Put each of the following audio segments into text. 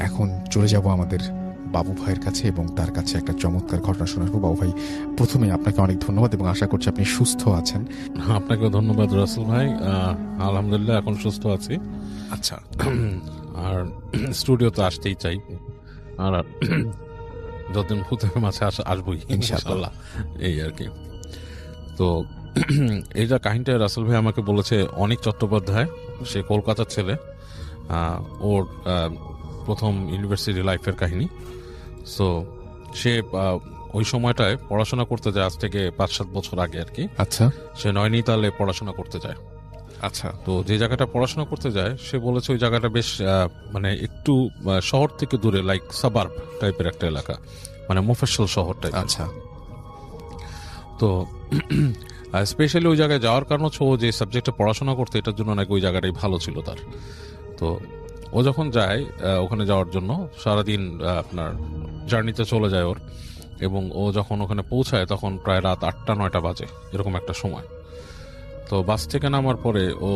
এখন চলে যাব আমাদের বাবু ভাইয়ের কাছে এবং তার কাছে একটা চমৎকার ঘটনা শোনাবো। বাবু ভাই, প্রথমে আপনাকে অনেক ধন্যবাদ এবং আশা করছি আপনি সুস্থ আছেন। আপনাকেও ধন্যবাদ রাসেল ভাই। আলহামদুলিল্লাহ এখন সুস্থ আছি। আচ্ছা, আর স্টুডিওতে আসতেই চাই, আর যতদিন ভূতের মাঝে আসবোই ইনশাআল্লাহ, এই আর কি। তো এইটা কাহিনীটা রাসেল ভাই আমাকে বলেছে অনিক চট্টোপাধ্যায়, সে কলকাতার ছেলে। ওর প্রথম ইউনিভার্সিটি লাইফের কাহিনী। সো সে ওই সময়টায় পড়াশোনা করতে যায়, আজ থেকে 5-7 বছর আগে আর কি। আচ্ছা, সে নয়নিতালে পড়াশোনা করতে যায়। আচ্ছা। তো যে জায়গাটা পড়াশোনা করতে যায়, সে বলেছে ওই জায়গাটা বেশ মানে একটু শহর থেকে দূরে, লাইক সাবার্ব টাইপের একটা এলাকা, মানে মফস্বল শহর টাইপ। আচ্ছা। তো স্পেশালি ওই জায়গায় যাওয়ার কারণ হচ্ছে ও যে সাবজেক্টে পড়াশোনা করতে, এটার জন্য নাকি ওই জায়গাটাই ভালো ছিল তার। তো ও যখন যায় ওখানে যাওয়ার জন্য, সারাদিন আপনার জার্নিতে চলে যায় ওর, এবং ও যখন ওখানে পৌঁছায় তখন প্রায় রাত 8টা-9টা বাজে, এরকম একটা সময়। তো বাস থেকে নামার পরে ও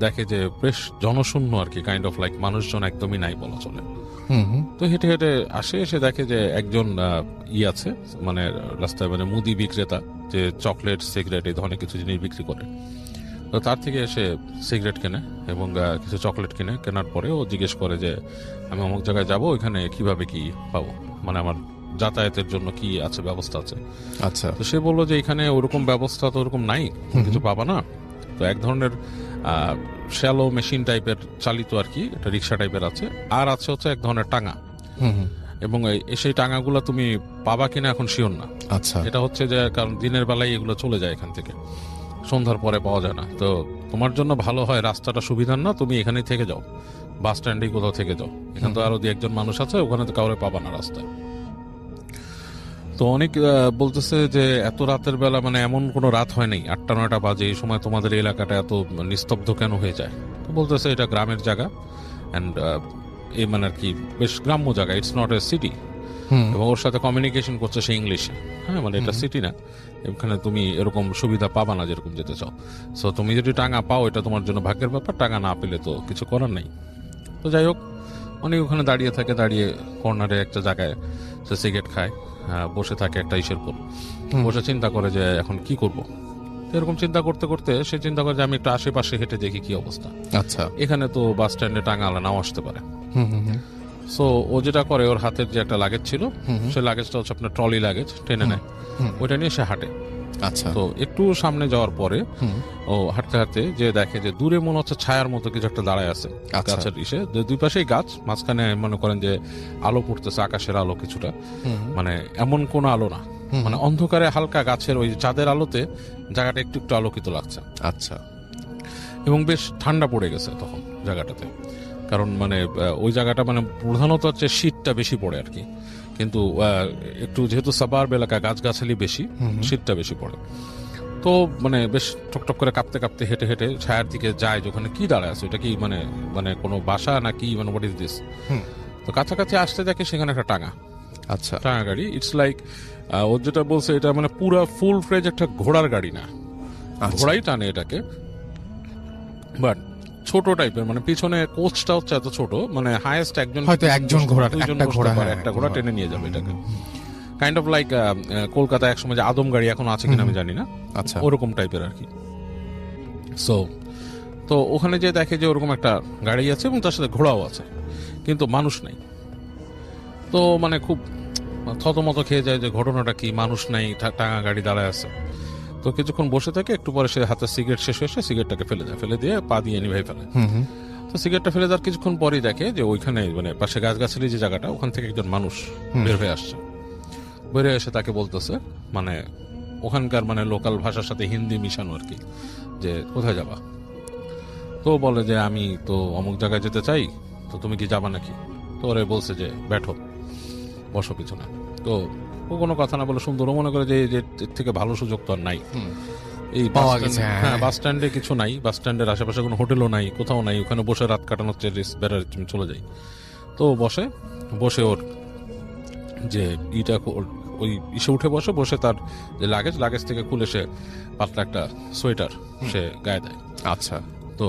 দেখে যে বেশ জনশূন্য আর কি, কাইন্ড অফ লাইক মানুষজন একদমই নাই বলা চলে। তো হেঁটে হেঁটে আসে, এসে দেখে যে একজন আছে, মানে রাস্তায়, মানে মুদি বিক্রেতা, যে চকলেট, সিগারেট এই ধরনের কিছু জিনিস বিক্রি করে। তো তার থেকে এসে সিগারেট কেনে এবং কিছু চকলেট কিনে। কেনার পরে ও জিজ্ঞেস করে যে আমি অমুক জায়গায় যাবো, ওইখানে কিভাবে কি পাবো, মানে আমার যাতায়াতের জন্য কি আছে, ব্যবস্থা আছে। আচ্ছা। তো সে বললো যে এখানে ওরকম ব্যবস্থা তো ওরকম নাই, কিছু পাবা না। তো এক ধরনের শ্যালো মেশিন টাইপের চালিত আর কি, এটা রিক্সা টাইপের আছে, আর আছে হচ্ছে এক ধরনের টাঙা। এবং সেই টাঙাগুলো তুমি পাবা কিনা এখন শিওর না। আচ্ছা। এটা হচ্ছে যে কারণ দিনের বেলায় এগুলো চলে যায় এখান থেকে, সন্ধ্যার পরে পাওয়া যায় না। তো তোমার জন্য ভালো হয়, রাস্তাটা সুবিধার না, তুমি এখানেই থেকে যাও, বাস স্ট্যান্ডে কোথাও থেকে যাও, এখানে তো আরো 2-1 জন মানুষ আছে, ওখানে তো কাউরে পাবা না রাস্তায়। তো অনেক বলতেছে যে এত রাতের বেলা, মানে এমন কোনো রাত হয় নাই, 8টা-9টা বাজে, এই সময় তোমাদের এই এলাকাটা এত নিস্তব্ধ কেন হয়ে যায়? তো বলতেছে এটা গ্রামের জায়গা, অ্যান্ড এই মানে আর কি বেশ গ্রাম্য জায়গা, ইটস নট এ সিটি। এবং ওর সাথে কমিউনিকেশন করছে সে ইংলিশে। হ্যাঁ, মানে এটা সিটি না, এখানে তুমি এরকম সুবিধা পাবা না যেরকম যেতে চাও। সো তুমি যদি টাঙা পাও, এটা তোমার জন্য ভাগ্যের ব্যাপার, টাঙা না পেলে তো কিছু করার নেই। তো যাই হোক, অনেক ওখানে দাঁড়িয়ে থাকে, দাঁড়িয়ে কর্নারে একটা জায়গায় সে সিগারেট খায়, বসে থাকে একটা ইসের পর, বসে চিন্তা করে যে এখন কি করব। এরকম চিন্তা করতে করতে সে চিন্তা করে যে আমি একটু আশেপাশে হেঁটে দেখি কি অবস্থা। আচ্ছা। এখানে তো বাস স্ট্যান্ডে টাঙা আলা নাও আসতে পারে। সো ও যেটা করে, ওর হাতের যে একটা লাগেজ ছিল, সে লাগেজটা হচ্ছে আপনার ট্রলি লাগেজ, টেনে নেয়, ওইটা নিয়ে সে হাঁটে। আচ্ছা। তো একটু সামনে যাওয়ার পরে ও হাঁটতে হাঁটতে যে দেখে যে দূরে মনে হচ্ছে ছায়ার মতো কিছু একটা দাঁড়ায় আছে গাছের ইসে, দুই পাশেই গাছ, মাঝখানে মনে করেন যে আলো পড়তেছে, আকাশের আলো কিছুটা, মানে এমন কোনো আলো না, মানে অন্ধকারে হালকা গাছের ওই চাঁদের আলোতে জায়গাটা একটু একটু আলোকিত লাগছে। আচ্ছা। এবং বেশ ঠান্ডা পড়ে গেছে তখন জায়গাটাতে, কারণ মানে ওই জায়গাটা মানে প্রধানত হচ্ছে শীতটা বেশি পড়ে আর কি, কিন্তু একটু যেহেতু সাবার্ব এলাকা, গাছগাছালি বেশি, শীতটা বেশি পড়ে। তো মানে বেশ টকটক করে কাঁপতে কাঁপতে হেঁটে হেঁটে ছায়ার দিকে যায়, যেখানে কি দাঁড়ায় আছে, এটা কি মানে মানে কোনো বাসা নাকি, মানে হোয়াট ইজ দিস। তো কাছাকাছি আসতে দেখে সেখানে একটা টাঙা। আচ্ছা। টাঙা গাড়ি, ইটস লাইক ওর যেটা বলছে, এটা মানে পুরা ফুল ফ্রেজ একটা ঘোড়ার গাড়ি না, ঘোড়াই টানে এটাকে, বাট ছোট টাইপের, মানে পিছনে কোচটা হচ্ছে এত ছোট, মানে হাইয়েস্ট একজন ঘোড়া, একটা ঘোড়া টেনে নিয়ে যাবে এটাকে, কাইন্ড অফ লাইক কলকাতায় একসময় যে আদম গাড়ি, এখন আছে কিনা আমি জানি না, আচ্ছা, ওরকম টাইপের আর কি। সো তো ওখানে যে দেখে যে ওরকম একটা গাড়ি আছে এবং তার সাথে ঘোড়াও আছে, কিন্তু মানুষ নাই। তো মানে খুব থতমত খেয়ে যায় যে ঘটনাটা কি, মানুষ নাই, টাঙা গাড়ি দাঁড়ায় আছে। তো কিছুক্ষণ বসে থাকে, একটু পরে সে হাতে সিগারেট শেষ হয়ে সিগারেটটাকে ফেলে দেয়, ফেলে দিয়ে পা দিয়ে নিভাই ফেলে। তো সিগারেটটা ফেলে দেওয়ার কিছুক্ষণ পরেই দেখে যে ওইখানে মানে পাশে গাছগাছালি যে জায়গাটা, ওখান থেকে একজন মানুষ বের হয়ে আসছে। বের হয়ে এসে তাকে বলতেছে, মানে ওখানকার মানে লোকাল ভাষার সাথে হিন্দি মিশানো আর কি, যে কোথায় যাবা। তো বলে যে আমি তো অমুক জায়গায় যেতে চাই, তো তুমি কি যাবা নাকি। তো ওরে বলছে যে ব্যাঠো, বসো পিছনে। তো ও কোনো কথা না বলে সুন্দর, মনে করে যে এর থেকে ভালো সুযোগ তো আর নাই এই বাস স্ট্যান্ডে, কিছু নাই, বাস স্ট্যান্ডের আশেপাশে কোনো হোটেলও নাই, কোথাও নাই, ওখানে বসে রাত কাটানোর বেড়ার চলে যাই। তো বসে ওর যে ইটা, ওই ইসে উঠে বসে তার যে লাগেজ থেকে খুলে সে পাতলা একটা সোয়েটার সে গায়ে দেয়। আচ্ছা। তো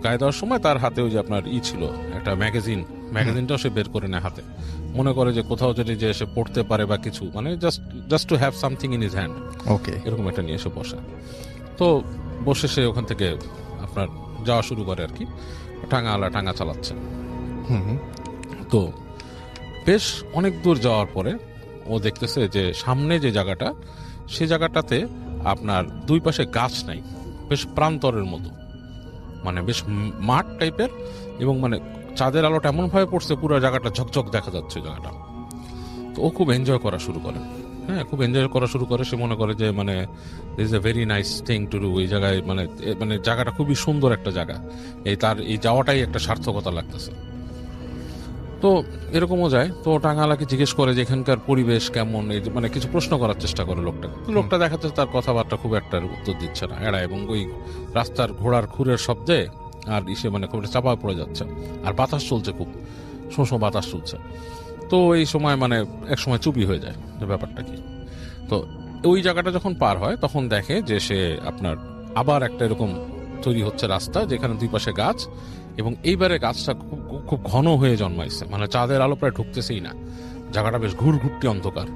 গায়ে দেওয়ার সময় তার হাতে ওই যে আপনার ছিল একটা ম্যাগাজিন, ম্যাগাজিনটাও সে বের করে নেয় হাতে, মনে করে যে কোথাও যদি যে সে পড়তে পারে বা কিছু, মানে just to have something in his hand, okay. এরকম একটা নিয়ে এসে বসে। তো বসে সে ওখান থেকে আপনার যাওয়া শুরু করে আর কি, টাঙা চালাচ্ছে। তো বেশ অনেক দূর যাওয়ার পরে ও দেখতেছে যে সামনে যে জায়গাটা, সে জায়গাটাতে আপনার দুই পাশে গাছ নাই, বেশ প্রান্তরের মতো, মানে বেশ মাঠ টাইপের, এবং মানে চাঁদের আলোটা এমন ভাবে পড়ছে পুরো জায়গাটা ঝকঝক দেখা যাচ্ছে জায়গাটা। তো ও খুব এনজয় করা শুরু করে, হ্যাঁ খুব এনজয় করা শুরু করে। সে মনে করে যে মানে this a very nice thing to do, এই জায়গায় মানে জায়গাটা খুবই সুন্দর একটা জায়গা, তার এই যাওয়াটাই একটা সার্থকতা লাগতেছে। তো এরকমও যায়। তো টাঙ্গালাকে জিজ্ঞেস করে যে এখানকার পরিবেশ কেমন, এই মানে কিছু প্রশ্ন করার চেষ্টা করে লোকটা। লোকটা দেখাচ্ছে তার কথাবার্তা খুব একটা উত্তর দিচ্ছে না, এড়ায়, এবং ওই রাস্তার ঘোড়ার খুরের শব্দে আর মানে খুব চাপা পড়ে যাচ্ছে, আর বাতাস চলছে, খুব শোঁ বাতাস চলছে। তো এই সময় মানে এক সময় চুপি হয়ে যায় যে ব্যাপারটা কি। তো ওই জায়গাটা যখন পার হয় তখন দেখে যে সে আপনার আবার একটা এরকম তৈরি হচ্ছে রাস্তা, যেখানে দুই পাশে গাছ, এবং এইবারে গাছটা খুব ঘন হয়ে জন্মাইছে, মানে চাঁদের আলো প্রায় ঢুকতেছেই না, জায়গাটা বেশ ঘুরঘুরটি অন্ধকার।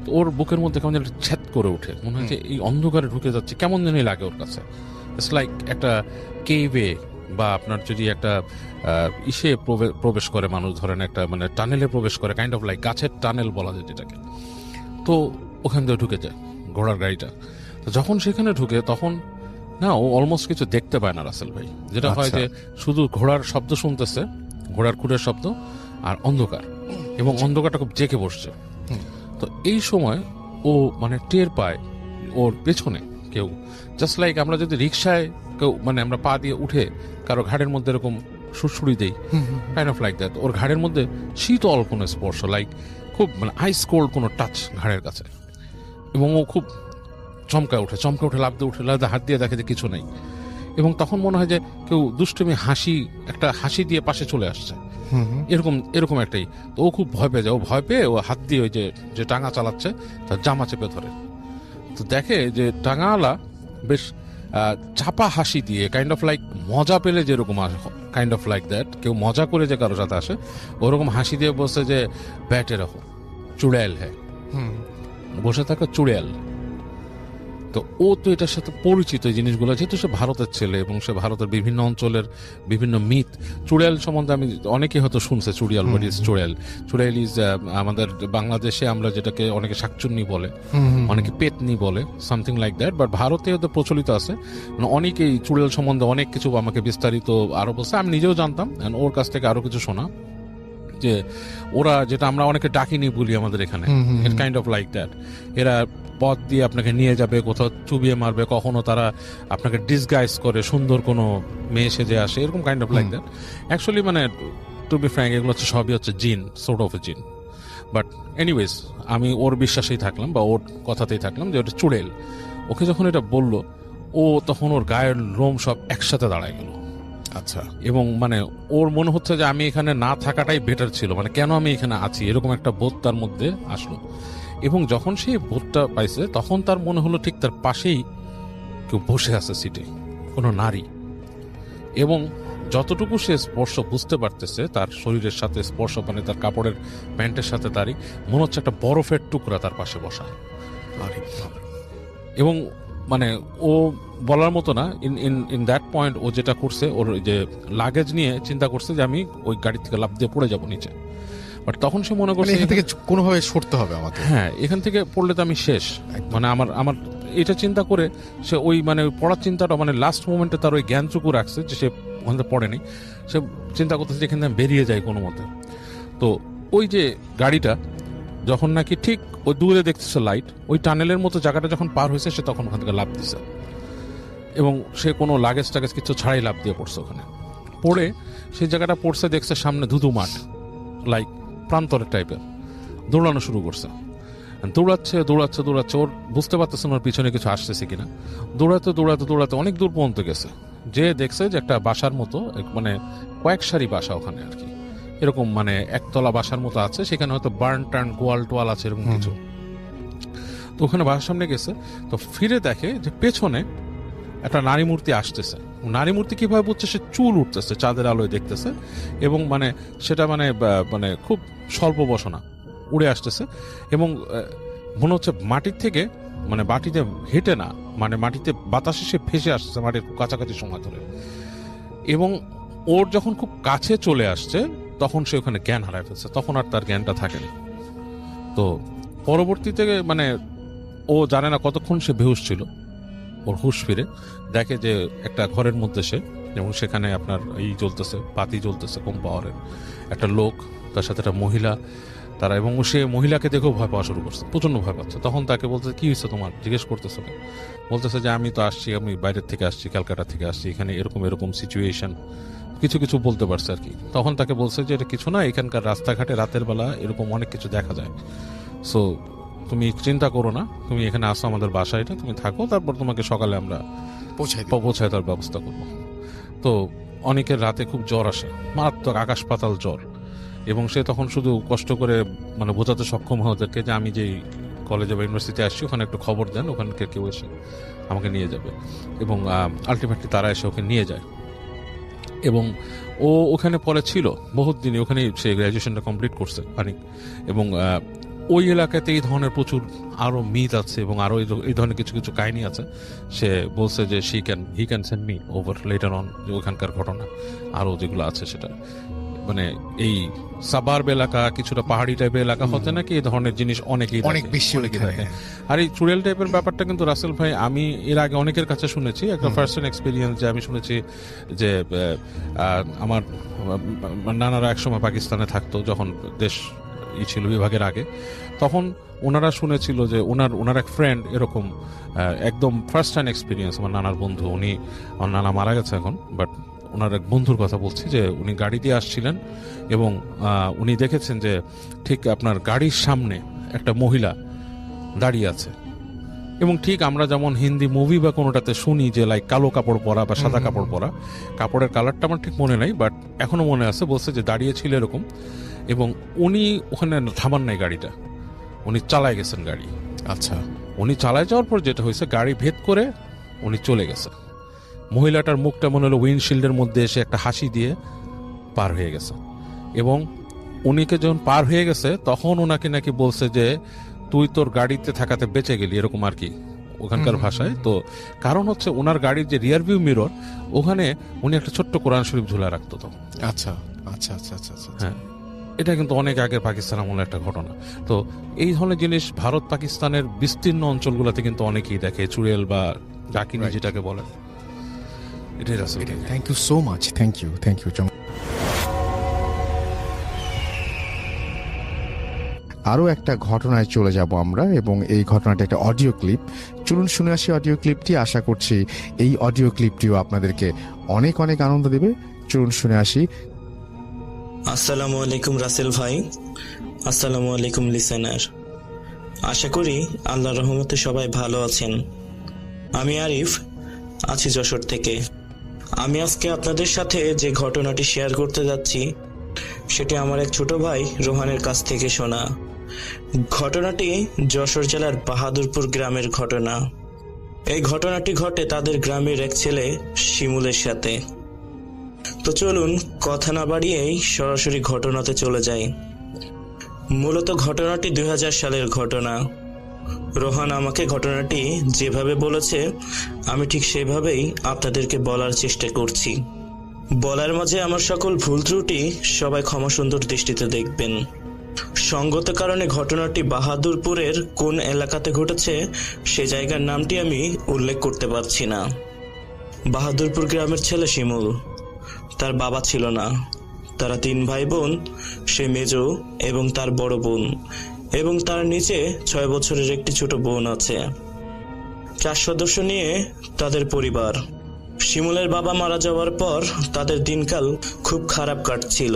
তো ওর বুকের মধ্যে কেমন যেন ছ্যাদ করে ওঠে, মনে হয় যে এই অন্ধকারে ঢুকে যাচ্ছে, কেমন জানি লাগে ওর কাছে। ইটস লাইক একটা কেভে, বা আপনার যদি একটা ইসে প্রবেশ করে মানুষ, ধরেন একটা মানে টানেলে প্রবেশ করে, কাইন্ড অফ লাইক গাছের টানেল বলা যায় যেটাকে। তো ওখান দিয়ে ঢুকে যায় ঘোড়ার গাড়িটা। তো যখন সেখানে ঢুকে তখন না, ও অলমোস্ট কিছু দেখতে পায় না রাসেল ভাই। যেটা হয় যে শুধু ঘোড়ার শব্দ শুনতেছে, ঘোড়ার খুঁড়ের শব্দ, আর অন্ধকার, এবং অন্ধকারটা খুব জেঁকে বসছে। তো এই সময় ও মানে টের পায় ওর পেছনে কেউ, জাস্ট লাইক আমরা যদি রিক্সায় কেউ মানে আমরা পা দিয়ে উঠে কারো ঘাড়ের মধ্যে এরকম সুড়সুড়ি দেই, কাইন্ড অফ লাইক দ্যাট, ওর ঘাড়ের মধ্যে শীতল কোনো স্পর্শ, লাইক খুব মানে আইস কোল্ড কোনো টাচ ঘাড়ের কাছে। এবং ও খুব চমকে উঠে লাফ দিয়ে উঠে হাত দিয়ে দেখে যে কিছু নেই। এবং তখন মনে হয় যে কেউ দুষ্টুমি একটা হাসি দিয়ে পাশে চলে আসছে, এরকম একটাই। তো ও খুব ভয় পেয়ে যায়। ও ভয় পেয়ে ও হাত দিয়ে ওই যে টাঙা চালাচ্ছে তার জামা চেপে ধরে। তো দেখে যে টাঙাওয়ালা বেশ চাপা হাসি দিয়ে, কাইন্ড অফ লাইক মজা পেলে যেরকম কাইন্ড অফ লাইক দ্যাট, কেউ মজা করে যে কারো সাথে আসে ওরকম হাসি দিয়ে বসে যে ব্যাটে রাখো চুড়েল হ্যাঁ, বসে থাকা চুড়েল। তো ও তো এটার সাথে পরিচিত এই জিনিসগুলো, যেহেতু সে ভারতের ছেলে এবং সে ভারতের বিভিন্ন অঞ্চলের বিভিন্ন মিথ, চুড়েল সম্বন্ধে আমি অনেকে হয়তো শুনছে, চুড়িয়াল হোয়াট ইজ চুড়েল। চুড়েল ইজ আমাদের বাংলাদেশে আমরা যেটাকে অনেকে শাকচুন্নি বলে, অনেকে পেতনি বলে, সামথিং লাইক দ্যাট, বাট ভারতে হয়তো প্রচলিত আছে। অনেকেই চুড়েল সম্বন্ধে অনেক কিছু আমাকে বিস্তারিত আরো বলছে, আমি নিজেও জানতাম, ওর কাছ থেকে আরো কিছু শোনা, যে ওরা যেটা আমরা অনেকে ডাকিনি বলি আমাদের এখানে, ইট কাইন্ড অফ লাইক দ্যাট। এরা পথ দিয়ে আপনাকে নিয়ে যাবে, কোথাও চুবিয়ে মারবে, কখনো তারা আপনাকে ডিসগাইজ করে সুন্দর কোনো মেয়ে সেজে আসে, এরকম kind of like that. Actually মানে টু বি ফ্র্যাঙ্ক এগুলো হচ্ছে সবই হচ্ছে জিন, সোর্ট অফ এ জিন। বাট এনিওয়েজ আমি ওর বিশ্বাসেই থাকলাম বা ওর কথাতেই থাকলাম যে ওটা চুড়েল। ওকে যখন এটা বললো, ও তখন ওর গায়ের লোম সব একসাথে দাঁড়ায় গেল। আচ্ছা। এবং মানে ওর মনে হচ্ছে যে আমি এখানে না থাকাটাই বেটার ছিল, মানে কেন আমি এখানে আছি, এরকম একটা বোধ তার মধ্যে আসলো। এবং যখন সেই বোধটা পাইছে তখন তার মনে হলো ঠিক তার পাশেই কেউ বসে আছে সিটে, কোনো নারী। এবং যতটুকু সে স্পর্শ বুঝতে পারতেছে তার শরীরের সাথে স্পর্শ, মানে তার কাপড়ের প্যান্টের সাথে তারই মনে হচ্ছে একটা বরফের টুকরা তার পাশে বসা। এবং মানে ও বলার মতো না, ইন দ্যাট পয়েন্ট ও যেটা করছে, ওর যে লাগেজ নিয়ে চিন্তা করছে যে আমি ওই গাড়ি থেকে লাফ দিয়ে পড়ে যাবো নিচে। বাট তখন সে মনে করছে এখান থেকে কোনোভাবে সরতে হবে আমাকে, হ্যাঁ এখান থেকে পড়লে তো আমি শেষ, মানে আমার এটা চিন্তা করে সে ওই মানে পড়ার চিন্তাটা মানে লাস্ট মোমেন্টে তার ওই জ্ঞানটুকু রাখছে যে সে ওখান থেকে পড়েনি। সে চিন্তা করতেছে যে এখান থেকে বেরিয়ে যায় কোনো মতে। তো ওই যে গাড়িটা যখন নাকি ঠিক ওই দূরে দেখতেছে লাইট, ওই টানেলের মতো জায়গাটা যখন পার হয়েছে সে তখন ওখান থেকে লাফ দিছে, এবং সে কোনো লাগেজ টাগেজ কিছু ছাড়াই লাফ দিয়ে পড়ছে। ওখানে পড়ে সেই জায়গাটা পড়ছে, দেখছে সামনে ধুধু মাঠ, লাইক প্রান্তরের টাইপের। দৌড়ানো শুরু করছে, দৌড়াচ্ছে। ওর বুঝতে পারতেছে ওর পিছনে কিছু আসতেছে কিনা। দৌড়াতে অনেক দূর পর্যন্ত গেছে, যে দেখছে যে একটা বাসার মতো, মানে কয়েক সারি বাসা ওখানে আর কি, এরকম মানে একতলা বাসার মতো আছে, সেখানে হয়তো বার্ন টার্ন গোয়াল টোয়াল আছে এরকম কিছু। তো ওখানে বাসার সামনে গেছে, তো ফিরে দেখে যে পেছনে একটা নারী মূর্তি আসতেছে, নারী মূর্তি কিভাবে বুঝছে, সে চুল উঠতেছে চাঁদের আলোয় দেখতেছে, এবং মানে সেটা মানে মানে খুব স্বল্প বসনা উড়ে আসতেছে, এবং মনে হচ্ছে মাটির থেকে মানে মাটিতে হেঁটে না, মানে মাটিতে বাতাসে সে ভেসে আসছে মাটির কাছাকাছি সময় ধরে। এবং ওর যখন খুব কাছে চলে আসছে তখন সে ওখানে জ্ঞান হারায় ফেলছে, তখন আর তার জ্ঞানটা থাকেনি। তো পরবর্তীতে মানে ও জানে না কতক্ষণ সে বেহুশ ছিল, ওর হুঁশ ফিরে দেখে যে একটা ঘরের মধ্যে সে, এবং সেখানে আপনার এই জ্বলতেছে, বাতি জ্বলতেছে কম পাওয়ারের, একটা লোক, তার সাথে একটা মহিলা, তারা, এবং সে মহিলাকে দেখেও ভয় পাওয়া শুরু করছে, প্রচন্ড ভয় পাচ্ছে। তখন তাকে বলতে, কি হয়েছে তোমার, জিজ্ঞেস করতেছে, বলতেছে যে আমি তো আসছি, আমি বাইরের থেকে আসছি, ক্যালকাটা থেকে আসছি, এখানে এরকম এরকম সিচুয়েশন, কিছু কিছু বলতে পারছে আর কি। তখন তাকে বলছে যে এটা কিছু না, এখানকার রাস্তাঘাটে রাতের বেলা এরকম অনেক কিছু দেখা যায়, সো তুমি চিন্তা করো না, তুমি এখানে আসো আমাদের বাসায়, তুমি থাকো, তারপর তোমাকে সকালে আমরা পৌঁছায় দেওয়ার ব্যবস্থা করবো। তো অনেকের রাতে খুব জ্বর আসে, মারাত্মক আকাশ পাতাল জ্বর, এবং সে তখন শুধু কষ্ট করে মানে বোঝাতে সক্ষম হয় ওদেরকে যে আমি যেই কলেজে বা ইউনিভার্সিটিতে আসছি ওখানে একটু খবর দেন, ওখানকে কেউ এসে আমাকে নিয়ে যাবে, এবং আলটিমেটলি তারা এসে ওকে নিয়ে যায়। এবং ও ওখানে পরে ছিল বহুত দিনই, ওখানে সে গ্র্যাজুয়েশনটা কমপ্লিট করছে অনেক, এবং ওই এলাকাতে এই ধরনের প্রচুর আরো মিথ আছে, এবং আরো এই ধরনের কিছু কিছু কাহিনী আছে। সে বলছে যে he can send me over letter on, যে ওখানকার ঘটনা আরো যেগুলো আছে, সেটা মানে এই সাবার্ব এলাকা, কিছুটা পাহাড়ি টাইপের এলাকা হতে নাকি এই ধরনের জিনিস অনেক বেশি দেখে। আর এই চুড়েল টাইপের ব্যাপারটা কিন্তু রাসেল ভাই আমি এর আগে অনেকের কাছে শুনেছি, একটা ফার্স্ট হ্যান্ড এক্সপিরিয়েন্স, যে আমি শুনেছি যে আমার নানারা একসময় পাকিস্তানে থাকতো, যখন দেশ ছিল বিভাগের আগে, তখন ওনারা শুনেছিল যে ওনার এক ফ্রেন্ড এরকম একদম ফার্স্ট হ্যান্ড এক্সপিরিয়েন্স, আমার নানার বন্ধু, আমার নানা মারা গেছে এখন, বাট ওনার এক বন্ধুর কথা বলছি, যে উনি গাড়ি দিয়ে আসছিলেন, এবং উনি দেখেছেন যে ঠিক আপনার গাড়ির সামনে একটা মহিলা দাঁড়িয়ে আছে, এবং ঠিক আমরা যেমন হিন্দি মুভি বা কোনোটাতে শুনি যে লাইক কালো কাপড় পরা বা সাদা কাপড় পরা, কাপড়ের কালারটা আমার ঠিক মনে নাই, বাট এখনো মনে আছে, বলছে যে দাঁড়িয়ে ছিল এরকম, এবং উনি ওখানে থামান নাই গাড়িটা, উনি চালায় গেছেন গাড়ি। আচ্ছা, উনি চালায় যাওয়ার পর যেটা হয়েছে, গাড়ি ভেদ করে উনি চলে গেছে, মহিলাটার মুখটা মনে হলো উইন্ডশিল্ডের মধ্যে এসে একটা হাসি দিয়ে পার হয়ে গেছে, এবং উনিকে যখন পার হয়ে গেছে তখন ওনাকে নাকি বলছে যে তুই তোর গাড়িতে থাকাতে বেঁচে গেলি, এরকম আর কি ওখানকার ভাষায়। তো কারণ হচ্ছে ওনার গাড়ির যে রিয়ার ভিউ মিরর, ওখানে উনি একটা ছোট্ট কোরআন শরীফ ঝুলা রাখতো। তো আচ্ছা আচ্ছা আচ্ছা আচ্ছা আচ্ছা, হ্যাঁ, এটা কিন্তু অনেক আগের পাকিস্তান আমলের একটা ঘটনা। তো এই ধরনের জিনিস ভারত পাকিস্তানের বিস্তীর্ণ অঞ্চলগুলোতে কিন্তু অনেকেই দেখে, চুড়েল বা ডাকিনি যেটাকে বলে। এটাই Russell. Thank you so much, thank you. আরও একটা ঘটনায় চলে যাব আমরা, এবং এই ঘটনাটা একটা অডিও ক্লিপ। চলুন শুনে আসি অডিও ক্লিপটি। আশা করছি এই অডিও ক্লিপটিও আপনাদেরকে অনেক অনেক আনন্দ দেবে। চলুন শুনে আসি। আসসালামু আলাইকুম রাসেল ভাই, আসসালামু আলাইকুম লিসেনার। আশা করি আল্লাহর রহমতে সবাই ভালো আছেন। আমি আরিফ, আছি যশোর থেকে। আমি আজকে আপনাদের সাথে যে ঘটনাটি শেয়ার করতে যাচ্ছি সেটি আমার এক ছোট ভাই রোহানের কাছ থেকে শোনা। ঘটনাটি যশোর জেলার বাহাদুরপুর গ্রামের ঘটনা। এই ঘটনাটি ঘটে তাদের গ্রামের এক ছেলে শিমুলের সাথে। তো চলুন কথা না বাড়িয়েই সরাসরি ঘটনাতে চলে যাই। মূলত ঘটনাটি 2000 সালের ঘটনা। রোহান আমাকে ঘটনাটি যেভাবে বলেছে আমি ঠিক সেভাবেই আপনাদেরকে বলার চেষ্টা করছি। বলার মাঝে আমার সকল ভুল ত্রুটি সবাই ক্ষমা সুন্দর দৃষ্টিতে দেখবেন। সঙ্গত কারণে ঘটনাটি বাহাদুরপুরের কোন এলাকাতে ঘটেছে সে জায়গার নামটি আমি উল্লেখ করতে পারছি না। বাহাদুরপুর গ্রামের ছেলে শিমুল, তার বাবা ছিল না। তারা 3 ভাই বোন, সে মেজ এবং তার বড় বোন, এবং তার নিচে 6 বছরের একটি ছোট বোন আছে। 4 সদস্য নিয়ে তাদের পরিবার। শিমুলের বাবা মারা যাওয়ার পর তাদের দিনকাল খুব খারাপ কাটছিল,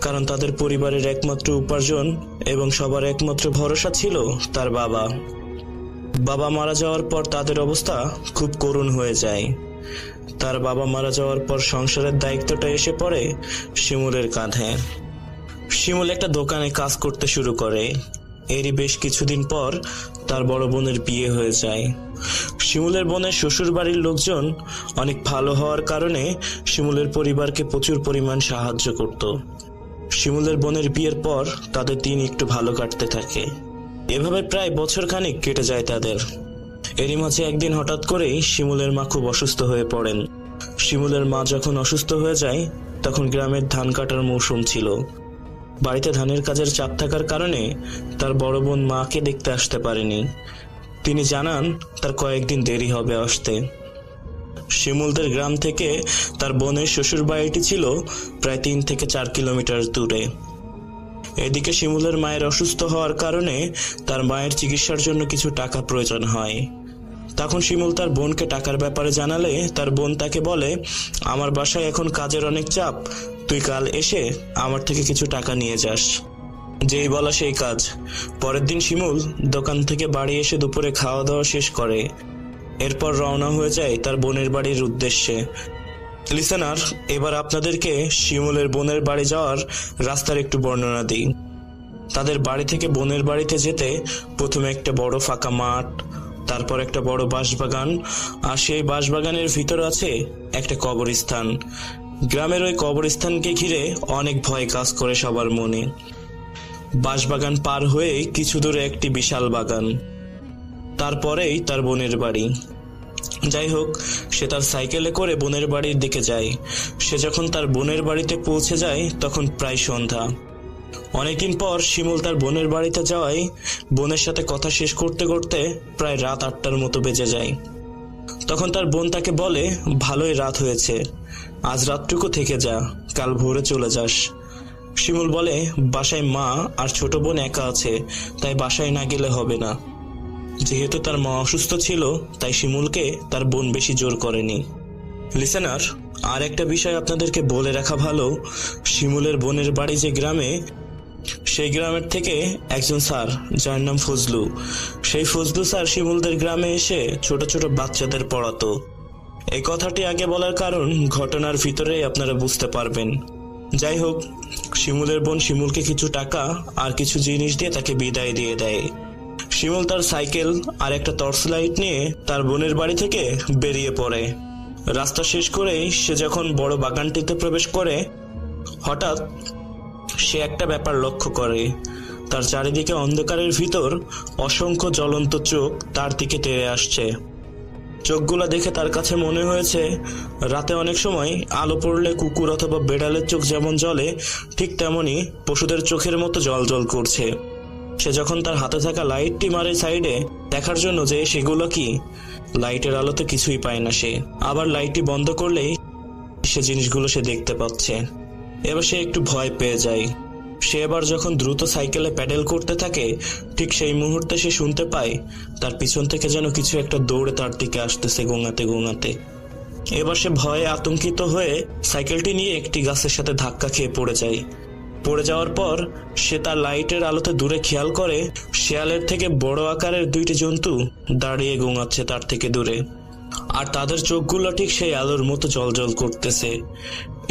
কারণ তাদের পরিবারের একমাত্র উপার্জন এবং সবার একমাত্র ভরসা ছিল তার বাবা। বাবা মারা যাওয়ার পর তাদের অবস্থা খুব করুণ হয়ে যায়। তার বাবা মারা যাওয়ার পর সংসারের দায়িত্বটা এসে পড়ে শিমুলের কাঁধে। শিমুল একটা দোকানে কাজ করতে শুরু করে। এরই বেশ কিছুদিন পর তার বড় বোনের বিয়ে হয়ে যায়। শিমুলের বোনের শ্বশুর বাড়ির লোকজন অনেক ভালো হওয়ার কারণে শিমুলের পরিবারকে প্রচুর পরিমাণ সাহায্য করত। শিমুলের বোনের বিয়ের পর তাদের দিন একটু ভালো কাটতে থাকে। এভাবে প্রায় বছর খানিক কেটে যায় তাদের। এরই মাঝে একদিন হঠাৎ করেই শিমুলের মা খুব অসুস্থ হয়ে পড়েন। শিমুলের মা যখন অসুস্থ হয়ে যায় তখন গ্রামের ধান কাটার মৌসুম ছিল। বাড়িতে ধানের কাজের চাপ থাকার কারণে তার বড় বোন মাকে দেখতে আসতে পারেনি। তিনি জানান তার কয়েকদিন দেরি হবে আসতে। শিমুলদের গ্রাম থেকে তার বোনের শ্বশুর বাড়িটি ছিল প্রায় 3 থেকে 4 কিলোমিটার দূরে। এদিকে শিমুলের মায়ের অসুস্থ হওয়ার কারণে তার মায়ের চিকিৎসার জন্য কিছু টাকা প্রয়োজন হয়। তখন শিমুল তার বোনকে টাকার ব্যাপারে জানালে তার বোন তাকে বলে, আমার বাসায় এখন কাজের অনেক চাপ, তুই কাল এসে আমার থেকে কিছু টাকা নিয়ে যাস। যেই বলা সেই কাজ। পরের দিন শিমুল দোকান থেকে বাড়ি এসে দুপুরে খাওয়া দাওয়া শেষ করে। এরপর রওনা হয়ে যায় তার বোনের বাড়ির উদ্দেশ্যে। লিসেনার, এবার আপনাদেরকে শিমুলের বোনের বাড়ি যাওয়ার রাস্তার একটু বর্ণনা দিই। তাদের বাড়ি থেকে বোনের বাড়িতে যেতে প্রথমে একটা বড় ফাঁকা মাঠ, তারপর একটা বড় বাঁশবাগান, আর সেই বাঁশবাগানের ভিতর আছে একটা কবরস্থান। গ্রামের ওই কবরস্থানকে ঘিরে অনেক ভয় কাজ করে সবার মনে। বাঁশবাগান পার হয়ে কিছু দূরে একটি বিশাল বাগান, তারপরেই তার বোনের বাড়ি। যাই হোক, সে তার সাইকেলে করে বোনের বাড়ির দিকে যায়। সে যখন তার বোনের বাড়িতে পৌঁছে যায় তখন প্রায় সন্ধ্যা। অনেকদিন পর শিমুল তার বোনের বাড়িতে যাওয়ায় বোনের সাথে কথা শেষ করতে করতে প্রায় রাত 8টার মতো বেজে যায়। তখন তার বোন তাকে বলে, ভালোই রাত হয়েছে, আজ রাতটুকু থেকে যা, কাল ভোরে চলে যাস। শিমুল বলে, বাসায় মা আর ছোট বোন একা আছে, তাই বাসায় না গেলে হবে না। যেহেতু তার মা অসুস্থ ছিল তাই শিমুলকে তার বোন বেশি জোর করেনি। লিসেনার, আর একটা বিষয় আপনাদেরকে বলে রাখা ভালো, শিমুলের বোনের বাড়ি যে গ্রামে, সেই গ্রামের থেকে একজন স্যার যার নাম ফজলু, সেই ফজলু স্যার শিমুলদের গ্রামে এসে ছোট ছোট বাচ্চাদের পড়াতো। এই কথাটি আগে বলার কারণ ঘটনার ভিতরেই আপনারা বুঝতে পারবেন। যাই হোক, শিমুলের বোন শিমুলকে কিছু টাকা আর কিছু জিনিস দিয়ে তাকে বিদায় দিয়ে দেয়। শিমুল তার সাইকেল আর একটা টর্চ লাইট নিয়ে তার বোনের বাড়ি থেকে বেরিয়ে পড়ে। রাস্তা শেষ করেই সে যখন বড় বাগানটিতে প্রবেশ করে, হঠাৎ সে একটা ব্যাপার লক্ষ্য করে। তার চারিদিকে অন্ধকারের ভিতর অসংখ্য জ্বলন্ত চোখ তার দিকে তেড়ে আসছে। চোখগুলা দেখে তার কাছে মনে হয়েছে রাতে অনেক সময় আলো পড়লে কুকুর অথবা বেড়ালের চোখ যেমন জ্বলে, ঠিক তেমনি পশুদের চোখের মতো জ্বল করছে। সে যখন তার হাতে থাকা লাইটটি মারে সাইডে দেখার জন্য যে সেগুলো কি, লাইটের আলোতে কিছুই পায় না সে। আবার লাইটটি বন্ধ করলেই সে জিনিসগুলো সে দেখতে পাচ্ছে। এবার সে একটু ভয় পেয়ে যায়। সে এবার যখন দ্রুত সাইকেলে প্যাডেল করতে থাকে, ঠিক সেই মুহূর্তে সে শুনতে পায় তার পিছন থেকে যেন কিছু একটা দৌড়ে তার দিকে আসতেছে গোঙাতে গোঙাতে। এবার সে ভয়ে আতঙ্কিত হয়ে সাইকেলটি নিয়ে একটি গাছের সাথে ধাক্কা খেয়ে পড়ে যায়। পড়ে যাওয়ার পর সে তার লাইটের আলোতে দূরে খেয়াল করে শেয়ালের থেকে বড় আকারের 2টি জন্তু দাঁড়িয়ে গোঙাচ্ছে তার থেকে দূরে, আর তাদের চোখগুলো ঠিক সেই আলোর মতো জ্বলজ্বল করতেছে।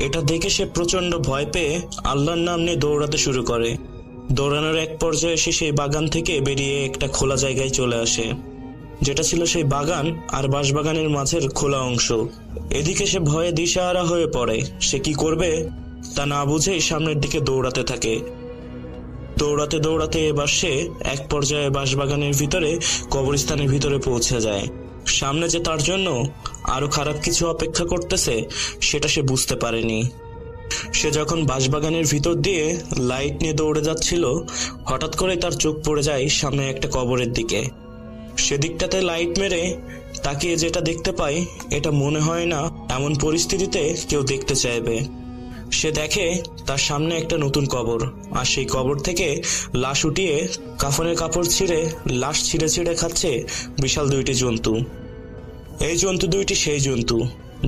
এটা দেখে সে প্রচন্ড ভয় পেয়ে আল্লাহর নাম নিয়ে দৌড়াতে শুরু করে। দৌড়ানোর এক পর্যায়ে সে সেই বাগান থেকে বেরিয়ে একটা খোলা জায়গায় চলে আসে, যেটা ছিল সেই বাগান আর বাঁশবাগানের মাঝের খোলা অংশ। এদিকে সে ভয়ে দিশাহারা হয়ে পড়ে। সে কি করবে তা না বুঝেই সামনের দিকে দৌড়াতে থাকে। দৌড়াতে দৌড়াতে এবার সে এক পর্যায়ে বাঁশবাগানের ভিতরে কবরস্থানের ভিতরে পৌঁছে যায়। সামনে যে তার জন্য আরো খারাপ কিছু অপেক্ষা করতেছে সেটা সে বুঝতে পারেনি। সে যখন বাঁশবাগানের ভিতর দিয়ে লাইট নিয়ে দৌড়ে যাচ্ছিল, হঠাৎ করে তার চোখ পড়ে যায় সামনে একটা কবরের দিকে। সেদিকটাতে লাইট মেরে তাকিয়ে যেটা দেখতে পায়, এটা মনে হয় না এমন পরিস্থিতিতে কেউ দেখতে চাইবে। সে দেখে তার সামনে একটা নতুন কবর, আর সেই কবর থেকে লাশ উঠিয়ে কাফনের কাপড় ছিঁড়ে লাশ ছিঁড়ে ছিঁড়ে খাচ্ছে বিশাল 2টি জন্তু। এই জন্তু 2টি সেই জন্তু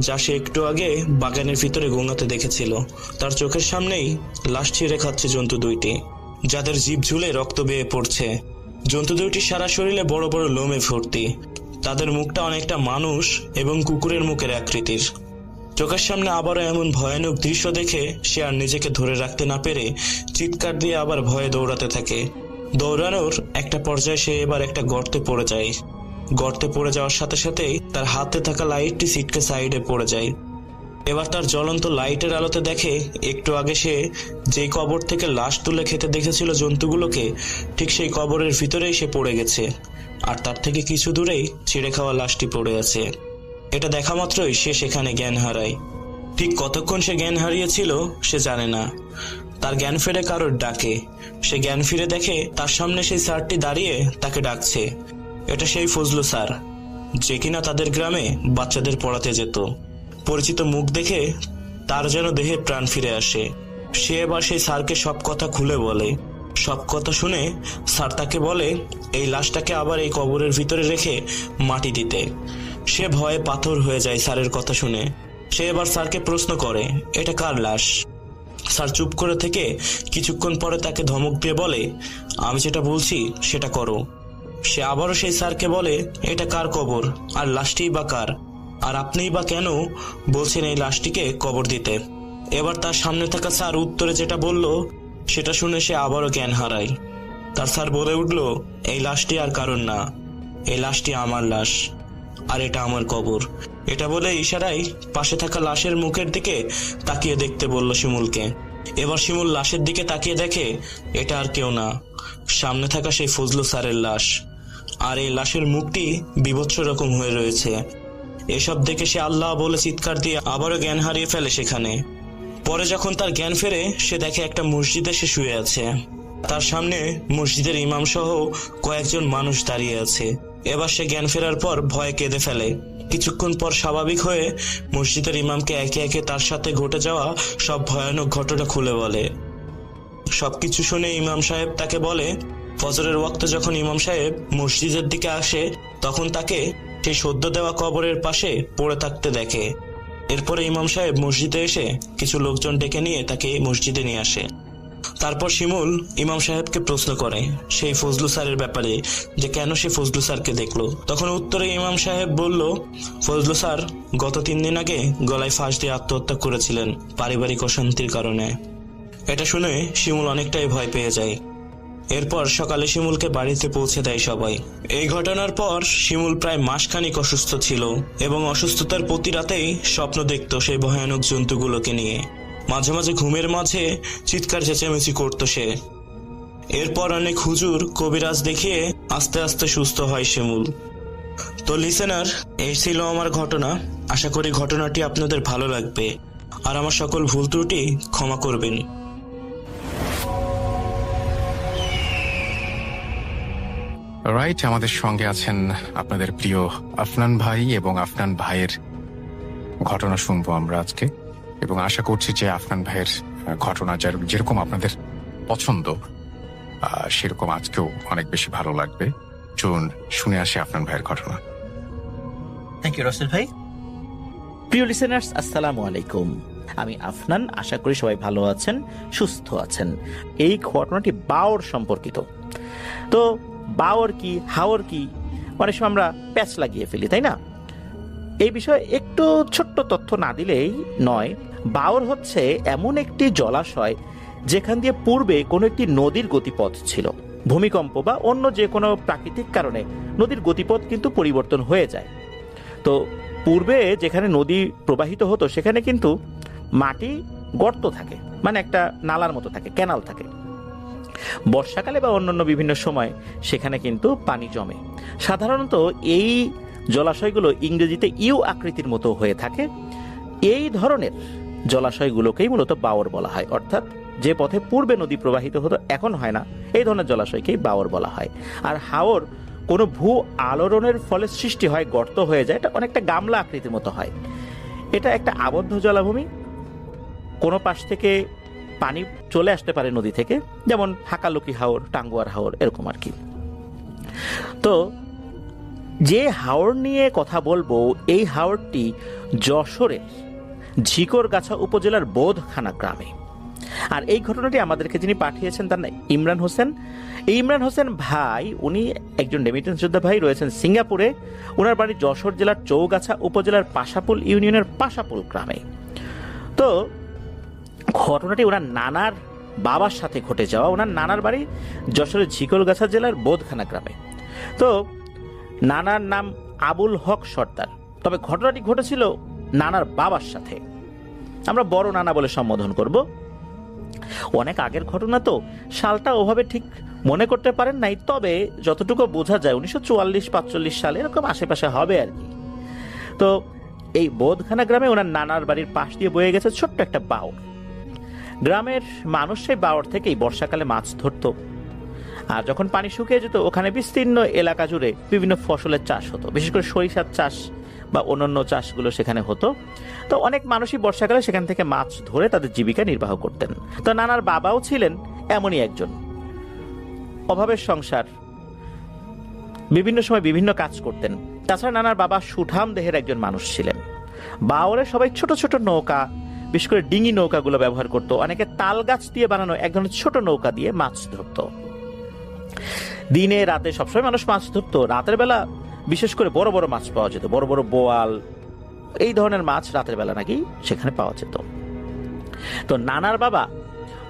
যা সে একটু আগে বাগানের ভিতরে গোঙাতে দেখেছিল। তার চোখের সামনেই লাশ ছিঁড়ে খাচ্ছে জন্তু 2টি, যাদের জিভ ঝুলে রক্ত বেয়ে পড়ছে। জন্তু 2টি সারা শরীরে বড় বড় লোমে ভর্তি। তাদের মুখটা অনেকটা মানুষ এবং কুকুরের মুখের আকৃতির। চোখের সামনে আবারও এমন ভয়ানক দৃশ্য দেখে সে আর নিজেকে ধরে রাখতে না পেরে চিৎকার দিয়ে আবার ভয়ে দৌড়াতে থাকে। দৌড়ানোর একটা পর্যায়ে সে এবার একটা গর্তে পড়ে যায়। গর্তে পড়ে যাওয়ার সাথে সাথেই তার হাতে থাকা লাইটটি ছিটকে সাইডে পড়ে যায়। এবার তার জ্বলন্ত লাইটের আলোতে দেখে একটু আগে সে যেই কবর থেকে লাশ তুলে খেতে দেখেছিল জন্তুগুলোকে, ঠিক সেই কবরের ভিতরেই সে পড়ে গেছে, আর তার থেকে কিছু দূরেই ছিঁড়ে খাওয়া লাশটি পড়ে আছে। এটা দেখা মাত্রই সে সেখানে জ্ঞান হারায়। ঠিক কতক্ষণ সে জ্ঞান হারিয়েছিল সে জানে না। তার জ্ঞান ফিরে কারোর ডাকে। সে জ্ঞান ফিরে দেখে তার সামনে সেই স্যারটি দাঁড়িয়ে তাকে ডাকছে। এটা সেই ফজলু স্যার, যে কিনা তাদের গ্রামে বাচ্চাদের পড়াতে যেত। পরিচিত মুখ দেখে তার যেন দেহে প্রাণ ফিরে আসে। সে এবার সেই স্যারকে সব কথা খুলে বলে। সব কথা শুনে স্যার তাকে বলে এই লাশটাকে আবার এই কবরের ভিতরে রেখে মাটি দিতে। সে ভয়ে পাথর হয়ে যায় স্যারের কথা শুনে। সে এবার স্যারকে প্রশ্ন করে, এটা কার লাশ? স্যার চুপ করে থেকে কিছুক্ষণ পরে তাকে ধমক দিয়ে বলে, আমি যেটা বলছি সেটা করো। সে আবারও সেই স্যারকে বলে, এটা কার কবর, আর লাশটিই বা কার, আর আপনিই বা কেন বলছেন এই লাশটিকে কবর দিতে? এবার তার সামনে থাকা স্যার উত্তরে যেটা বলল সেটা শুনে সে আবারও জ্ঞান হারায়। তার স্যার বলে উঠল, এই লাশটি আর কারণ না, এই লাশটি আমার লাশ, আর এটা আমার কবর। এটা বলে ইশারায় পাশে থাকা লাশের মুখের দিকে তাকিয়ে দেখতে বলল শিমুলকে। এবার শিমুল লাশের দিকে তাকিয়ে দেখে এটা আর কেউ না, সামনে থাকা সেই ফজলু স্যারের লাশ, আর এই লাশের মুখটি বিভৎস রকম হয়ে রয়েছে। এসব দেখে সে আল্লাহ বলে চিৎকার দিয়ে আবারও জ্ঞান হারিয়ে ফেলে সেখানে। পরে যখন তার জ্ঞান ফেরে সে দেখে একটা মসজিদে সে শুয়ে আছে। তার সামনে মসজিদের ইমাম সহ কয়েকজন মানুষ দাঁড়িয়ে আছে। এবার সে জ্ঞান ফেরার পর ভয়ে কেঁদে ফেলে। কিছুক্ষণ পর স্বাভাবিক হয়ে মসজিদের ইমামকে একে একে তার সাথে ঘটে যাওয়া সব ভয়ানক ঘটনা খুলে বলে। সবকিছু শুনে ইমাম সাহেব তাকে বলে, ফজরের ওয়াক্তে যখন ইমাম সাহেব মসজিদের দিকে আসে তখন তাকে সেই সদ্য দেওয়া কবরের পাশে পড়ে থাকতে দেখে। এরপরে ইমাম সাহেব মসজিদে এসে কিছু লোকজন ডেকে নিয়ে তাকে মসজিদে নিয়ে আসে। তারপর শিমুল ইমাম সাহেবকে প্রশ্ন করে সেই ফজলু স্যারের ব্যাপারে, যে কেন সে ফজলু স্যারকে দেখলো। তখন উত্তরে ইমাম সাহেব বলল, ফজলু স্যার গত 3 দিন আগে গলায় ফাঁস দিয়ে আত্মহত্যা করেছিলেন পারিবারিক অশান্তির কারণে। এটা শুনে শিমুল অনেকটাই ভয় পেয়ে যায়। এরপর সকালে শিমুলকে বাড়িতে পৌঁছে দেয় সবাই। এই ঘটনার পর শিমুল প্রায় মাসখানিক অসুস্থ ছিল এবং অসুস্থতার প্রতি রাতেই স্বপ্ন দেখত সেই ভয়ানক জন্তুগুলোকে নিয়ে। মাঝে মাঝে ঘুমের মাঝে চিৎকার চেঁচামেচি করতো সে। এরপর অনেক হুজুর কবিরাজ দেখিয়ে আস্তে আস্তে সুস্থ হয় শিমুল। তো লিসেনার, এই ছিল আমার ঘটনা। আশা করি ঘটনাটি আপনাদের ভালো লাগবে, আর আমার সকল ভুল ত্রুটি ক্ষমা করবেন। রাইট, আমাদের সঙ্গে আছেন আপনাদের প্রিয় আফনান ভাই, এবং আফনান ভাইয়ের ঘটনা শুনবো আমরা আজকে, এবং আশা করছি যে আফনান ভাইয়ের ঘটনা যেরকম আপনাদের পছন্দ সেরকম আজকেও অনেক বেশি ভালো লাগবে। চলুন শুনে আসি আফনান ভাইয়ের ঘটনা। থ্যাংক ইউ রাসেল ভাই। প্রিয় লিসেনার্স, আসসালামু আলাইকুম। আমি আফনান, আশা করি সবাই ভালো আছেন, সুস্থ আছেন। এই ঘটনাটি বাওর সম্পর্কিত। তো বাওর কি, হাওর কি, অনেক সময় আমরা প্যাচ লাগিয়ে ফেলি, তাই না? এই বিষয়ে একটু ছোট্ট তথ্য না দিলেই নয়। বাওর হচ্ছে এমন একটি জলাশয় যেখান দিয়ে পূর্বে কোনো একটি নদীর গতিপথ ছিল। ভূমিকম্প বা অন্য যে কোনো প্রাকৃতিক কারণে নদীর গতিপথ কিন্তু পরিবর্তন হয়ে যায়। তো পূর্বে যেখানে নদী প্রবাহিত হতো সেখানে কিন্তু মাটি গর্ত থাকে, মানে একটা নালার মতো থাকে, ক্যানাল থাকে। বর্ষাকালে বা অন্যান্য বিভিন্ন সময় সেখানে কিন্তু পানি জমে। সাধারণত এই জলাশয়গুলো ইংরেজিতে ইউ আকৃতির মতো হয়ে থাকে। এই ধরনের জলাশয়গুলোকেই মূলত বাওর বলা হয়, অর্থাৎ যে পথে পূর্বে নদী প্রবাহিত হতো এখন হয় না, এই ধরনের জলাশয়কেই বাওর বলা হয়। আর হাওর কোনো ভূ আলোড়নের ফলে সৃষ্টি হয়, গর্ত হয়ে যায়, এটা অনেকটা গামলা আকৃতির মতো হয়। এটা একটা আবদ্ধ জলাভূমি। কোনো পাশ থেকে পানি চলে আসতে পারে নদী থেকে, যেমন হাকালুকি হাওর, টাঙ্গুয়ার হাওর, এরকম আর কি। তো যে হাওর নিয়ে কথা বলবো, এই হাওরটি যশোরের ঝিকরগাছা উপজেলার বোধখানা গ্রামে। আর এই ঘটনাটি আমাদেরকে যিনি পাঠিয়েছেন তার নাম ইমরান হোসেন। ইমরান হোসেন ভাই, উনি একজন রেমিটেন্স যোদ্ধা ভাই, রয়েছেন সিঙ্গাপুরে। ওনার বাড়ি যশোর জেলার চৌগাছা উপজেলার পাশাপুল ইউনিয়নের পাশাপুল গ্রামে। তো ঘটনাটি ওনার নানার বাবার সাথে ঘটে যাওয়া। ওনার নানার বাড়ি যশোরের ঝিকরগাছা জেলার বোধখানা গ্রামে। তো নানার নাম আবুল হক সর্দার। তবে ঘটনাটি ঘটেছিল নানার বাবার সাথে। আমরা বড় নানা বলে সম্বোধন করব। অনেক আগের ঘটনা তো, সালটা ওভাবে ঠিক মনে করতে পারেন নাই, তবে যতটুকু বোঝা যায় 1944-45 সালে এরকম আশেপাশে হবে আর কি। তো এই বোধখানা গ্রামে ওনার নানার বাড়ির পাশ দিয়ে বয়ে গেছে ছোট্ট একটা বাওর। গ্রামের মানুষ সেই বাওর থেকেই বর্ষাকালে মাছ ধরতো। আর যখন পানি শুকিয়ে যেত ওখানে বিস্তীর্ণ এলাকা জুড়ে বিভিন্ন ফসলের চাষ হতো, বিশেষ করে সরিষার চাষ বা অন্যান্য চাষগুলো সেখানে হতো। তো অনেক মানুষই বর্ষাকালে সেখান থেকে মাছ ধরে তাদের জীবিকা নির্বাহ করতেন। তো নানার বাবাও ছিলেন এমনই একজন। অভাবের সংসার, বিভিন্ন সময় বিভিন্ন কাজ করতেন। তাছাড়া নানার বাবা সুঠাম দেহের একজন মানুষ ছিলেন। বাওরে সবাই ছোট ছোট নৌকা, বিশেষ করে ডিঙি নৌকাগুলো ব্যবহার করত। অনেকে তাল গাছ দিয়ে বানানো এক ধরনের ছোট নৌকা দিয়ে মাছ ধরত। দিনে রাতে সবসময় মানুষ মাছ ধরতো। রাতের বেলা বিশেষ করে বড় বড় মাছ পাওয়া যেত, বড় বড় বোয়াল, এই ধরনের মাছ রাতের বেলা নাকি সেখানে পাওয়া যেত। তো নানার বাবা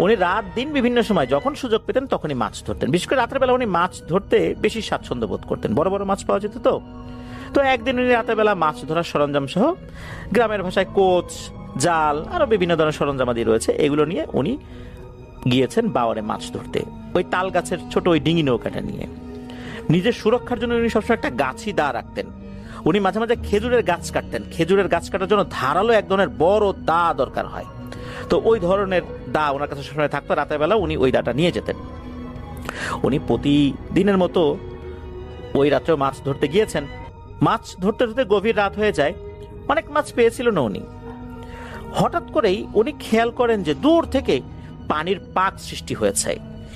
উনি রাত দিন বিভিন্ন সময় যখন সুযোগ পেতেন তখনই মাছ ধরতেন। বিশেষ করে রাতের বেলা উনি মাছ ধরতে বেশি স্বাচ্ছন্দ্য বোধ করতেন, বড় বড় মাছ পাওয়া যেত। তো একদিন উনি রাতের বেলা মাছ ধরার সরঞ্জাম সহ, গ্রামের ভাষায় কোচ, জাল, আরো বিভিন্ন ধরনের সরঞ্জামাদি রয়েছে, এগুলো নিয়ে উনি গিয়েছেন বাওরে মাছ ধরতে, ওই তাল গাছের ছোট ওই ডিঙি নৌকাটা নিয়ে। নিজের সুরক্ষার জন্য উনি সবসময় একটা গাছি দা রাখতেন। উনি মাঝে মাঝে খেজুরের গাছ কাটতেন। খেজুরের গাছ কাটার জন্য ধারালো এক ধরনের বড় দা দরকার হয়। তো ওই ধরনের দা ওনার কাছে সবসময় থাকতো। রাতের বেলা উনি ওই দাটা নিয়ে যেতেন। উনি প্রতিদিনের মতো ওই রাত্রে মাছ ধরতে গিয়েছেন। মাছ ধরতে ধরতে গভীর রাত হয়ে যায়। অনেক মাছ পেয়েছিল না উনি। হঠাৎ করেই উনি খেয়াল করেন যে দূর থেকে পানির পাক সৃষ্টি হয়েছে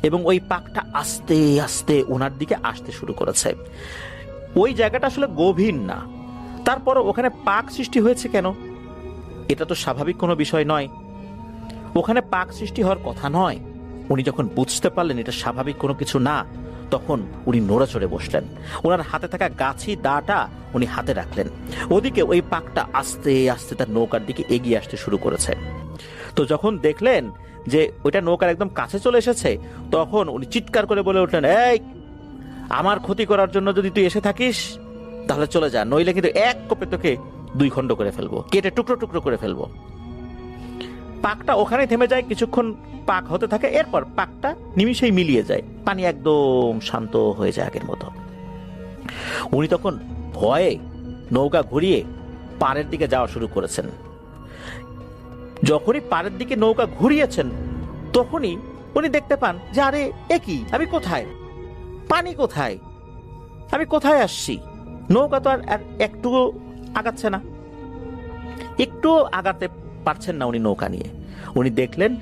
এবং ওই পাকটা আস্তে আস্তে ওনার দিকে আসতে শুরু করেছে। ওই জায়গাটা আসলে গভীর না, তারপর ওখানে পাক সৃষ্টি হয়েছে কেন? এটা তো স্বাভাবিক কোনো বিষয় নয়, ওখানে পাক সৃষ্টি হওয়ার কথা নয়। উনি যখন বুঝতে পারলেন এটা স্বাভাবিক কোনো কিছু না, তখন উনি নড়াচড়ে বসলেন। ওনার হাতে থাকা গাছি দাটা উনি হাতে রাখলেন। ওদিকে ওই পাকটা আস্তে আস্তে তার নৌকার দিকে এগিয়ে আসতে শুরু করেছে। তো যখন দেখলেন যে ওইটা নৌকার একদম কাছে চলে এসেছে, তখন উনি চিৎকার করে বলে উঠলেন, এই, আমার ক্ষতি করার জন্য যদি তুই এসে থাকিস তাহলে চলে যা, নইলে কিন্তু এক কোপে তোকে দুই খণ্ড করে ফেলবো, কেটে টুকরো টুকরো করে ফেলবো। পাকটা ওখানে থেমে যায়, কিছুক্ষণ পাক হতে থাকে, এরপর পাকটা নিমিষেই মিলিয়ে যায়, পানি একদম শান্ত হয়ে যায় আগের মতো। উনি তখন ভয়ে নৌকা ঘুরিয়ে পাড়ের দিকে যাওয়া শুরু করেছেন। যখনই পাড়ের দিকে নৌকা ঘুরিয়েছেন তখনই উনি দেখতে পান যে আরে একই, আমি কোথায়, পানি কোথায়, আমি কোথায় আসছি? নৌকা তো আর একটু আগাচ্ছে না, একটু আগাতে পারছেন না উনি নৌকা নিয়ে। উনি দেখলেন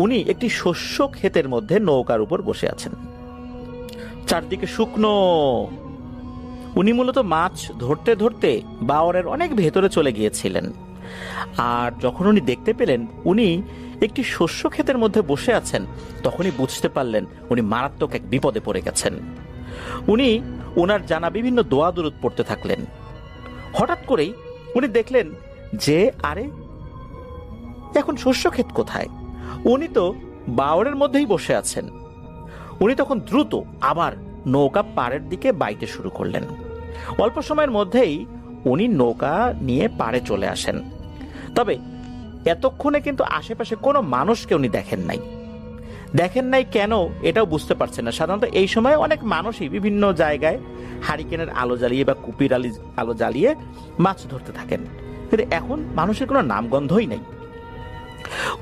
উনি একটি শস্য ক্ষেতের মধ্যে নৌকার উপর বসে আছেন, চারদিকে শুকনো। উনি মূলত মাছ ধরতে ধরতে বাওরের অনেক ভেতরে চলে গিয়েছিলেন। আর যখন উনি দেখতে পেলেন উনি একটি শস্য ক্ষেতের মধ্যে বসে আছেন, তখনই বুঝতে পারলেন উনি মারাত্মক এক বিপদে পড়ে গেছেন। উনি ওনার জানা বিভিন্ন দোয়া দুরূদ পড়তে থাকলেন। হঠাৎ করেই উনি দেখলেন যে আরে, এখন শস্য ক্ষেত কোথায়? উনি তো বাওরের মধ্যেই বসে আছেন। উনি তখন দ্রুত আবার নৌকা পাড়ের দিকে বাইতে শুরু করলেন। অল্প সময়ের মধ্যেই উনি নৌকা নিয়ে পাড়ে চলে আসেন। তবে এতক্ষণে কিন্তু আশেপাশে কোনো মানুষকে উনি দেখেন নাই। কেন এটাও বুঝতে পারছেন না। সাধারণত এই সময় অনেক মানুষই বিভিন্ন জায়গায় হারিকেনের আলো জ্বালিয়ে বা কুপির আলো জ্বালিয়ে মাছ ধরতে থাকেন, কিন্তু এখন মানুষের কোনো নামগন্ধই নেই।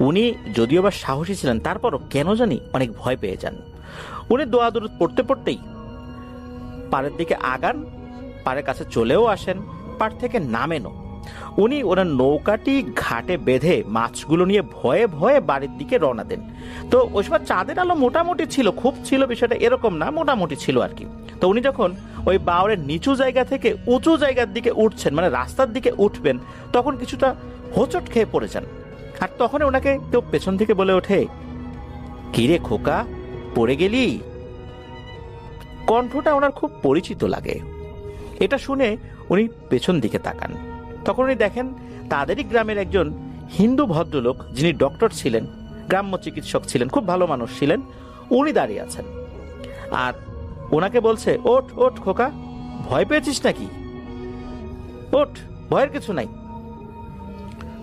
উনি যদিও বা সাহসী ছিলেন, তারপরও কেন জানি অনেক ভয় পেয়ে যান। উনি দোয়া দুরূদ পড়তে পড়তেই পাড়ের দিকে আগান, পাড়ের কাছে চলেও আসেন, পাড় থেকে নামেনও। উনি ওনার নৌকাটি ঘাটে বেঁধে মাছগুলো নিয়ে ভয়ে ভয়ে বাড়ির দিকে রওনা দেন। তো ওই সময় চাঁদের আলো মোটামুটি ছিল, খুব ছিল বিষয়টা এরকম না, মোটামুটি ছিল আর কি। তো উনি যখন ওই বাওরের নিচু জায়গা থেকে উঁচু জায়গার দিকে উঠছেন, মানে রাস্তার দিকে উঠবেন, তখন কিছুটা হোঁচট খেয়ে পড়ে যান। আর তখন ওনাকে কেউ পেছন থেকে বলে ওঠে, কিরে খোকা, পড়ে গেলি? কণ্ঠটা ওনার খুব পরিচিত লাগে। এটা শুনে উনি পেছন দিকে তাকান। তখন উনি দেখেন তাদেরই গ্রামের একজন হিন্দু ভদ্রলোক, যিনি ডক্টর ছিলেন, গ্রাম্য চিকিৎসক ছিলেন, খুব ভালো মানুষ ছিলেন, উনি দাঁড়িয়ে আছেন। আর ওনাকে বলছে, ওঠ ওঠ খোকা, ভয় পেয়েছিস নাকি? ওঠ, ভয়ের কিছু নাই।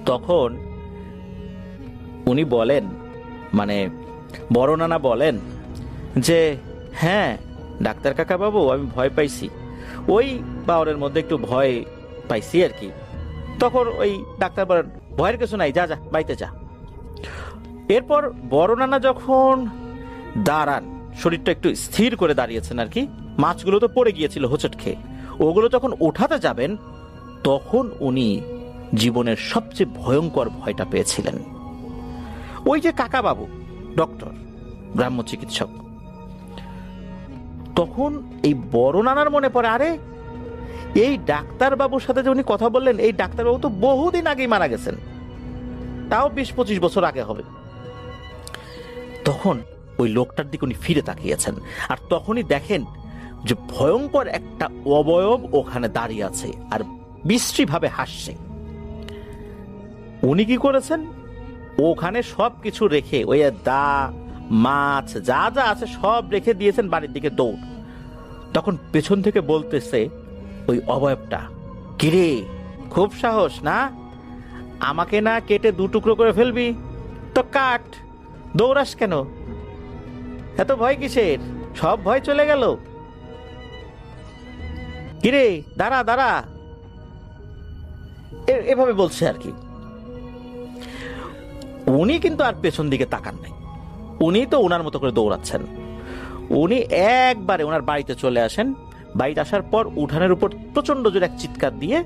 তখন উনি বলেন, মানে বড় নানা বলেন যে হ্যাঁ ডাক্তার কাকা বাবু, আমি ভয় পাইছি, ওই বাওরের মধ্যে একটু ভয় পাইছি আর কি। তখন ওই ডাক্তার বলেন ভয়ের কিছু নাই, যা যা বাড়িতে যা। এরপর বড় নানা যখন দাঁড়ান, শরীরটা একটু স্থির করে দাঁড়িয়েছেন আর কি, মাছগুলো তো পড়ে গিয়েছিল হোঁচট খেয়ে, ওগুলো যখন ওঠাতে যাবেন তখন উনি জীবনের সবচেয়ে ভয়ঙ্কর ভয়টা পেয়েছিলেন। ওই যে কাকা বাবু ডক্টর, গ্রাম্য চিকিৎসক, তখন এই বড় নানার মনে পড়ে, আরে এই ডাক্তার বাবুর সাথে যে উনি কথা বললেন, এই ডাক্তার বাবু তো বহুদিন আগেই মারা গেছেন, তাও 20-25 বছর আগে হবে। তখন ওই লোকটার দিকে উনি ফিরে তাকিয়েছেন, আর তখনই দেখেন যে ভয়ঙ্কর একটা অবয়ব ওখানে দাঁড়িয়ে আছে আর বিশ্রীভাবে হাসছে। উনি কি করেছেন, ওখানে সবকিছু রেখে, ওই দা মাছ যা যা আছে সব রেখে দিয়েছেন, বাড়ির দিকে দৌড়। তখন পেছন থেকে বলতেছে ওই অবয়বটা, কিরে খুব সাহস না, আমাকে না কেটে 2 টুকরো করে ফেলবি? তো কাট, দৌড়াস কেন, এত ভয় কিসের, সব ভয় চলে গেল, কিরে দাঁড়া দাঁড়া, এভাবে বলছে আর কি। উনি কিন্তু আর পেছন দিকে তাকান নাই, উনি তো ওনার মতো করে দৌড়াচ্ছেন। উনি একবারে ওনার বাড়িতে চলে আসেন। বাড়িতে আসার পর উঠানের উপর প্রচন্ড জোরে এক চিৎকার দিয়ে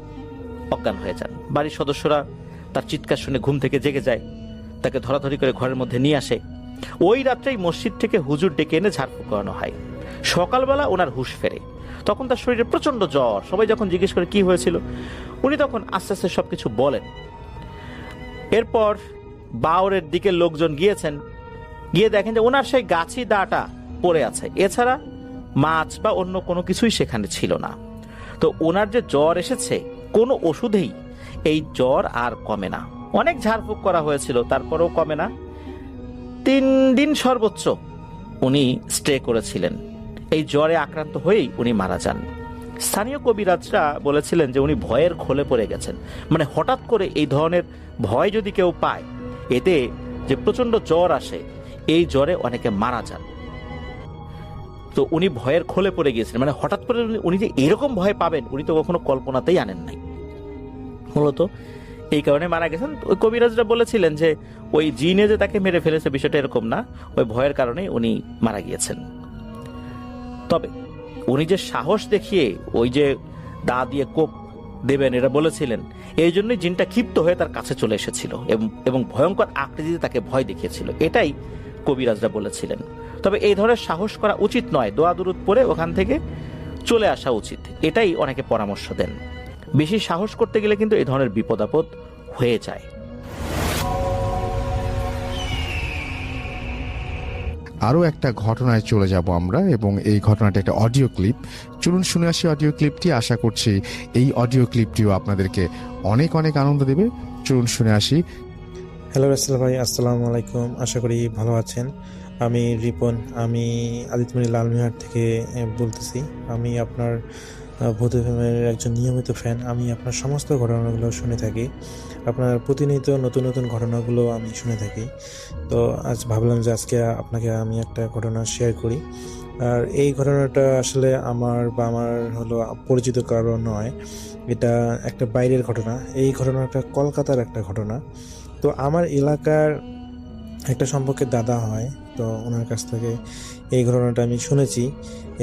অজ্ঞান হয়ে যান। বাড়ির সদস্যরা তার চিৎকার শুনে ঘুম থেকে জেগে যায়, তাকে ধরাধরি করে ঘরের মধ্যে নিয়ে আসে। ওই রাত্রেই মসজিদ থেকে হুজুর ডেকে এনে ঝাড়ফুঁক করানো হয়। সকালবেলা ওনার হুঁশ ফেরে, তখন তার শরীরে প্রচন্ড জ্বর। সবাই যখন জিজ্ঞেস করে কি হয়েছিল, উনি তখন আস্তে আস্তে সবকিছু বলেন। এরপর বাওরের দিকে লোকজন গিয়েছেন, গিয়ে দেখেন যে ওনার সেই গাছি দাটা পড়ে আছে, এছাড়া মাছ বা অন্য কোনো কিছুই সেখানে ছিল না। তো ওনার যে জ্বর এসেছে, কোনো ওষুধেই এই জ্বর আর কমে না। অনেক ঝাড়ফুঁক করা হয়েছিল, তারপরেও কমে না। 3 দিন সর্বোচ্চ উনি স্টে করেছিলেন। এই জ্বরে আক্রান্ত হয়েই উনি মারা যান। স্থানীয় কবিরাজরা বলেছিলেন যে উনি ভয়ের খোলে পড়ে গেছেন, মানে হঠাৎ করে এই ধরনের ভয় যদি কেউ পায়, এতে যে প্রচন্ড জ্বর আসে, এই জ্বরে অনেকে মারা যান। তো উনি ভয়ের খোলে পড়ে গিয়েছিলেন, মানে হঠাৎ করে উনি যে এরকম ভয় পাবেন উনি তো কখনো কল্পনাতেই আনেন নাই। মূলত এই কারণে মারা গেছেন। ওই কবিরাজরা বলেছিলেন যে ওই জিনে যে তাকে মেরে ফেলেছে বিষয়টা এরকম না, ওই ভয়ের কারণে উনি মারা গিয়েছেন। তবে উনি যে সাহস দেখিয়ে ওই যে দা দিয়ে কোপ দেবেন এটা বলেছিলেন, এই জন্যই জিনটা ক্ষিপ্ত হয়ে তার কাছে চলে এসেছিল এবং ভয়ঙ্কর আকৃতিতে তাকে ভয় দেখিয়েছিল, এটাই কবিরাজরা বলেছিলেন। তবে এই ধরনের সাহস করা উচিত নয়, দোয়া দুরুদ পড়ে ওখান থেকে চলে আসা উচিত, এটাই অনেকে পরামর্শ দেন। বেশি সাহস করতে গেলে কিন্তু এই ধরনের বিপদ আপদ হয়ে যায়। আরও একটা ঘটনায় চলে যাব আমরা, এবং এই ঘটনাটা একটা অডিও ক্লিপ। চলুন শুনে আসি অডিও ক্লিপটি। আশা করছি এই অডিও ক্লিপটিও আপনাদেরকে অনেক অনেক আনন্দ দেবে। চলুন শুনে আসি। হ্যালো রাসেল ভাই, আসসালামু আলাইকুম। আশা করি ভালো আছেন। আমি রিপন, আমি আদিতমণি লালমিহাট থেকে বলতেছি। আমি আপনার ভূত এফএমের একজন নিয়মিত ফ্যান। আমি আপনার সমস্ত ঘটনাগুলো শুনে থাকি, আপনার প্রতিনিয়ত নতুন নতুন ঘটনাগুলো আমি শুনে থাকি। তো আজ ভাবলাম যে আজকে আপনাকে আমি একটা ঘটনা শেয়ার করি। আর এই ঘটনাটা আসলে আমার হলো পরিচিত কারো নয়, এটা একটা বাইরের ঘটনা। এই ঘটনাটা কলকাতার একটা ঘটনা। তো আমার এলাকার একটা সম্পর্কে দাদা হয়, তো ওনার কাছ থেকে এই ঘটনাটা আমি শুনেছি।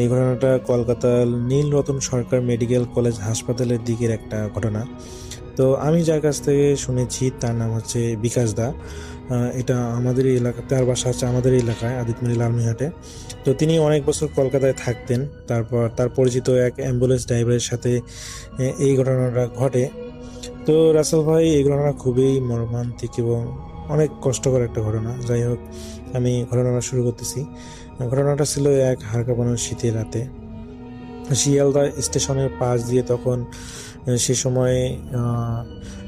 এই ঘটনাটা কলকাতার নীলরতন সরকার মেডিকেল কলেজ হাসপাতালের দিকের একটা ঘটনা। তো আমি যার কাছ থেকে শুনেছি তার নাম হচ্ছে বিকাশ দা। এটা আমাদের এলাকা, তার বাসা হচ্ছে আমাদের এলাকায় আদিতমণি লালমিহাটে। তো তিনি অনেক বছর কলকাতায় থাকতেন। তারপর তার পরিচিত এক অ্যাম্বুলেন্স ড্রাইভারের সাথে এই ঘটনাটা ঘটে। তো রাসেল ভাই, এই ঘটনা খুবই মর্মান্তিক এবং অনেক কষ্টকর একটা ঘটনা। যাই হোক, আমি ঘটনাটা শুরু করতেছি। ঘটনাটা ছিল এক হাড় কাঁপানো শীতের রাতে শিয়ালদা স্টেশনের পাশ দিয়ে, তখন সে সময়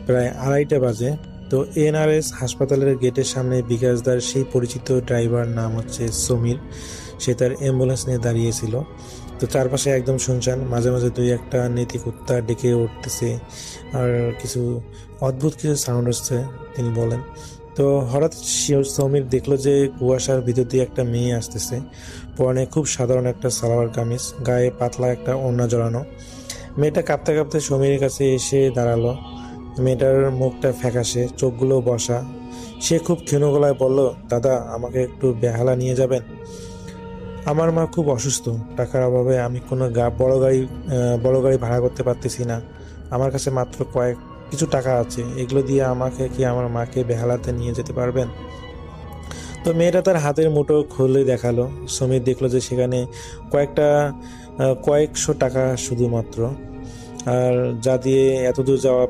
প্রায় 2:30 বাজে। তো এনআরএস হাসপাতালের গেটের সামনে বিকাশদার সেই পরিচিত ড্রাইভার নাম হচ্ছে সমীর, সে তার অ্যাম্বুলেন্স নিয়ে দাঁড়িয়েছিল। তো চারপাশে একদম শুনশান, মাঝে মাঝে দুই একটা নেতি কুত্তা ডেকে উঠতেছে আর কিছু অদ্ভুত কিছু সাউন্ড হচ্ছে তিনি বলেন। তো হঠাৎ সমীর দেখলো যে কুয়াশার ভিতর দিয়ে একটা মেয়ে আসতেছে, পরনে খুব সাধারণ একটা সালোয়ার কামিজ, গায়ে পাতলা একটা ওড়না জড়ানো। মেয়েটা কাঁপতে কাঁপতে সমীরের কাছে এসে দাঁড়ালো। মেয়েটার মুখটা ফ্যাকাশে, চোখগুলো বসা। সে খুব ক্ষীণ গলায় বলল, দাদা আমাকে একটু বেহালা নিয়ে যাবেন? আমার মা খুব অসুস্থ, টাকার অভাবে আমি কোনো বড় গাড়ি ভাড়া করতে পারতেছি না। আমার কাছে মাত্র কিছু টাকা আছে, এগুলো দিয়ে আমাকে কি আমার মাকে বেহালাতে নিয়ে যেতে পারবেন? তো মেয়েটা তার হাতের মুঠো খুলে দেখালো। সমীর দেখলো যে সেখানে কয়েকশো টাকা শুধুমাত্র, আর যা দিয়ে এতদূর যাওয়া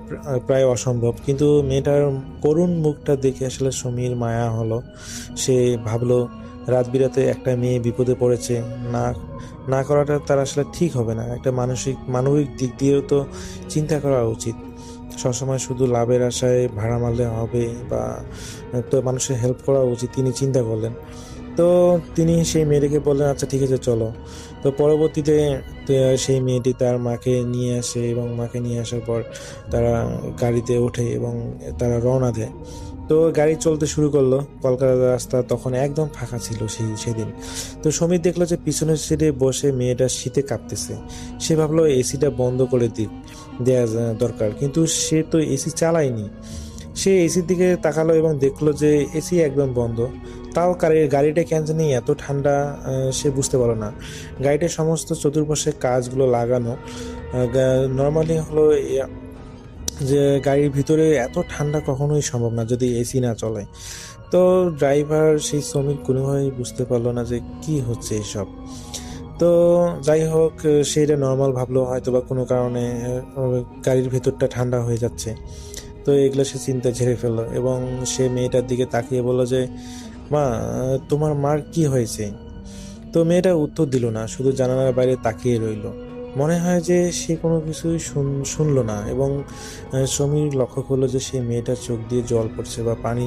প্রায় অসম্ভব। কিন্তু মেয়েটার করুণ মুখটা দেখে আসলে সমীর মায়া হলো। সে ভাবলো রাত বিরাতে একটা মেয়ে বিপদে পড়েছে, না না করাটা তার আসলে ঠিক হবে না। একটা মানবিক দিক দিয়েও তো চিন্তা করা উচিত। সবসময় শুধু লাভের আশায় ভাড়া মারলে হবে, বা তো মানুষের হেল্প করা উচিত, তিনি চিন্তা করলেন। তো তিনি সেই মেয়েটিকে বললেন, আচ্ছা ঠিক আছে চলো। তো পরবর্তীতে সেই মেয়েটি তার মাকে নিয়ে আসে, এবং মাকে নিয়ে আসার পর তারা গাড়িতে ওঠে এবং তারা রওনা দেয়। তো গাড়ি চলতে শুরু করলো। কলকাতার রাস্তা তখন একদম ফাঁকা ছিল সেদিন। তো সমীর দেখলো যে পিছনের সিটে বসে মেয়েটা শীতে কাঁপতেছে। সে ভাবলো এসিটা বন্ধ করে দেয়া দরকার, কিন্তু সে তো এসি চালায়নি। সে এসির দিকে তাকালো এবং দেখলো যে এসি একদম বন্ধ। তাও গাড়িটা কেন জানি এত ঠান্ডা সে বুঝতে পারলো না। গাড়িটার সমস্ত চতুর্পাশে কাঁচগুলো লাগানো। নর্মালি হলো যে গাড়ির ভিতরে এত ঠান্ডা কখনোই সম্ভব না যদি এসি না চলে। তো ড্রাইভার সেই শ্রমিক কোনোভাবেই বুঝতে পারলো না যে কি হচ্ছে এসব। তো যাই হোক, সেটা নর্মাল ভাবলো, হয়তো বা কোনো কারণে গাড়ির ভেতরটা ঠান্ডা হয়ে যাচ্ছে। তো এগুলো সে চিন্তা ঝেড়ে ফেললো এবং সে মেয়েটার দিকে তাকিয়ে বললো যে, মা, তোমার মার কি হয়েছে? তো মেয়েটা উত্তর দিল না, শুধু জানালার বাইরে তাকিয়ে রইল। মনে হয় যে সে কোনো কিছুই শুনলো না। এবং সমীর লক্ষ্য করলো যে সেই মেয়েটার চোখ দিয়ে জল পড়ছে বা পানি,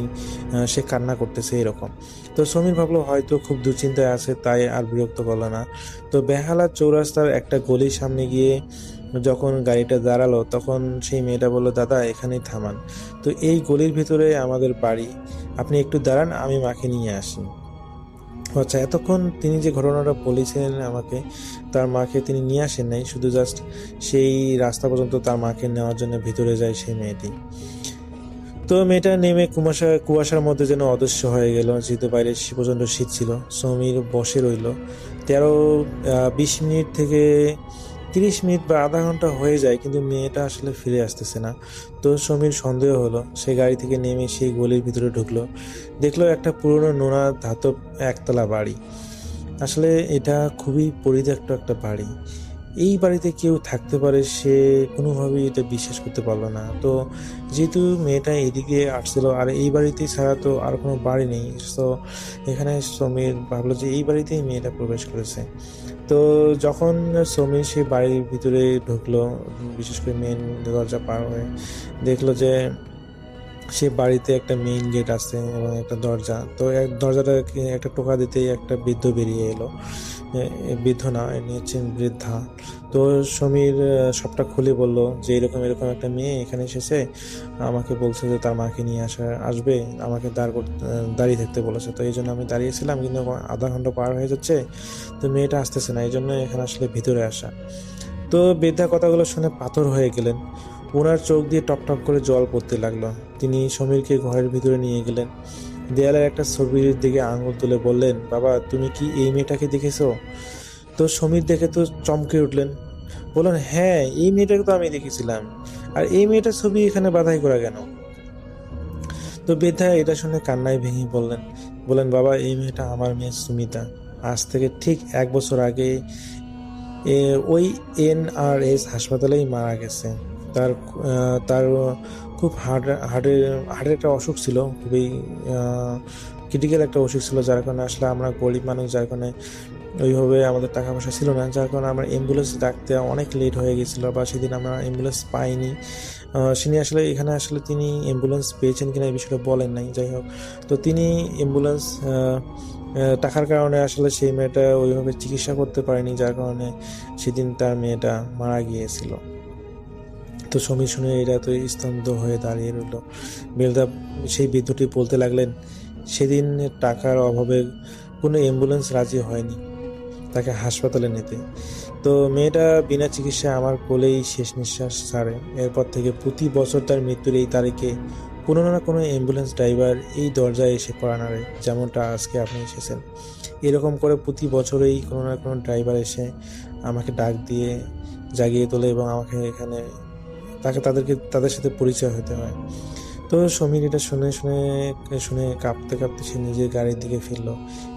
সে কান্না করতেছে এরকম। তো সমীর ভাবলো হয়তো খুব দুশ্চিন্তায় আছে, তাই আর বিরক্ত করলো না। তো বেহালা চৌরাস্তার একটা গলির সামনে গিয়ে যখন গাড়িটা দাঁড়ালো, তখন সেই মেয়েটা বললো, দাদা এখানেই থামান। তো এই গলির ভিতরে আমাদের বাড়ি, আপনি একটু দাঁড়ান, আমি মাকে নিয়ে আসি। আচ্ছা, এতক্ষণ তিনি যে ঘটনাটা বলেছিলেন আমাকে, তার মাকে তিনি নিয়ে আসেন নাই, শুধু জাস্ট সেই রাস্তা পর্যন্ত তার মাকে নেওয়ার জন্য ভিতরে যায় সেই মেয়েটি। তো মেয়েটা নেমে কুয়াশার মধ্যে যেন অদৃশ্য হয়ে গেল, যেহেতু বাইরে প্রচণ্ড শীত ছিল। সমীর বসে রইল। 20 মিনিট থেকে 30 মিনিট বা আধা ঘন্টা হয়ে যায়, কিন্তু মেয়েটা আসলে ফিরে আসতেছে না। তো সমীর সন্দেহ হলো। সে গাড়ি থেকে নেমে সেই গলির ভিতরে ঢুকলো। দেখলো একটা পুরনো নোনা ধাতব একতলা বাড়ি। আসলে এটা খুবই পরিত্যক্ত একটা বাড়ি। এই বাড়িতে কেউ থাকতে পারে, সে কোনোভাবেই এটা বিশ্বাস করতে পারলো না। তো যেহেতু মেয়েটা এদিকে আসছিল, আর এই বাড়িতেই ছাড়া তো আর কোনো বাড়ি নেই, তো এখানে সমীর ভাবলো যে এই বাড়িতেই মেয়েটা প্রবেশ করেছে। তো যখন সমীর সেই বাড়ির ভিতরে ঢুকলো, বিশেষ করে মেন দরজা পার হয়ে দেখলো যে সে বাড়িতে একটা মেইন গেট আছে এবং একটা দরজা। তো দরজাটা একটা টোকা দিতেই একটা বৃদ্ধ বেরিয়ে এলো। বৃদ্ধ না, ইনি হচ্ছেন বৃদ্ধা। তো সমীর সবটা খুলে বলল যে এরকম এরকম একটা মেয়ে এখানে এসেছে, আমাকে বলছে যে তার মাকে নিয়ে আসবে, আমাকে দাঁড়িয়ে থাকতে বলেছে। তো এই জন্য আমি দাঁড়িয়েছিলাম, কিন্তু আধা ঘন্টা পার হয়ে যাচ্ছে, তো মেয়েটা আসতেছে না, এই জন্য এখানে আসলে ভিতরে আসা। তো বৃদ্ধা কথাগুলো শুনে পাথর হয়ে গেলেন। ওনার চোখ দিয়ে টপ টপ করে জল পড়তে লাগলো। তিনি সমীরকে ঘরের ভিতরে নিয়ে গেলেন। দেয়ালের একটা ছবির দিকে আঙুল তুলে বললেন, বাবা তুমি কি এই মেয়েটাকে দেখেছো? তো সমীর দেখে তো চমকে উঠলেন, বললেন, হ্যাঁ এই মেয়েটাকে তো আমি দেখেছিলাম, আর এই মেয়েটার ছবি এখানে বাধাই করা কেন? তো বৃদ্ধা এটা শুনে কান্নায় ভেঙে বললেন, বাবা এই মেয়েটা আমার মেয়ে সুমিতা। আজ থেকে ঠিক 1 বছর আগে ওই NRS হাসপাতালেই মারা গেছে। তার খুব হার্টের একটা অসুখ ছিল, খুবই ক্রিটিক্যাল একটা অসুখ ছিল, যার কারণে আসলে আমরা গরিব মানুষ, যার কারণে ওইভাবে আমাদের টাকা পয়সা ছিল না, যার কারণে আমার অ্যাম্বুলেন্স ডাকতে অনেক লেট হয়ে গেছিলো, বা সেদিন আমরা অ্যাম্বুলেন্স পাইনি। তিনি আসলে এখানে আসলে তিনি অ্যাম্বুলেন্স পেয়েছেন কিনা এই বিষয়টা বলেন নাই। যাই হোক, তো তিনি অ্যাম্বুলেন্স টাকার কারণে আসলে সেই মেয়েটা ওইভাবে চিকিৎসা করতে পারেনি, যার কারণে সেদিন তার মেয়েটা মারা গিয়েছিল। তো সমীর শুনে এরা তো স্তব্ধ হয়ে দাঁড়িয়ে রইল। বেলদা সেই বৃদ্ধটি বলতে লাগলেন, সেদিন টাকার অভাবে কোনো অ্যাম্বুলেন্স রাজি হয়নি তাকে হাসপাতালে নিতে। তো মেয়েটা বিনা চিকিৎসায় আমার কোলেই শেষ নিঃশ্বাস ছাড়ে। এরপর থেকে প্রতি বছর তার মৃত্যুর এই তারিখে কোনো না কোনো অ্যাম্বুলেন্স ড্রাইভার এই দরজায় এসে পড়া নাড়ে, যেমনটা আজকে আপনি এসেছেন। এরকম করে প্রতি বছরেই কোনো না কোনো ড্রাইভার এসে আমাকে ডাক দিয়ে জাগিয়ে তোলে এবং আমাকে এখানে তাদের সাথে পরিচয় হতে হয়। তো সমীর এটা শুনে কাঁপতে কাঁপতে সে নিজের গাড়ির দিকে ফিরল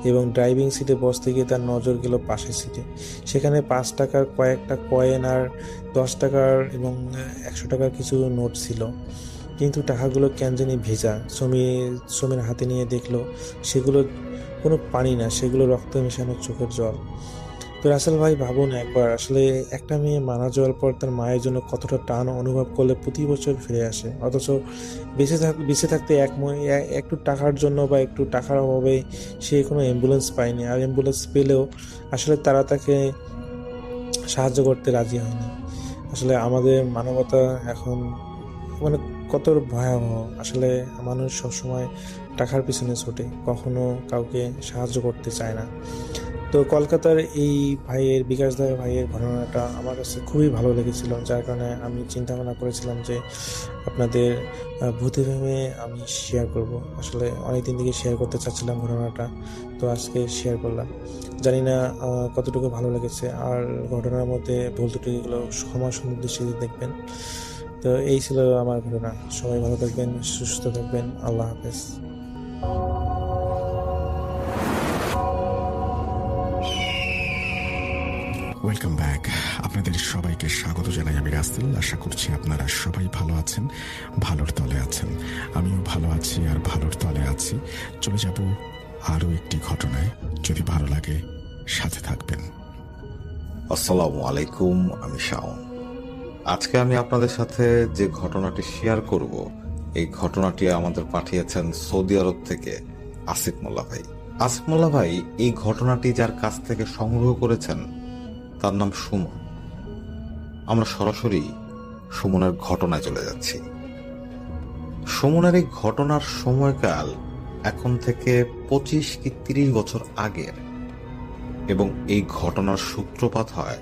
এবং ড্রাইভিং সিটে বসতে গিয়ে তার নজর গেল পাশের সিটে। সেখানে 5 টাকার কয়েকটা কয়েন আর 10 টাকার এবং 100 টাকার কিছু নোট ছিল, কিন্তু টাকাগুলো কেন জানি ভেজা। সমীর হাতে নিয়ে দেখলো সেগুলো কোনো পানি না, সেগুলো রক্ত মেশানো চোখের জল। তো রাসেল ভাই ভাবুন একবার, আসলে একটা মেয়ে মারা যাওয়ার পর তার মায়ের জন্য কতটা টান অনুভব করলে প্রতি বছর ফিরে আসে, অথচ বেঁচে থাকতে একটু টাকার জন্য বা একটু টাকার অভাবে সে কোনো অ্যাম্বুলেন্স পায়নি, আর অ্যাম্বুলেন্স পেলেও আসলে তারা তাকে সাহায্য করতে রাজি হয়নি। আসলে আমাদের মানবতা এখন মানে কত ভয়াবহ। আসলে মানুষ সবসময় টাকার পিছনে ছোটে, কখনো কাউকে সাহায্য করতে চায় না। তো কলকাতার এই বিকাশ ভাইয়ের ঘটনাটা আমার কাছে খুবই ভালো লেগেছিল, যার কারণে আমি চিন্তা ভাবনা করেছিলাম যে আপনাদের ভূতে ভেবে আমি শেয়ার করব। আসলে অনেকদিন থেকে শেয়ার করতে চাচ্ছিলাম ঘটনাটা, তো আজকে শেয়ার করলাম। জানি না কতটুকু ভালো লেগেছে, আর ঘটনার মধ্যে ভুল ত্রুটিগুলো ক্ষমা সুন্দর দৃষ্টিতে দেখবেন। তো এই ছিল আমার ঘটনা। সবাই ভালো থাকবেন, সুস্থ থাকবেন। আল্লাহ হাফেজ। Welcome back. আপনাদের সবাইকে স্বাগত জানাই আমি রাসেল। আশা করছি আপনারা সবাই ভালো আছেন, ভালোর তলে আছেন। আমিও ভালো আছি আর ভালোর তলে আছি। চলে যাব আরও একটি ঘটনায়। যদি ভালো লাগে সাথে থাকবেন। আসসালামু আলাইকুম, আমি শাওন। আজকে আমি আপনাদের সাথে যে ঘটনাটি শেয়ার করব, এই ঘটনাটি আমাদের পাঠিয়েছেন সৌদি আরব থেকে আসিফ মোল্লা ভাই। আসিফ মোল্লা ভাই এই ঘটনাটি যার কাছ থেকে সংগ্রহ করেছেন তার নাম সুমন। আমরা সরাসরি সুমনের ঘটনায় চলে যাচ্ছি। সুমনের এই ঘটনার সময়কাল এখন থেকে 25 কি 30 বছর আগের, এবং এই ঘটনার সূত্রপাত হয়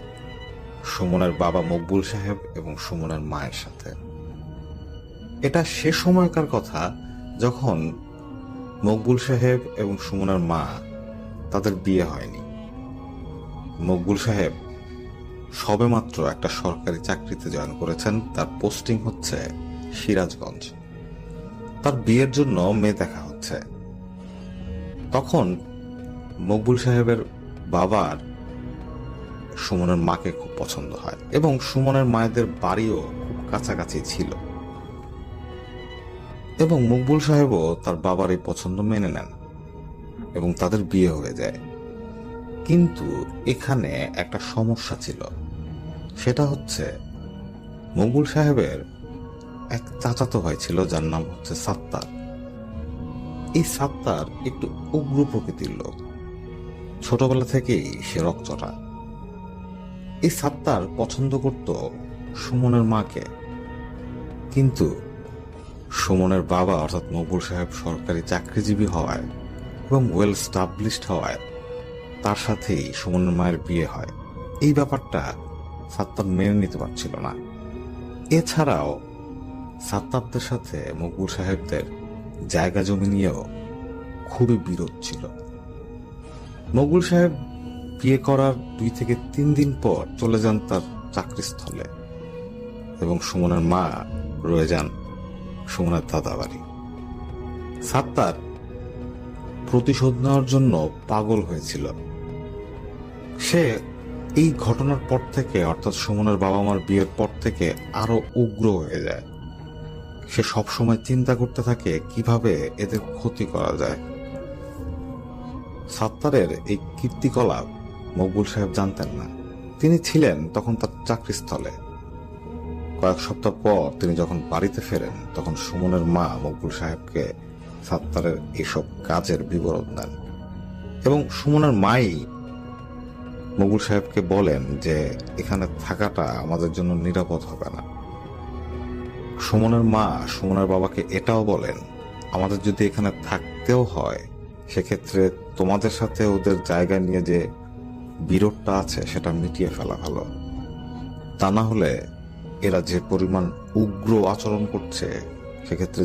সুমনের বাবা মকবুল সাহেব এবং সুমনের মায়ের সাথে। এটা সে সময়কার কথা যখন মকবুল সাহেব এবং সুমনের মা তাদের বিয়ে হয়নি। মকবুল সাহেব সবেমাত্র একটা সরকারি চাকরিতে জয়েন করেছেন, তার পোস্টিং হচ্ছে সিরাজগঞ্জ। তার বিয়ের জন্য মেয়ে দেখা হচ্ছে। তখন মকবুল সাহেবের বাবার সুমনের মাকে খুব পছন্দ হয় এবং সুমনের মায়েদের বাড়িও খুব কাছাকাছি ছিল, এবং মকবুল সাহেবও তার বাবার এই পছন্দ মেনে নেন এবং তাদের বিয়ে হয়ে যায়। কিন্তু এখানে একটা সমস্যা ছিল, সেটা হচ্ছে মকবুল সাহেবের এক চাচাতো ভাই ছিল যার নাম হচ্ছে সাত্তার। এই সাত্তার একটু উগ্র প্রকৃতির লোক, ছোটবেলা থেকেই সে রকচটা। এই সাত্তার পছন্দ করত সুমনের মাকে, কিন্তু সুমনের বাবা অর্থাৎ মকবুল সাহেব সরকারি চাকরিজীবী হওয়ায় এবং ওয়েল স্টাবলিশড হওয়ায় তার সাথেই সুমনের মায়ের বিয়ে হয়। এই ব্যাপারটা সাত্তার মেনে নিতে পারছিল না। এছাড়াও সাত্তারদের সাথে মকবুল সাহেবদের জায়গা জমি নিয়েও খুবই বিরোধ ছিল। মকবুল সাহেব বিয়ে করার 2 থেকে 3 দিন পর চলে যান তার চাকরিস্থলে, এবং সুমনের মা রয়ে যান সুমনের দাদা বাড়ি। সাত্তার প্রতিশোধ নেওয়ার জন্য পাগল হয়েছিল। সে এই ঘটনার পর থেকে, অর্থাৎ সুমনের বাবা মার বিয়ের পর থেকে আরো উগ্র হয়ে যায়। সে সবসময় চিন্তা করতে থাকে কিভাবে এদের ক্ষতি করা যায়। সাত্তারের এই কীর্তিকলাপ মকবুল সাহেব জানতেন না। তিনি ছিলেন তখন তার চাকরিস্থলে। কয়েক সপ্তাহ পর তিনি যখন বাড়িতে ফেরেন, তখন সুমনের মা মকবুল সাহেবকে সাত্তারের এসব কাজের বিবরণ দেন এবং সুমনের মাই মকবুল সাহেবকে বলেন যে এখানে থাকাটা আমাদের জন্য নিরাপদ হবে না। সুমনের মা সুমনের বাবাকে এটাও বলেন, আমাদের যদি এখানে থাকতেও হয় সেক্ষেত্রে তোমাদের সাথে ওদের জায়গায় নিয়ে যে বিরোধটা আছে সেটা মিটিয়ে ফেলা ভালো। তা না হলে এরা যে পরিমাণ উগ্র আচরণ করছে সেক্ষেত্রে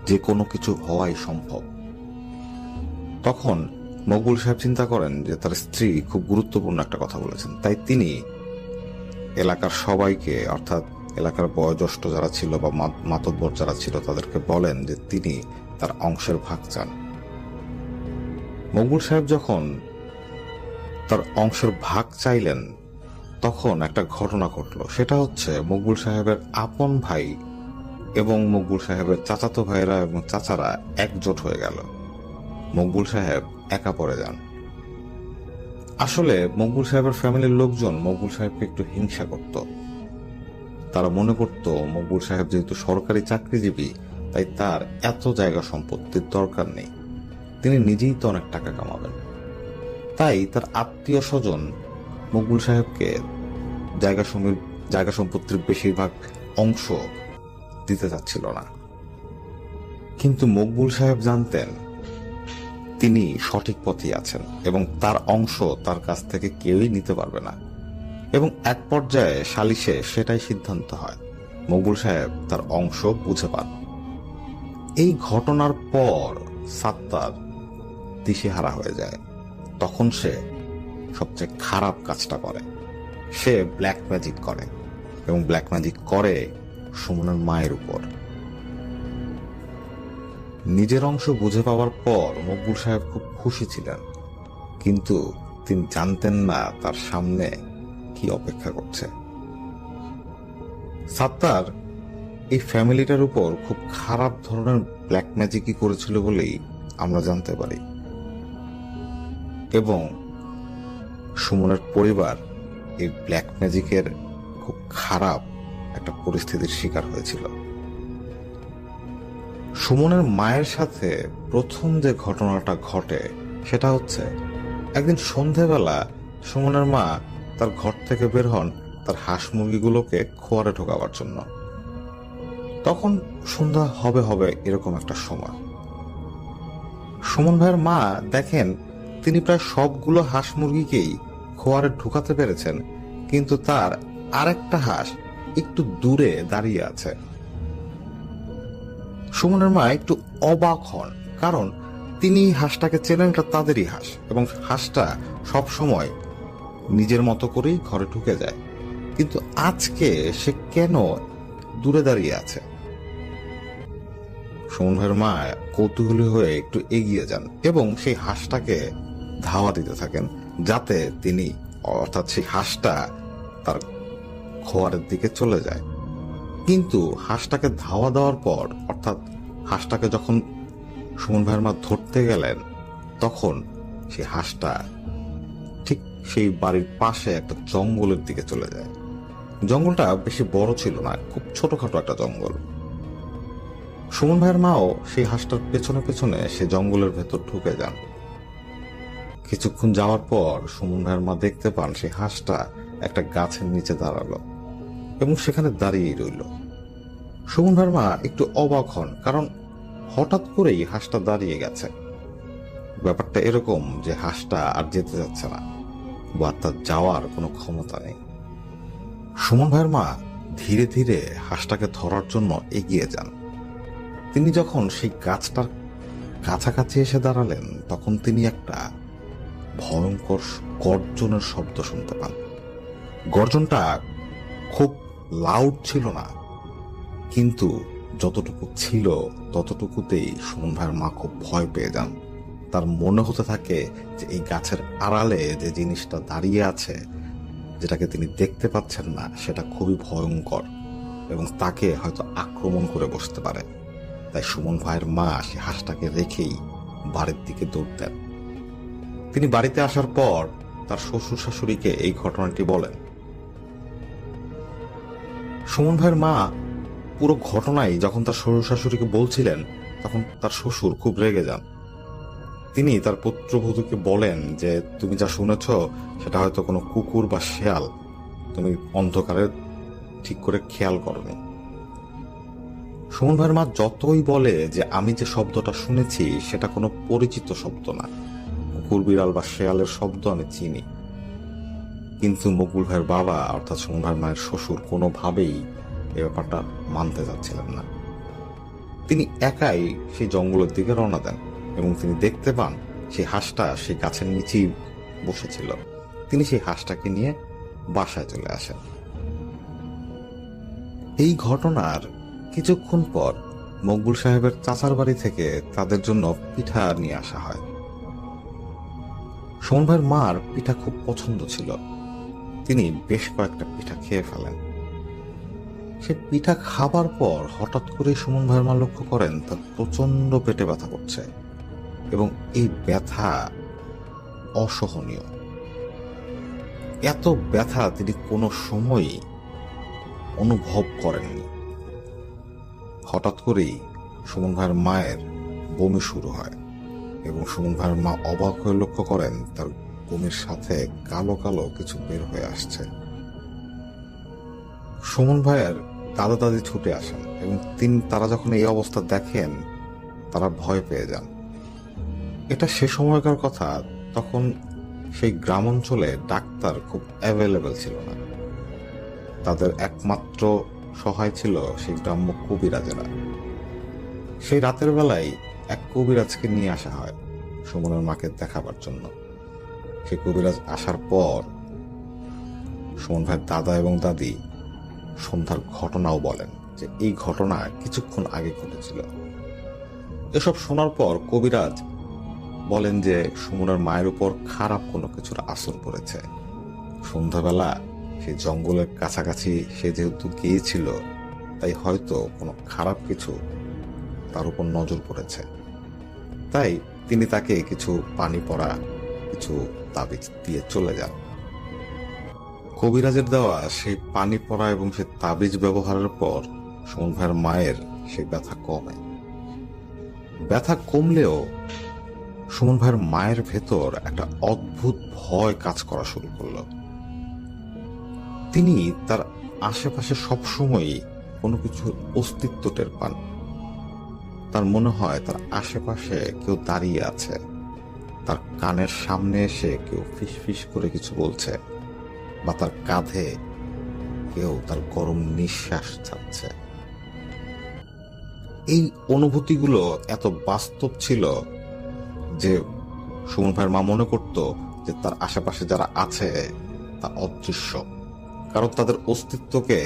যে কোনো কিছু হওয়াই সম্ভব। তখন মকবুল সাহেব চিন্তা করেন যে তার স্ত্রী খুব গুরুত্বপূর্ণ একটা কথা বলেছেন, তাই তিনি এলাকার সবাইকে, অর্থাৎ এলাকার বয়োজ্যেষ্ঠ যারা ছিল বা মাতব্বর যারা ছিল তাদেরকে বলেন যে তিনি তার অংশের ভাগ চান। মকবুল সাহেব যখন তার অংশের ভাগ চাইলেন তখন একটা ঘটনা ঘটলো। সেটা হচ্ছে মকবুল সাহেবের আপন ভাই এবং মকবুল সাহেবের চাচাতো ভাইয়েরা এবং চাচারা একজোট হয়ে গেল। মকবুল সাহেব একা পড়ে যান। আসলে মকবুল সাহেবের ফ্যামিলির লোকজন মকবুল সাহেবকে একটু হিংসা করত। তারা মনে করত মকবুল সাহেব যেহেতু সরকারি চাকরিজীবী তাই তার এত জায়গা সম্পত্তির দরকার নেই, তিনি নিজেই তো অনেক টাকা কামাবেন। তাই তার আত্মীয় স্বজন মকবুল সাহেবকে জায়গা সম্পত্তির বেশিরভাগ অংশ দিতে চাচ্ছিল না। কিন্তু মকবুল সাহেব জানতেন তিনি সঠিক পথে আছেন এবং তার অংশ তার কাছ থেকে কেউই নিতে পারবে না। এবং এক পর্যায়ে সালিশে সেটাই সিদ্ধান্ত হয়, মকবুল সাহেব তার অংশ বুঝে পান। এই ঘটনার পর সাত্তার দিশেহারা হয়ে যায়। তখন সে সবচেয়ে খারাপ কাজটা করে, সে ব্ল্যাক ম্যাজিক করে এবং ব্ল্যাক ম্যাজিক করে সুমনের মায়ের উপর। নিজের অংশ বুঝে পাওয়ার পর মকবুল সাহেব খুব খুশি ছিলেন, কিন্তু তিনি জানতেন না তার সামনে কি অপেক্ষা করছে। সাত্তার এই ফ্যামিলিটার উপর খুব খারাপ ধরনের ব্ল্যাক ম্যাজিকই করেছিল বলেই আমরা জানতে পারি এবং সুমনের পরিবার এই ব্ল্যাক ম্যাজিকের খুব খারাপ একটা পরিস্থিতির শিকার হয়েছিল। সুমনের মায়ের সাথে প্রথম যে ঘটনাটা ঘটে সেটা হচ্ছে একদিন সন্ধেবেলা সুমনের মা তার ঘর থেকে বের হন তার হাঁস মুরগিগুলোকে খোয়ারে ঢোকাবার জন্য। তখন সন্ধ্যা হবে এরকম একটা সময় সুমন ভাইয়ের মা দেখেন তিনি প্রায় সবগুলো হাঁস মুরগিকেই খোয়ারে ঢুকাতে পেরেছেন, কিন্তু তার আরেকটা হাঁস একটু দূরে দাঁড়িয়ে আছে। সুমনের মা একটু অবাক হন, কারণ তিনি হাঁসটাকে চেনেন, এটা তাদেরই হাঁস এবং হাঁসটা সব সময় নিজের মতো করেই ঘরে ঢুকে যায়, কিন্তু আজকে সে কেন দূরে দাঁড়িয়ে আছে। সুমন ভাইয়ের মা কৌতূহলী হয়ে একটু এগিয়ে যান এবং সেই হাঁসটাকে ধাওয়া দিতে থাকেন যাতে তিনি, অর্থাৎ সেই হাঁসটা তার খোয়ারের দিকে চলে যায়। কিন্তু হাঁসটাকে ধাওয়া দেওয়ার পর, অর্থাৎ হাঁসটাকে যখন সুমন ভাইয়ের মা ধরতে গেলেন তখন সেই হাঁসটা ঠিক সেই বাড়ির পাশে একটা জঙ্গলের দিকে চলে যায়। জঙ্গলটা বেশি বড় ছিল না, খুব ছোটখাটো একটা জঙ্গল। সুমন ভাইয়ের মাও সেই হাঁসটার পেছনে পেছনে সে জঙ্গলের ভেতর ঢুকে যান। কিছুক্ষণ যাওয়ার পর সুমন ভাইয়ের মা দেখতে পান সেই হাঁসটা একটা গাছের নিচে দাঁড়ালো এবং সেখানে দাঁড়িয়েই রইল। সুমন ভাইয়ের মা একটু অবাক হন, কারণ হঠাৎ করেই হাঁসটা দাঁড়িয়ে গেছে। ব্যাপারটা এরকম যে হাঁসটা আর যেতে যাচ্ছে না বা তার যাওয়ার কোনো ক্ষমতা নেই। সুমন ভাইয়ের মা ধীরে ধীরে হাঁসটাকে ধরার জন্য এগিয়ে যান। তিনি যখন সেই গাছটার কাছাকাছি এসে দাঁড়ালেন তখন তিনি একটা ভয়ঙ্কর গর্জনের শব্দ শুনতে পান। গর্জনটা খুব লাউড ছিল না, কিন্তু যতটুকু ছিল ততটুকুতেই সুমন ভাইয়ের মা খুব ভয় পেয়ে যান। তার মনে হতে থাকে যে এই গাছের আড়ালে যে জিনিসটা দাঁড়িয়ে আছে, যেটাকে তিনি দেখতে পাচ্ছেন না, সেটা খুবই ভয়ঙ্কর এবং তাকে হয়তো আক্রমণ করে বসতে পারে। তাই সুমন ভাইয়ের মা সে হাঁসটাকে রেখেই বাড়ির দিকে দৌড় দেন। তিনি বাড়িতে আসার পর তার শ্বশুর শাশুড়িকে এই ঘটনাটি বলেন। সুমন ভাইয়ের মা পুরো ঘটনাই যখন তার শ্বশুর শাশুড়িকে বলছিলেন, তখন তার শ্বশুর খুব রেগে যান। তিনি তার পুত্রবধূকে বলেন যে তুমি যা শুনেছ সেটা হয়তো কোনো কুকুর বা শেয়াল, তুমি অন্ধকারে ঠিক করে খেয়াল করনি। সুমন ভাইয়ের মা যতই বলে যে আমি যে শব্দটা শুনেছি সেটা কোনো পরিচিত শব্দ না, কুকুর বিড়াল বা শেয়ালের শব্দ আমি চিনি, কিন্তু মকবুল ভাইয়ের বাবা অর্থাৎ সুমন ভাইয়ের মায়ের শ্বশুর কোনোভাবেই এই ব্যাপারটা মানতে চাচ্ছিলেন না। তিনি একাই সেই জঙ্গলের দিকে রওনা দেন এবং তিনি দেখতে পান সেই হাঁসটা সেই গাছের নিচেই বসেছিল। তিনি সেই হাঁসটাকে নিয়ে বাসায় চলে আসেন। এই ঘটনার কিছুক্ষণ পর মকবুল সাহেবের চাচার বাড়ি থেকে তাদের জন্য পিঠা নিয়ে আসা হয়। সুমন ভাইয়ের মার পিঠা খুব পছন্দ ছিল, তিনি বেশ কয়েকটা পিঠা খেয়ে ফেলেন। সে পিঠা খাবার পর হঠাৎ করে সুমন ভাইয়ের মা লক্ষ্য করেন তার প্রচন্ড পেটে ব্যথা করছে এবং এই ব্যথা অসহনীয়। এত ব্যথা তিনি কোনো সময়ই অনুভব করেননি। হঠাৎ করেই সুমন ভাইয়ের মায়ের বমি শুরু হয় এবং সুমন ভাইয়ের মা অবাক হয়ে লক্ষ্য করেন তার বমির সাথে কালো কালো কিছু বের হয়ে আসছে। সুমন ভাইয়ের দাদা দাদি ছুটে আসেন এবং তারা যখন এই অবস্থা দেখেন তারা ভয় পেয়ে যান। এটা সে সময়কার কথা, তখন সেই গ্রাম অঞ্চলে ডাক্তার খুব অ্যাভেলেবেল ছিল না। তাদের একমাত্র সহায় ছিল সেই গ্রাম্য কবিরাজেরা। সেই রাতের বেলায় এক কবিরাজকে নিয়ে আসা হয় সুমনের মাকে দেখাবার জন্য। সেই কবিরাজ আসার পর সুমন ভাইয়ের দাদা এবং দাদি সন্ধ্যার ঘটনাও বলেন যে এই ঘটনা কিছুক্ষণ আগে ঘটেছিল। এসব শোনার পর কবিরাজ বলেন যে সুমনের মায়ের উপর খারাপ কোনো কিছুর আসর পড়েছে। সন্ধ্যাবেলা সেই জঙ্গলের কাছাকাছি সে যেহেতু গিয়েছিল, তাই হয়তো কোনো খারাপ কিছু তার উপর নজর পড়েছে। তাই তিনি তাকে কিছু পানি পড়া কিছু তাবিজ দিয়ে চলে যান। কবিরাজের দেওয়া সেই পানি পড়া এবং সেই তাবিজ ব্যবহারের পর সুমন ভাইয়ের মায়ের সেই ব্যথা কমে। ব্যথা কমলেও সুমন ভাইয়ের মায়ের ভেতর একটা অদ্ভুত ভয় কাজ করা শুরু করলো। তিনি তার আশেপাশে সবসময়ই কোনো কিছুর অস্তিত্ব টের পান। তার মনে হয় তার আশেপাশে কেউ দাঁড়িয়ে আছে, তার কানের সামনে এসে কেউ ফিসফিস করে কিছু বলছে, বা তার কাঁধে কেউ তার গরম নিঃশ্বাস ছাড়ছে। এই অনুভূতিগুলো এত বাস্তব ছিল যে সুমন ভাইয়ের মা মনে করত যে তার আশেপাশে যারা আছে তা অদৃশ্য, কারণ তাদের অস্তিত্বকে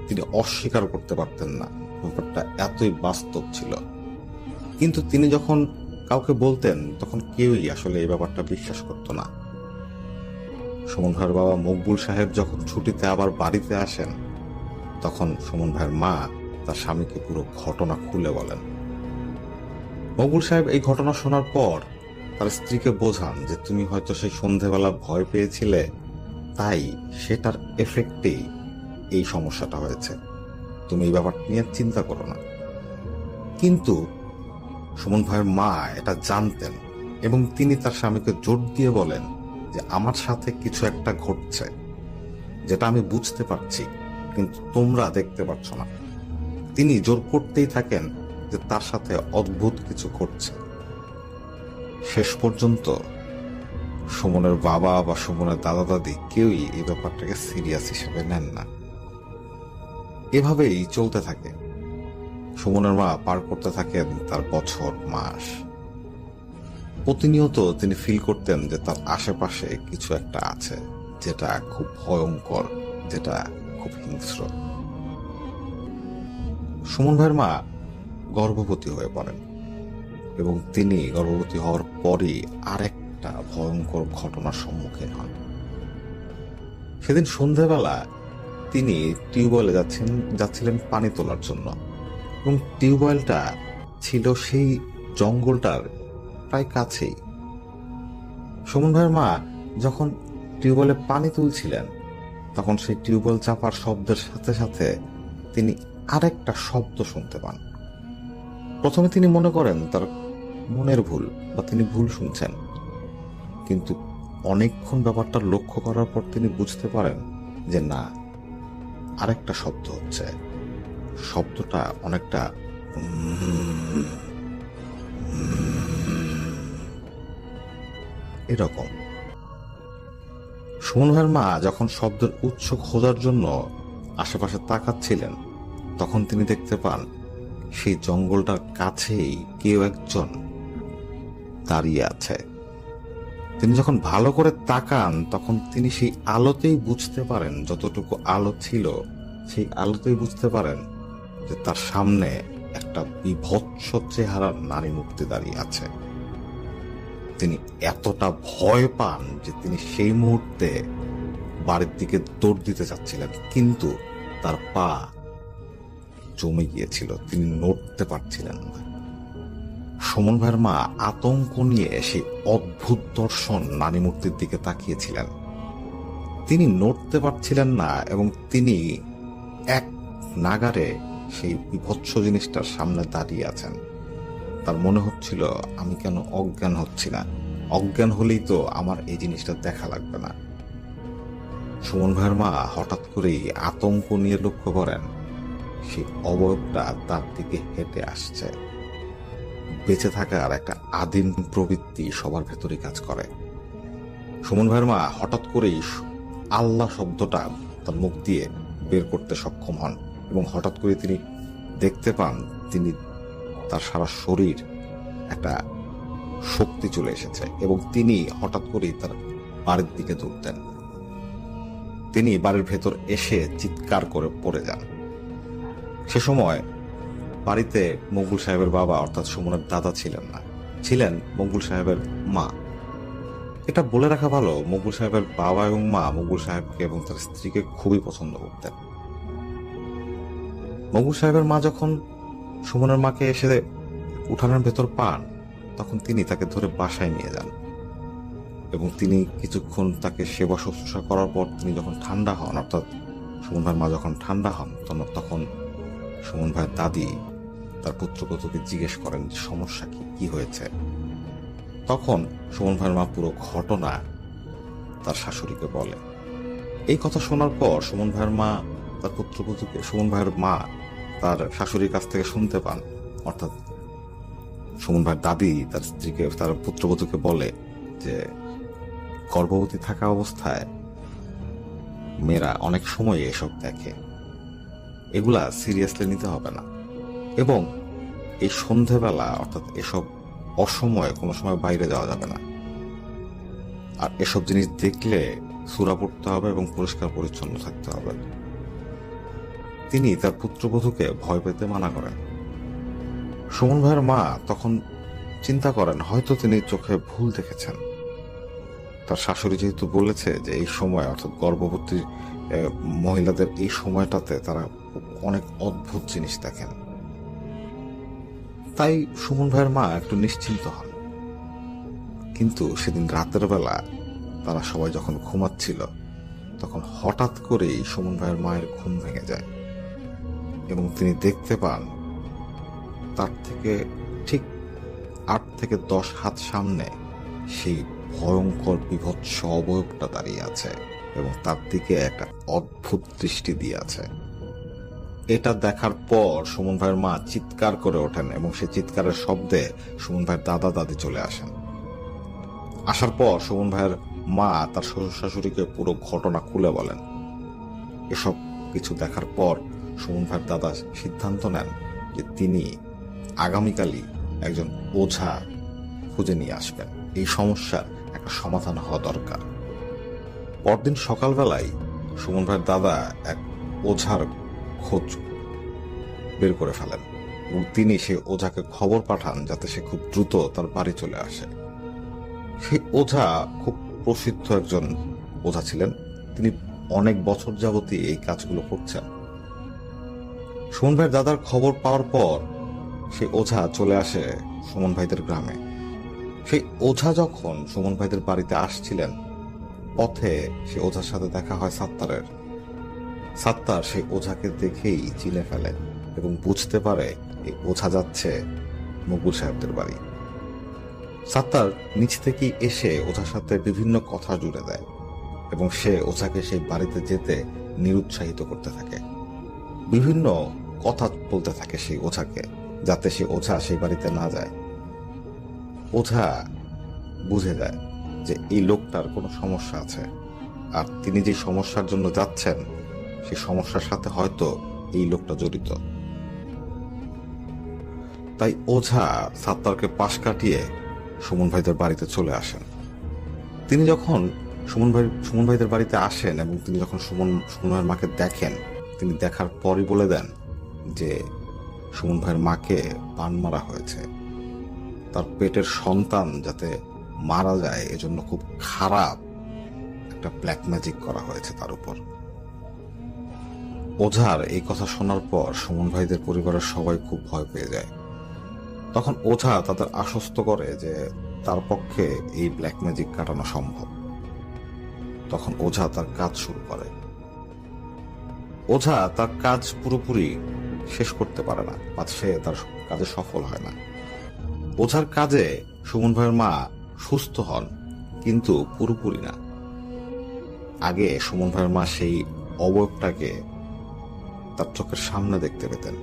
তিনি অস্বীকার করতে পারতেন না। ব্যাপারটা এতই বাস্তব ছিল। কিন্তু তিনি যখন কাউকে বলতেন তখন কেউই আসলে এই ব্যাপারটা বিশ্বাস করত না। সুমন ভাইয়ের বাবা মকবুল সাহেব যখন ছুটিতে আবার বাড়িতে আসেন, তখন সুমন ভাইয়ের মা তার স্বামীকে পুরো ঘটনা খুলে বলেন। মকবুল সাহেব এই ঘটনা শোনার পর তার স্ত্রীকে বোঝান যে তুমি হয়তো সেই সন্ধেবেলা ভয় পেয়েছিলে, তাই সেটার এফেক্টেই এই সমস্যাটা হয়েছে, তুমি এই ব্যাপারটা নিয়ে চিন্তা করো না। কিন্তু সুমন ভাইয়ের মা এটা জানতেন এবং তিনি তার স্বামীকে জোর দিয়ে বলেন যে আমার সাথে কিছু একটা ঘটছে যেটা আমি বুঝতে পারছি কিন্তু তোমরা দেখতে পাচ্ছ না। তিনি জোর করতেই থাকেন যে তার সাথে অদ্ভুত কিছু ঘটছে। শেষ পর্যন্ত সুমনের বাবা বা সুমনের দাদা দাদি কেউই এই ব্যাপারটাকে সিরিয়াস হিসেবে নেন না। এভাবেই চলতে থাকে। সুমনের মা পার করতে থাকেন তার বছর মাস। প্রতিনিয়ত তিনি ফিল করতেন যে তার আশেপাশে কিছু একটা আছে যেটা খুব ভয়ঙ্কর, যেটা খুব হিংস্র। সুমন ভাইয়ের মা গর্ভবতী হয়ে পড়েন এবং তিনি গর্ভবতী হওয়ার পরই আরেকটা ভয়ঙ্কর ঘটনার সম্মুখীন হন। সেদিন সন্ধ্যাবেলা তিনি টিউবওয়েলে যাচ্ছিলেন পানি তোলার জন্য এবং টিউবওয়েলটা ছিল সেই জঙ্গলটার প্রায় কাছেই। সুমন ভাইয়ের মা যখন টিউবওয়েলে পানি তুলছিলেন, তখন সেই টিউবওয়েল চাপার শব্দের সাথে সাথে তিনি আরেকটা শব্দ শুনতে পান। প্রথমে তিনি মনে করেন তার মনের ভুল বা তিনি ভুল শুনছেন, কিন্তু অনেকক্ষণ ব্যাপারটা লক্ষ্য করার পর তিনি বুঝতে পারেন যে না, আরেকটা শব্দ হচ্ছে। শব্দটা অনেকটা এরকম। সুমন ভাইয়ের মা যখন শব্দের উৎস খোঁজার জন্য আশেপাশে তাকাচ্ছিলেন, তখন তিনি দেখতে পান সেই জঙ্গলটার কাছেই কেউ একজন দাঁড়িয়ে আছে। তিনি যখন ভালো করে তাকান, তখন তিনি সেই আলোতেই বুঝতে পারেন, যতটুকু আলো ছিল সেই আলোতেই বুঝতে পারেন যে তার সামনে একটা বিভৎস চেহারার নারী মূর্তি দাঁড়িয়ে আছে। তিনি এতটা ভয় পান যে তিনি সেই মুহূর্তে বাড়ির দিকে দৌড় দিতে চাচ্ছিলেন, কিন্তু তার পা জমে গিয়েছিল, তিনি নড়তে পারছিলেন না। সুমন ভাইয়ের মা আতঙ্ক নিয়ে সেই অদ্ভুত দর্শন নারী মূর্তির দিকে তাকিয়েছিলেন। তিনি নড়তে পারছিলেন না এবং তিনি এক নাগারে সেই বিভৎস জিনিসটার সামনে দাঁড়িয়ে আছেন। তার মনে হচ্ছিল, আমি কেন অজ্ঞান হচ্ছি না? অজ্ঞান হলেই তো আমার এই জিনিসটা দেখা লাগবে না। সুমন ভাইয়ের মা হঠাৎ করেই আতঙ্ক নিয়ে লক্ষ্য করেন সেই অবয়বটা তার দিকে হেঁটে আসছে। বেঁচে থাকার একটা আদিম প্রবৃত্তি সবার ভেতরে কাজ করে। সুমন ভাইয়ের মা হঠাৎ করেই আল্লাহ শব্দটা তার মুখ দিয়ে বের করতে সক্ষম হন এবং হঠাৎ করে তিনি দেখতে পান তিনি তার সারা শরীর একটা শক্তি চলে এসেছে এবং তিনি হঠাৎ করেই তার বাড়ির দিকে দৌড় দেন। তিনি বাড়ির ভেতর এসে চিৎকার করে পড়ে যান। সে সময় বাড়িতে মকবুল সাহেবের বাবা অর্থাৎ সুমনের দাদা ছিলেন না, ছিলেন মকবুল সাহেবের মা। এটা বলে রাখা ভালো, মকবুল সাহেবের বাবা এবং মা মকবুল সাহেবকে এবং তার স্ত্রীকে খুবই পছন্দ করতেন। মকবুল সাহেবের মা যখন সুমনের মাকে এসে উঠানের ভেতর পান, তখন তিনি তাকে ধরে বাসায় নিয়ে যান এবং তিনি কিছুক্ষণ তাকে সেবা শুশ্রূষা করার পর তিনি যখন ঠান্ডা হন, অর্থাৎ সুমন ভাইয়ের মা যখন ঠান্ডা হন, তখন সুমন ভাইয়ের দাদি তার পুত্রবধূকে জিজ্ঞেস করেন যে সমস্যা কি হয়েছে। তখন সুমন ভাইয়ের মা পুরো ঘটনা তার শাশুড়িকে বলে। এই কথা শোনার পর সুমন ভাইয়ের মা তার পুত্রবধূকে, সুমন ভাইয়ের মা তার শাশুড়ির কাছ থেকে শুনতে পান, অর্থাৎ সুমন ভাইয়ের দাদি তার স্ত্রীকে, তার পুত্রবধূকে বলে যে গর্ভবতী থাকা অবস্থায় মেয়েরা অনেক সময় এসব দেখে, এগুলা সিরিয়াসলি নিতে হবে না এবং এই সন্ধেবেলা অর্থাৎ এসব অসময়ে কোনো সময় বাইরে যাওয়া যাবে না, আর এসব জিনিস দেখলে সূরা পড়তে হবে এবং পরিষ্কার পরিচ্ছন্ন থাকতে হবে। তিনি তার পুত্রবধূকে ভয় পেতে মানা করেন। সুমন ভাইয়ের মা তখন চিন্তা করেন হয়তো তিনি চোখে ভুল দেখেছেন। তার শাশুড়ি যেহেতু বলেছে যে এই সময় অর্থাৎ গর্ভবতী মহিলাদের এই সময়টাতে তারা অনেক অদ্ভুত জিনিস দেখেন, তাই সুমন ভাইয়ের মা একটু নিশ্চিন্ত হন। কিন্তু সেদিন রাতের বেলা তারা সবাই যখন ঘুমাচ্ছিল, তখন হঠাৎ করেই সুমন ভাইয়ের মায়ের ঘুম ভেঙে যায় এবং তিনি দেখতে পান তার থেকে ঠিক 8 থেকে 10 হাত সামনে সেই ভয়ঙ্কর বিভৎস অবয়বটা দাঁড়িয়ে আছে এবং তার দিকে একটা অদ্ভুত দৃষ্টি দিয়ে আছে। এটা দেখার পর সুমন ভাইয়ের মা চিৎকার করে ওঠেন এবং সেই চিৎকারের শব্দে সুমন ভাইয়ের দাদা দাদি চলে আসেন। আসার পর সুমন ভাইয়ের মা তার শ্বশুর শাশুড়িকে পুরো ঘটনা খুলে বলেন। এসব কিছু দেখার পর সুমন ভাইয়ের দাদা সিদ্ধান্ত নেন যে তিনি আগামীকালই একজন ওঝা খুঁজে নিয়ে আসবেন, এই সমস্যার একটা সমাধান হওয়া দরকার। পরদিন সকালবেলায় সুমন ভাইয়ের দাদা এক ওঝার খোঁজ বের করে ফেলেন এবং তিনি সেই ওঝাকে খবর পাঠান যাতে সে খুব দ্রুত তার বাড়ি চলে আসে। সেই ওঝা খুব প্রসিদ্ধ একজন ওঝা ছিলেন, তিনি অনেক বছর যাবতই এই কাজগুলো করছেন। সুমন ভাইয়ের দাদার খবর পাওয়ার পর সেই ওঝা চলে আসে সুমন ভাইদের গ্রামে সেই ওঝা যখন সুমন ভাইদের বাড়িতে আসছিলেন, পথে সে ওঝার সাথে দেখা হয় সাত্তারের। সাত্তার সেই ওঝাকে দেখেই চিনে ফেলে এবং বুঝতে পারে এই ওঝা যাচ্ছে মকবুল সাহেবদের বাড়ি। সাত্তার নিচ থেকেই এসে ওঝার সাথে বিভিন্ন কথা জুড়ে দেয় এবং সে ওঝাকে সেই বাড়িতে যেতে নিরুৎসাহিত করতে থাকে। বিভিন্ন কথা বলতে থাকে সেই ওঝাকে, যাতে সে ওঝা সেই বাড়িতে না যায়। ওঝা বুঝে যায় যে এই লোকটার কোনো সমস্যা আছে, আর তিনি যে সমস্যার জন্য যাচ্ছেন সেই সমস্যার সাথে হয়তো এই লোকটা জড়িত। তাই ওঝা সাত্তারকে পাশ কাটিয়ে সুমন ভাইদের বাড়িতে চলে আসেন। তিনি যখন সুমন ভাইদের বাড়িতে আসেন এবং তিনি যখন সুমন ভাইয়ের মাকে দেখেন, তিনি দেখার পরই বলে দেন যে সুমন ভাইয়ের মাকে বান মারা হয়েছে। তার পেটের সন্তান যাতে মারা যায় এজন্য খুব খারাপ একটা ব্ল্যাক ম্যাজিক করা হয়েছে তার উপর। ওঝার এই কথা শোনার পর সুমন ভাইদের পরিবারের সবাই খুব ভয় পেয়ে যায়। তখন ওঝা তাদের আশ্বস্ত করে যে তার পক্ষে এই ব্ল্যাক ম্যাজিক কাটানো সম্ভব। তখন ওঝা তার কাজ শুরু করে। ওঝা তার কাজ পুরোপুরি শেষ করতে পারে না, বা সে তার কাজে সফল হয় না। ওঝার কাজে সুমন ভাইয়ের মা সুস্থ হন, কিন্তু পুরোপুরি না। আগে সুমন ভাইয়ের মা সেই অবয়বটাকে তার চোখের সামনে দেখতে পেতেন,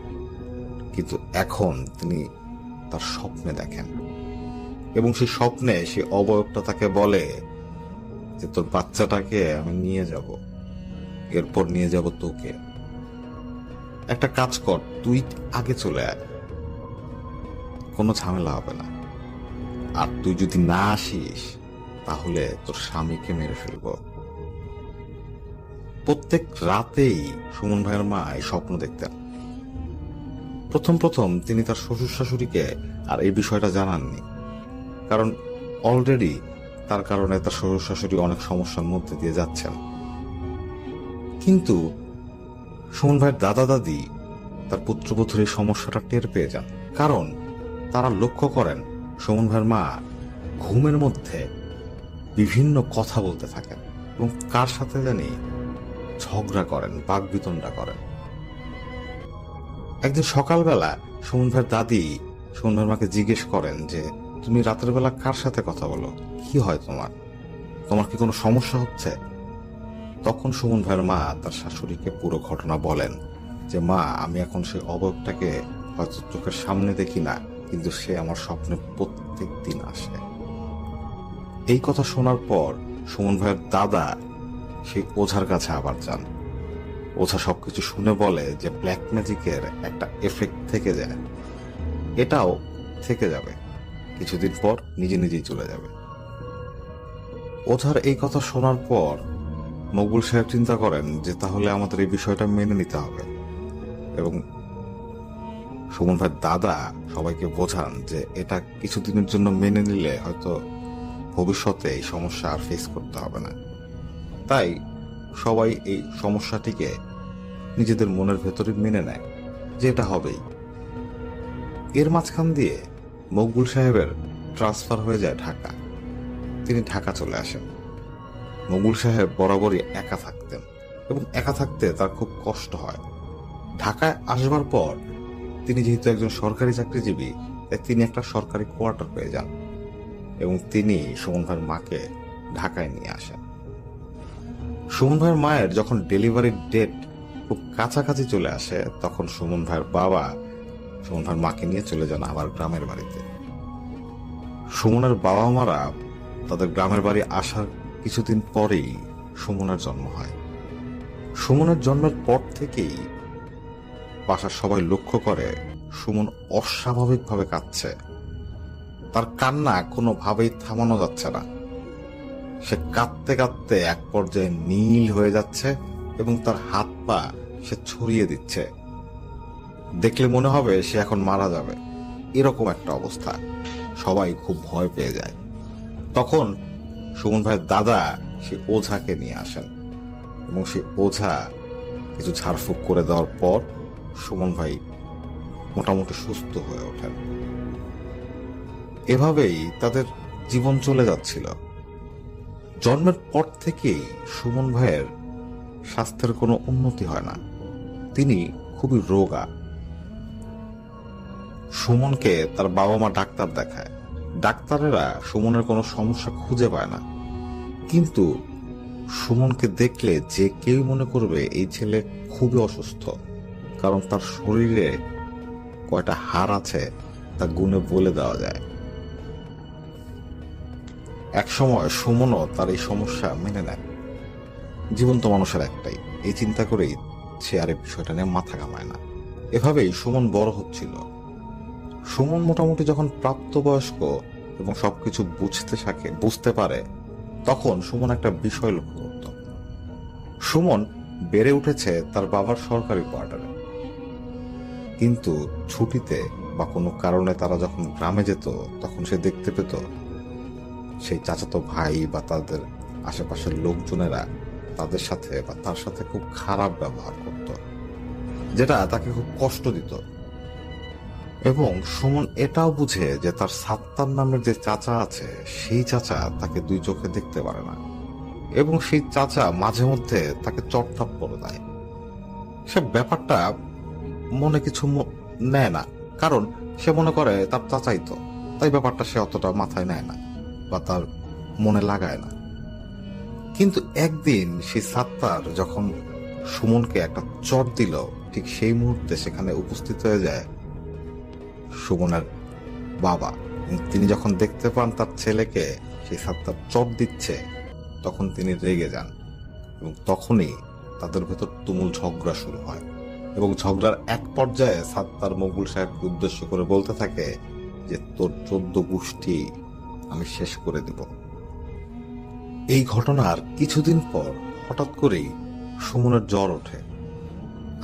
কিন্তু এখন তিনি তার স্বপ্নে দেখেন এবং সেই স্বপ্নে সেই অবয়বটা তাকে বলে যে তোর বাচ্চাটাকে আমি নিয়ে যাব, এরপর নিয়ে যাব তোকে। একটা কাজ কর, তুই আগে চলে আয়, কোনো ঝামেলা হবে না। আর তুই যদি না আসিস তাহলে তোর স্বামীকে মেরে ফেলব। প্রত্যেক রাতেই সুমন ভাইয়ের মা এই স্বপ্ন দেখতেন। প্রথম তিনি তার শ্বশুর শাশুড়িকে আর এই বিষয়টা জানাননি, কারণ অলরেডি তার কারণে তার শ্বশুর শাশুড়ি অনেক সমস্যার মধ্যে দিয়ে যাচ্ছেন। কিন্তু সুমন ভাইয়ের দাদা দাদি তার পুত্রবধূর এই সমস্যাটা টের পেয়ে যান, কারণ তারা লক্ষ্য করেন সুমন ভাইয়ের মা ঘুমের মধ্যে বিভিন্ন কথা বলতে থাকেন এবং কার সাথে জানি ঝগড়া করেন, বাকবিতণ্ডা করেন। একদিন সকালবেলা সুমন ভাইয়ের দাদি সুমন ভাইয়ের মাকে জিজ্ঞেস করেন যে তুমি রাতের বেলা কার সাথে কথা বলো, কি হয় তোমার কি কোনো সমস্যা হচ্ছে? তখন সুমন ভাইয়ের মা তার শাশুড়িকে পুরো ঘটনা বলেন যে মা, আমি এখন সেই অবয়বটাকে হয়তো চোখের সামনে দেখি না, কিন্তু সে আমার স্বপ্নে প্রত্যেক দিন আসে। এই কথা শোনার পর সুমন ভাইয়ের দাদা সেই ওঝার কাছে আবার যান। ওঝা সবকিছু শুনে বলে যে ব্ল্যাক ম্যাজিকের একটা এফেক্ট থেকে যায়, এটাও থেকে যাবে, কিছুদিন পর নিজেই চলে যাবে। ওঝার এই কথা শোনার পর মকবুল সাহেব চিন্তা করেন যে তাহলে আমাদের এই বিষয়টা মেনে নিতে হবে, এবং সুমন ভাইয়ের দাদা সবাইকে বোঝান যে এটা কিছুদিনের জন্য মেনে নিলে হয়তো ভবিষ্যতে এই সমস্যা আর ফেস করতে হবে না। তাই সবাই এই সমস্যাটিকে নিজেদের মনের ভেতরে মেনে নেয় যে এটা হবেই। এর মাঝখান দিয়ে মকবুল সাহেবের ট্রান্সফার হয়ে যায় ঢাকা। তিনি ঢাকা চলে আসেন। মকবুল সাহেব বরাবরই একা থাকতেন এবং একা থাকতে তার খুব কষ্ট হয়। ঢাকায় আসবার পর তিনি যেহেতু একজন সরকারি চাকরিজীবী, তাই তিনি একটা সরকারি কোয়ার্টার পেয়ে যান এবং তিনি সুমন ভাইয়ের মাকে ঢাকায় নিয়ে আসেন। সুমন ভাইয়ের মায়ের যখন ডেলিভারির ডেট খুব কাছাকাছি চলে আসে, তখন সুমন ভাইয়ের বাবা সুমন ভাইয়ের মাকে নিয়ে চলে যান আবার গ্রামের বাড়িতে। সুমনের বাবা মারা তাদের গ্রামের বাড়ি আসার কিছুদিন পরেই সুমনের জন্ম হয়। সুমনের জন্মের পর থেকেই বাসার সবাই লক্ষ্য করে সুমন অস্বাভাবিকভাবে কাঁদছে। তার কান্না কোনোভাবেই থামানো যাচ্ছে না। সে কাঁদতে কাঁদতে এক পর্যায়ে নীল হয়ে যাচ্ছে এবং তার হাত পা সে ছড়িয়ে দিচ্ছে। দেখলে মনে হবে সে এখন মারা যাবে, এরকম একটা অবস্থা। সবাই খুব ভয় পেয়ে যায়। তখন সুমন ভাইয়ের দাদা সে ওঝাকে নিয়ে আসেন এবং সে ওঝা কিছু ঝাড়ফুঁক করে দেওয়ার পর সুমন ভাই মোটামুটি সুস্থ হয়ে ওঠেন। এভাবেই তাদের জীবন চলে যাচ্ছিল। জন্মের পর থেকেই সুমন ভাইয়ের স্বাস্থ্যের কোনো উন্নতি হয় না, তিনি খুবই রোগা। সুমনকে তার বাবা মা ডাক্তার দেখায়, ডাক্তারেরা সুমনের কোনো সমস্যা খুঁজে পায় না, কিন্তু সুমনকে দেখলে যে কেউ মনে করবে এই ছেলে খুবই অসুস্থ, কারণ তার শরীরে কয়টা হাড় আছে তা গুণে বলে দেওয়া যায়। একসময় সুমনও তার এই সমস্যা মেনে নেয়। জীবন তো মানুষের একটাই, এই চিন্তা করেই সে আর এই বিষয়টা নিয়ে মাথা ঘামায় না। এভাবেই সুমন বড় হচ্ছিল। সুমন মোটামুটি যখন প্রাপ্তবয়স্ক এবং সবকিছু বুঝতে পারে, তখন সুমন একটা বিষয় লক্ষ্য করত। সুমন বেড়ে উঠেছে তার বাবার সরকারি কোয়ার্টারে, কিন্তু ছুটিতে বা কোনো কারণে তারা যখন গ্রামে যেত, তখন সে দেখতে পেত সেই চাচাতো ভাই বা তাদের আশেপাশের লোকজনেরা তাদের সাথে বা তার সাথে খুব খারাপ ব্যবহার করত, যেটা তাকে খুব কষ্ট দিত। এবং সুমন এটাও বুঝে যে তার সাত্তার নামের যে চাচা আছে, সেই চাচা তাকে দুই চোখে দেখতে পারে না, এবং সেই চাচা মাঝে মধ্যে তাকে চটথাপ্পড় দেয়। সে ব্যাপারটা মনে কিছু নেয় না, কারণ সে মনে করে তার চাচাই তো, তাই ব্যাপারটা সে অতটা মাথায় নেয় না বা তার মনে লাগায় না। কিন্তু একদিন সেই সাত্তার যখন সুমনকে একটা চট দিল, ঠিক সেই মুহূর্তে সেখানে উপস্থিত হয়ে যায় সুমনের বাবা। তিনি যখন দেখতে পান তার ছেলেকে সেই সাত্তার চট দিচ্ছে, তখন তিনি রেগে যান, এবং তখনই তাদের ভেতর তুমুল ঝগড়া শুরু হয়। এবং ঝগড়ার এক পর্যায়ে সাত্তার মকবুল সাহেবকে উদ্দেশ্য করে বলতে থাকে যে, তোর 14 গোষ্ঠী আমি শেষ করে দেব। এই ঘটনার কিছুদিন পর হঠাৎ করেই সুমনের জ্বর ওঠে,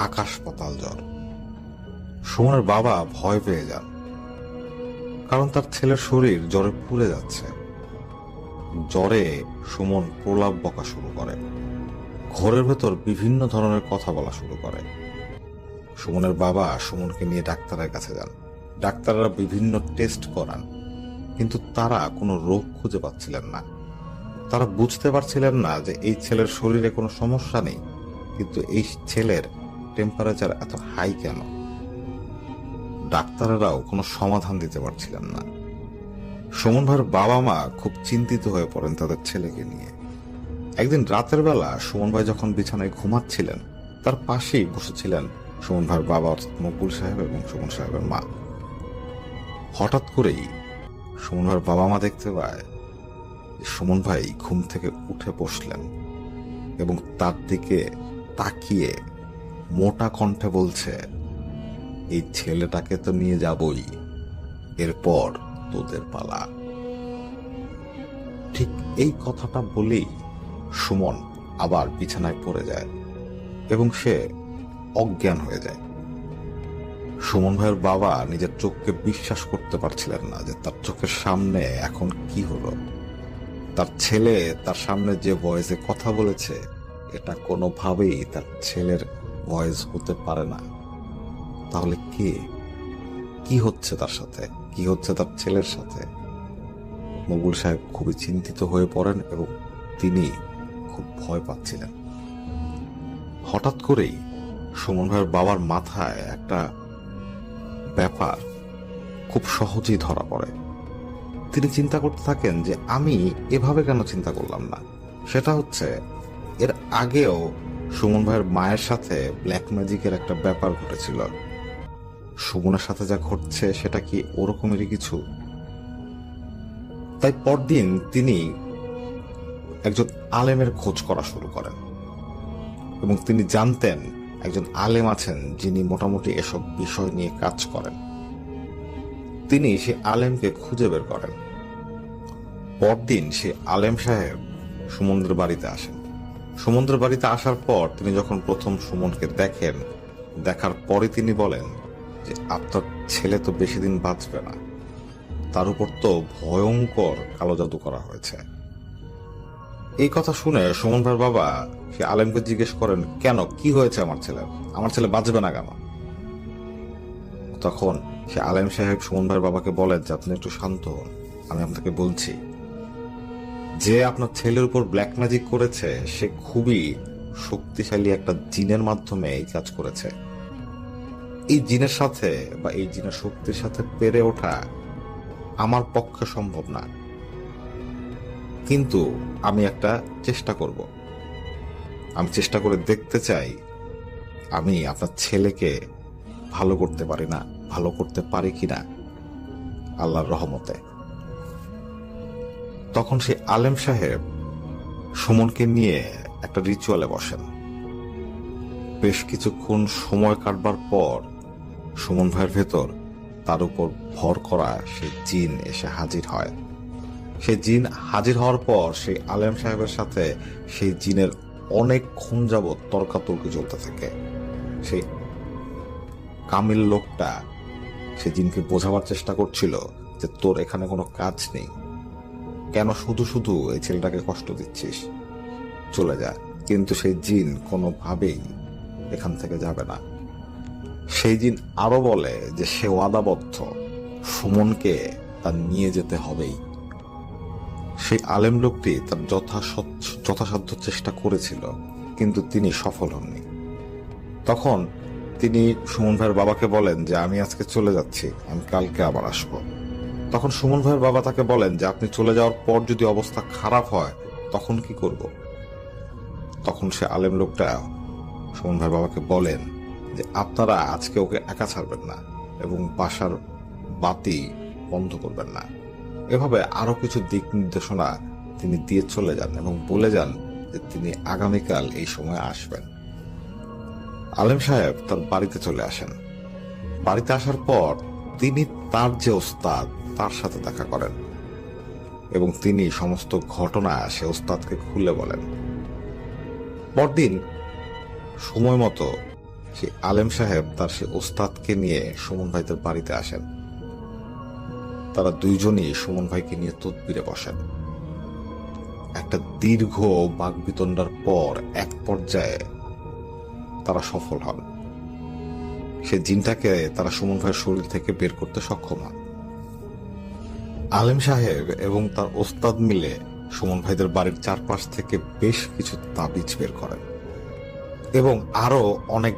আকাশ পাতাল জ্বর। সুমনের বাবা ভয় পেয়ে যান, কারণ তার ছেলের শরীর জ্বরে পুড়ে যাচ্ছে। জ্বরে সুমন প্রলাপ বকা শুরু করে, ঘরের ভেতর বিভিন্ন ধরনের কথা বলা শুরু করে। সুমনের বাবা সুমনকে নিয়ে ডাক্তারের কাছে যান, ডাক্তাররা বিভিন্ন টেস্ট করান, কিন্তু তারা কোনো রোগ খুঁজে পাচ্ছিলেন না। তারা বুঝতে পারছিলেন না যে এই ছেলের শরীরে কোনো সমস্যা নেই, কিন্তু এই ছেলের টেম্পারেচার এত হাই কেন। ডাক্তারেরাও কোনো সমাধান দিতে পারছিলেন না। সুমন ভাইয়ের বাবা মা খুব চিন্তিত হয়ে পড়েন তাদের ছেলেকে নিয়ে। একদিন রাতের বেলা সুমন ভাই যখন বিছানায় ঘুমাচ্ছিলেন, তার পাশেই বসেছিলেন সুমন ভাইয়ের বাবা মকবুল সাহেব এবং সুমন সাহেবের মা। হঠাৎ করেই সুমন ভাইয়ের বাবা মা দেখতে পায় সুমন ভাই ঘুম থেকে উঠে বসলেন এবং তার দিকে তাকিয়ে মোটা কণ্ঠে বলছে, এই ছেলেটাকে তো নিয়ে যাবই, এরপর তোদের পালা। ঠিক এই কথাটা বলেই সুমন আবার বিছানায় পড়ে যায় এবং সে অজ্ঞান হয়ে যায়। সুমন ভাইয়ের বাবা নিজের চোখকে বিশ্বাস করতে পারছিলেন না যে তার চোখের সামনে এখন কি হলো। তার ছেলে তার সামনে যে ভয়েসে কথা বলেছে, এটা কোনোভাবেই তার ছেলের ভয়েস হতে পারে না। তাহলে কি হচ্ছে তার সাথে, কি হচ্ছে তার ছেলের সাথে? মকবুল সাহেব খুবই চিন্তিত হয়ে পড়েন এবং তিনি খুব ভয় পাচ্ছিলেন। হঠাৎ করেই সুমন ভাইয়ের বাবার মাথায় একটা ব্যাপার খুব সহজেই ধরা পড়ে। তিনি চিন্তা করতে থাকেন যে আমি এভাবে কেন চিন্তা করলাম না। সেটা হচ্ছে, এর আগেও সুমন ভাইয়ের মায়ের সাথে ব্ল্যাক ম্যাজিকের একটা ব্যাপার ঘটেছিল। সুমনের সাথে যা ঘটছে সেটা কি ওরকমেরই কিছু? তাই পরদিন তিনি একজন আলেমের খোঁজ করা শুরু করেন এবং তিনি জানতেন একজন আলেম আছেন যিনি মোটামুটি এসব বিষয় নিয়ে কাজ করেন। তিনি সে আলেমকে খুঁজে বের করেন। পরদিন সে আলেম সাহেব সুমনদের বাড়িতে আসেন। সুমনদের বাড়িতে আসার পর তিনি যখন প্রথম সুমনকে দেখেন, দেখার পরে তিনি বলেন যে, আপনার ছেলে তো বেশি দিন বাঁচবে না, তার উপর তো ভয়ঙ্কর কালো জাদু করা হয়েছে। এই কথা শুনে সুমন ভাইয়ের বাবা সে আলেমকে জিজ্ঞেস করেন, কেন, কি হয়েছে আমার ছেলে বাঁচবে না কেন? তখন সে আলেম সাহেব সুমন ভাইয়ের বাবাকে বলেন যে, আপনি একটু শান্ত হন, আমি আপনাকে বলছি। যে আপনার ছেলের উপর ব্ল্যাক ম্যাজিক করেছে সে খুবই শক্তিশালী একটা জিনের মাধ্যমে এই কাজ করেছে। এই জিনের সাথে বা এই জিনের শক্তির সাথে পেরে ওঠা আমার পক্ষে সম্ভব না, কিন্তু আমি একটা চেষ্টা করব। আমি চেষ্টা করে দেখতে চাই আমি আপনার ছেলেকে ভালো করতে পারি না, ভালো করতে পারি কিনা আল্লাহর রহমতে। তখন সে আলেম সাহেব সুমনকে নিয়ে একটা রিচুয়ালে বসেন। বেশ কিছুক্ষণ সময় কাটবার পর সুমন ভাইয়ের ভেতর তার উপর ভর করা সেই জিন এসে হাজির হয়। সেই জিন হাজির হওয়ার পর সেই আলেম সাহেবের সাথে সেই জিনের অনেকক্ষণ যাবৎ তর্কাতর্কি চলতে থাকে। সেই কামিল লোকটা সে জিনকে বোঝাবার চেষ্টা করছিল যে তোর এখানে কোনো কাজ নেই, কেন শুধু শুধু এই ছেলেটাকে কষ্ট দিচ্ছিস, চলে যা। কিন্তু সেই জিন কোনোভাবেই এখান থেকে যাবে না। সেই জিন আরো বলে যে সে ওয়াদাবদ্ধ, সুমনকে তার নিয়ে যেতে হবেই। সেই আলেম লোকটি তার যথাসাধ্য চেষ্টা করেছিল, কিন্তু তিনি সফল হননি। তখন তিনি সুমন ভাইয়ের বাবাকে বলেন যে আমি আজকে চলে যাচ্ছি, আমি কালকে আবার আসব। তখন সুমন ভাইয়ের বাবা তাকে বলেন যে আপনি চলে যাওয়ার পর যদি অবস্থা খারাপ হয় তখন কি করব? তখন সে আলেম লোকটা সুমন ভাইয়ের বাবাকে বলেন যে আপনারা আজকে ওকে একা ছাড়বেন না এবং বাসার বাতি বন্ধ করবেন না। এভাবে আরো কিছু দিক নির্দেশনা তিনি দিয়ে চলে যান এবং বলে যান যে তিনি আগামীকাল এই সময় আসবেন। আলেম সাহেব তার বাড়িতে চলে আসেন। বাড়িতে আসার পর তিনি তার যে ওস্তাদ তার সাথে দেখা করেন এবং তিনি সমস্ত ঘটনা সে ওস্তাদকে খুলে বলেন। পরদিন সময় মতো সেই আলেম সাহেব তার সে ওস্তাদকে নিয়ে সুমন ভাইদের বাড়িতে আসেন। তারা দুইজনই সুমন ভাইকে নিয়ে তদবিরে বসেন। একটা দীর্ঘ বাকবিতণ্ডার পর এক পর্যায়ে তারা সফল হন। সে জিনটাকে তারা সুমন ভাইয়ের শরীর থেকে বের করতে সক্ষম হন। আলেম সাহেব এবং তার ওস্তাদ মিলে সুমন ভাইদের বাড়ির চারপাশ থেকে বেশ কিছু তাবিজ বের করেন এবং আরো অনেক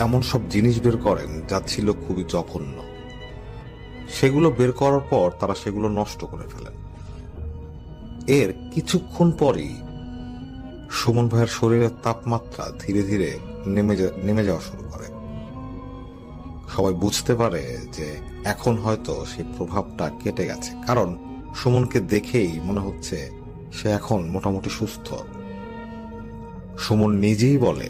এমন সব জিনিস বের করেন যা ছিল খুবই জঘন্য। সেগুলো বের করার পর তারা সেগুলো নষ্ট করে ফেলেন। এর কিছুক্ষণ পরই সুমন ভাইয়ের শরীরের তাপমাত্রা ধীরে ধীরে নেমে যাওয়া শুরু করে। সবাই বুঝতে পারে যে এখন হয়তো সেই প্রভাবটা কেটে গেছে, কারণ সুমনকে দেখেই মনে হচ্ছে সে এখন মোটামুটি সুস্থ। সুমন নিজেই বলে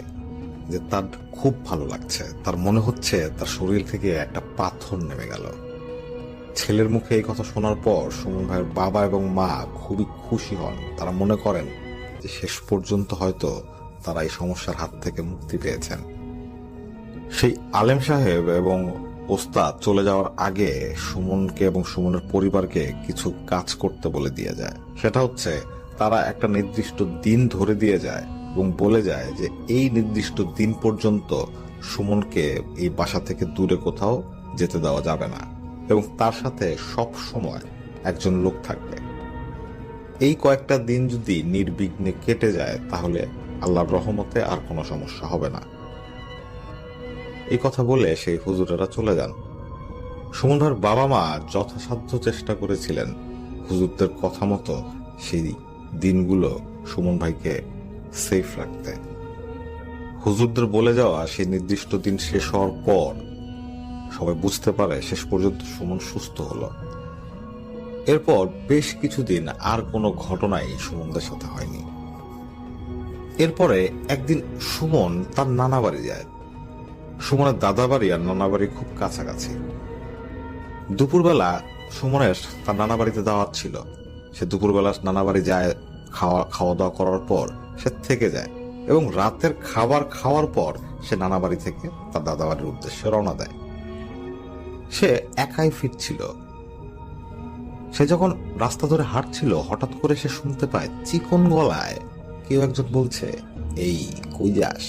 যে তার খুব ভালো লাগছে, তার মনে হচ্ছে তার শরীর থেকে একটা পাথর নেমে গেল। ছেলের মুখে এই কথা শোনার পর সুমন ভাইয়ের বাবা এবং মা খুবই খুশি হন। তারা মনে করেন যে শেষ পর্যন্ত হয়তো তারা এই সমস্যার হাত থেকে মুক্তি পেয়েছেন। সেই আলেম সাহেব এবং ওস্তাদ চলে যাওয়ার আগে সুমনকে এবং সুমনের পরিবারকে কিছু কাজ করতে বলে দিয়ে যায়। সেটা হচ্ছে তারা একটা নির্দিষ্ট দিন ধরে দিয়ে যায় এবং বলে যায় যে এই নির্দিষ্ট দিন পর্যন্ত সুমনকে এই বাসা থেকে দূরে কোথাও যেতে দেওয়া যাবে না এবং তার সাথে সব সময় একজন লোক থাকবে। এই কয়েকটা দিন যদি নির্বিঘ্নে কেটে যায় তাহলে আল্লাহর রহমতে আর কোনো সমস্যা হবে না। এই কথা বলে সেই হুজুরেরা চলে যান। সুমন ভাইয়ের বাবা মা যথাসাধ্য চেষ্টা করেছিলেন হুজুরদের কথা মতো সেই দিনগুলো সুমন ভাইকে সেফ রাখতে। হুজুরদের বলে যাওয়া সেই নির্দিষ্ট দিন শেষ হওয়ার পর সবাই বুঝতে পারে শেষ পর্যন্ত সুমন সুস্থ হলো। এরপর বেশ কিছুদিন আর কোনো ঘটনাই সুমনদের সাথে হয়নি। এরপরে একদিন সুমন তার নানা বাড়ি যায়। সুমনের দাদা বাড়ি আর নানা বাড়ি খুব কাছাকাছি। দুপুরবেলা সুমনের তার নানা বাড়িতে দাওয়াত ছিল। সে দুপুরবেলা নানা বাড়ি যায়, খাওয়া দাওয়া করার পর সে থেকে যায় এবং রাতের খাবার খাওয়ার পর সে নানা বাড়ি থেকে তার দাদা বাড়ির উদ্দেশ্যে রওনা দেয়। সে একাই ফিরছিল। সে যখন রাস্তা ধরে হাঁটছিল হঠাৎ করে সে শুনতে পায় চিকন গলায় কেউ একজন বলছে, এই কই যাস?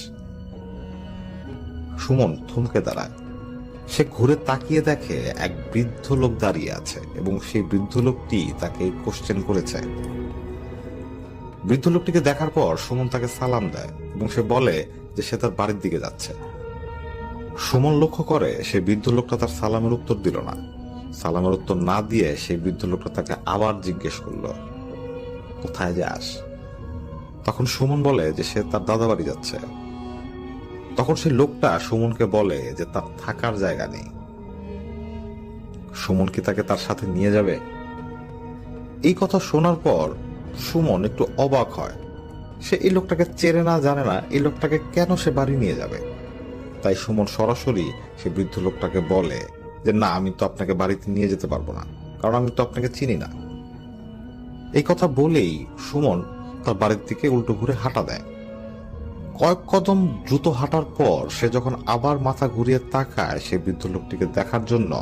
সুমন থমকে দাঁড়ায়। সে ঘুরে তাকিয়ে দেখে এক বৃদ্ধ লোক দাঁড়িয়ে আছে এবং সেই বৃদ্ধ লোকটি তাকে কোশ্চেন করেছে। বৃদ্ধ লোকটিকে দেখার পর সুমন তাকে সালাম দেয় এবং সে বলে যে সে তার বাড়ির দিকে যাচ্ছে। সুমন লক্ষ্য করে সেই বৃদ্ধ লোকটা তার সালামের উত্তর দিল না। সালামের উত্তর না দিয়ে সেই বৃদ্ধ লোকটা তাকে আবার জিজ্ঞেস করলো, কোথায় যাস? তখন সুমন বলে যে সে তার দাদা বাড়ি যাচ্ছে। তখন সেই লোকটা সুমনকে বলে যে তার থাকার জায়গা নেই। সুমন কি তাকে তার সাথে নিয়ে যাবে? এই কথা শোনার পর সুমন একটু অবাক হয়। সে এই লোকটাকে চেনে না, জানে না এই লোকটাকে কেন সে বাড়ি নিয়ে যাবে। তাই সুমন সরাসরি সে বৃদ্ধ লোকটাকে বলে যে না, আমি তো আপনাকে বাড়িতে নিয়ে যেতে পারবো না, কারণ আমি তো আপনাকে চিনি না। এই কথা বলেই সুমন তার বাড়ির দিকে উল্টো ঘুরে হাঁটা দেয়। কয়েক কদম দ্রুত হাঁটার পর সে যখন আবার মাথা ঘুরিয়ে তাকায় সে বৃদ্ধ লোকটিকে দেখার জন্য,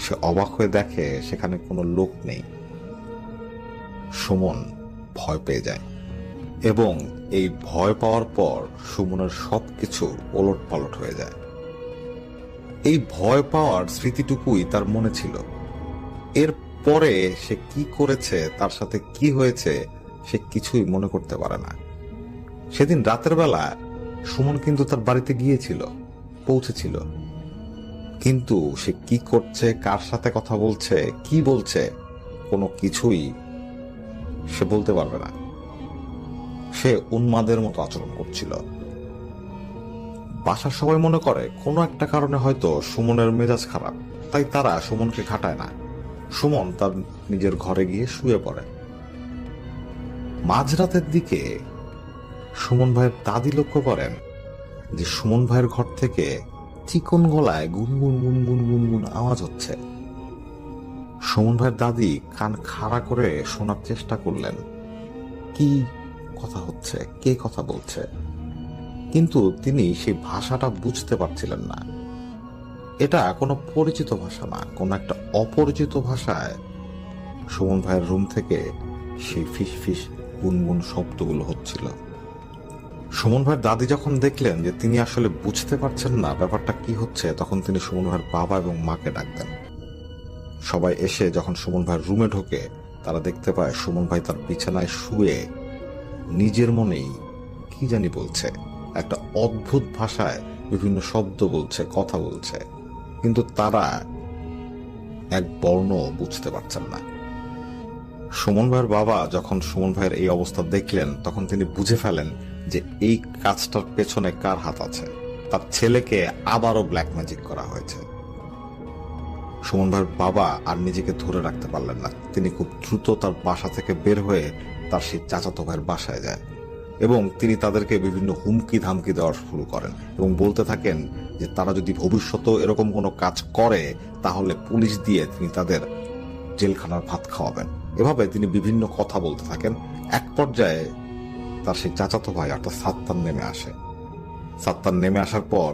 সে অবাক হয়ে দেখে সেখানে কোনো লোক নেই। সুমন ভয় পেয়ে যায় এবং এই ভয় পাওয়ার পর সুমনের সবকিছু ওলট পালট হয়ে যায়। এই ভয় পাওয়ার স্মৃতিটুকুই তার মনে ছিল। এর পরে সে কি করেছে, তার সাথে কি হয়েছে, সে কিছুই মনে করতে পারে না। সেদিন রাতের বেলা সুমন কিন্তু তার বাড়িতে গিয়েছিল, পৌঁছেছিল, কিন্তু সে কি করছে, কার সাথে কথা বলছে, কি বলছে, কোনো কিছুই সে বলতে পারবে না। সে উন্মাদের মতো আচরণ করছিল। বাসার সবাই মনে করে কোনো একটা কারণে হয়তো সুমনের মেজাজ খারাপ, তাই তারা সুমনকে খাটায় না। সুমন তার নিজের ঘরে গিয়ে শুয়ে পড়ে। মাঝরাতের দিকে সুমন ভাইয়ের দাদি লক্ষ্য করেন যে সুমন ভাইয়ের ঘর থেকে চিকন গলায় গুনগুন গুনগুন গুনগুন আওয়াজ হচ্ছে। সুমন ভাইয়ের দাদি কান খাড়া করে শোনার চেষ্টা করলেন কি কথা হচ্ছে, কে কথা বলছে, কিন্তু তিনি সেই ভাষাটা বুঝতে পারছিলেন না। এটা কোনো পরিচিত ভাষা না, কোনো একটা অপরিচিত ভাষায় সুমন ভাইয়ের রুম থেকে সেই ফিস ফিস গুনগুন শব্দগুলো হচ্ছিল। সুমন ভাইয়ের দাদি যখন দেখলেন যে তিনি আসলে বুঝতে পারছেন না ব্যাপারটা কি হচ্ছে, তখন তিনি সুমন ভাইয়ের বাবা এবং মাকে ডাক দেন। সবাই এসে যখন সুমন ভাইয়ের রুমে ঢোকে, তারা দেখতে পায় সুমন ভাই তার বিছানায় শুয়ে নিজের মনেই কি জানি বলছে, একটা অদ্ভুত ভাষায় বিভিন্ন শব্দ বলছে, কথা বলছে, কিন্তু তারা এক বর্ণ বুঝতে পারছেন না। সুমন ভাইয়ের বাবা যখন সুমন ভাইয়ের এই অবস্থা দেখলেন, তখন তিনি বুঝে ফেলেন যে এই কাজটার পেছনে কার হাত আছে। তার ছেলেকে আবারও ব্ল্যাক ম্যাজিক করা হয়েছে। সুমন ভাইয়ের বাবা আর নিজেকে ধরে রাখতে পারলেন না। তিনি খুব দ্রুত তার বাসা থেকে বের হয়ে তার সেই চাচাতো ভাইয়ের বাসায় যায় এবং তিনি তাদেরকে বিভিন্ন হুমকি ধামকি দেওয়া শুরু করেন এবং বলতে থাকেন যে তারা যদি ভবিষ্যতেও এরকম কোনো কাজ করে তাহলে পুলিশ দিয়ে তিনি তাদের জেলখানার ভাত খাওয়াবেন। এভাবে তিনি বিভিন্ন কথা বলতে থাকেন। এক পর্যায়ে তার সেই চাচাতো ভাই অর্থাৎ সাত্তার নেমে আসে। সাত্তার নেমে আসার পর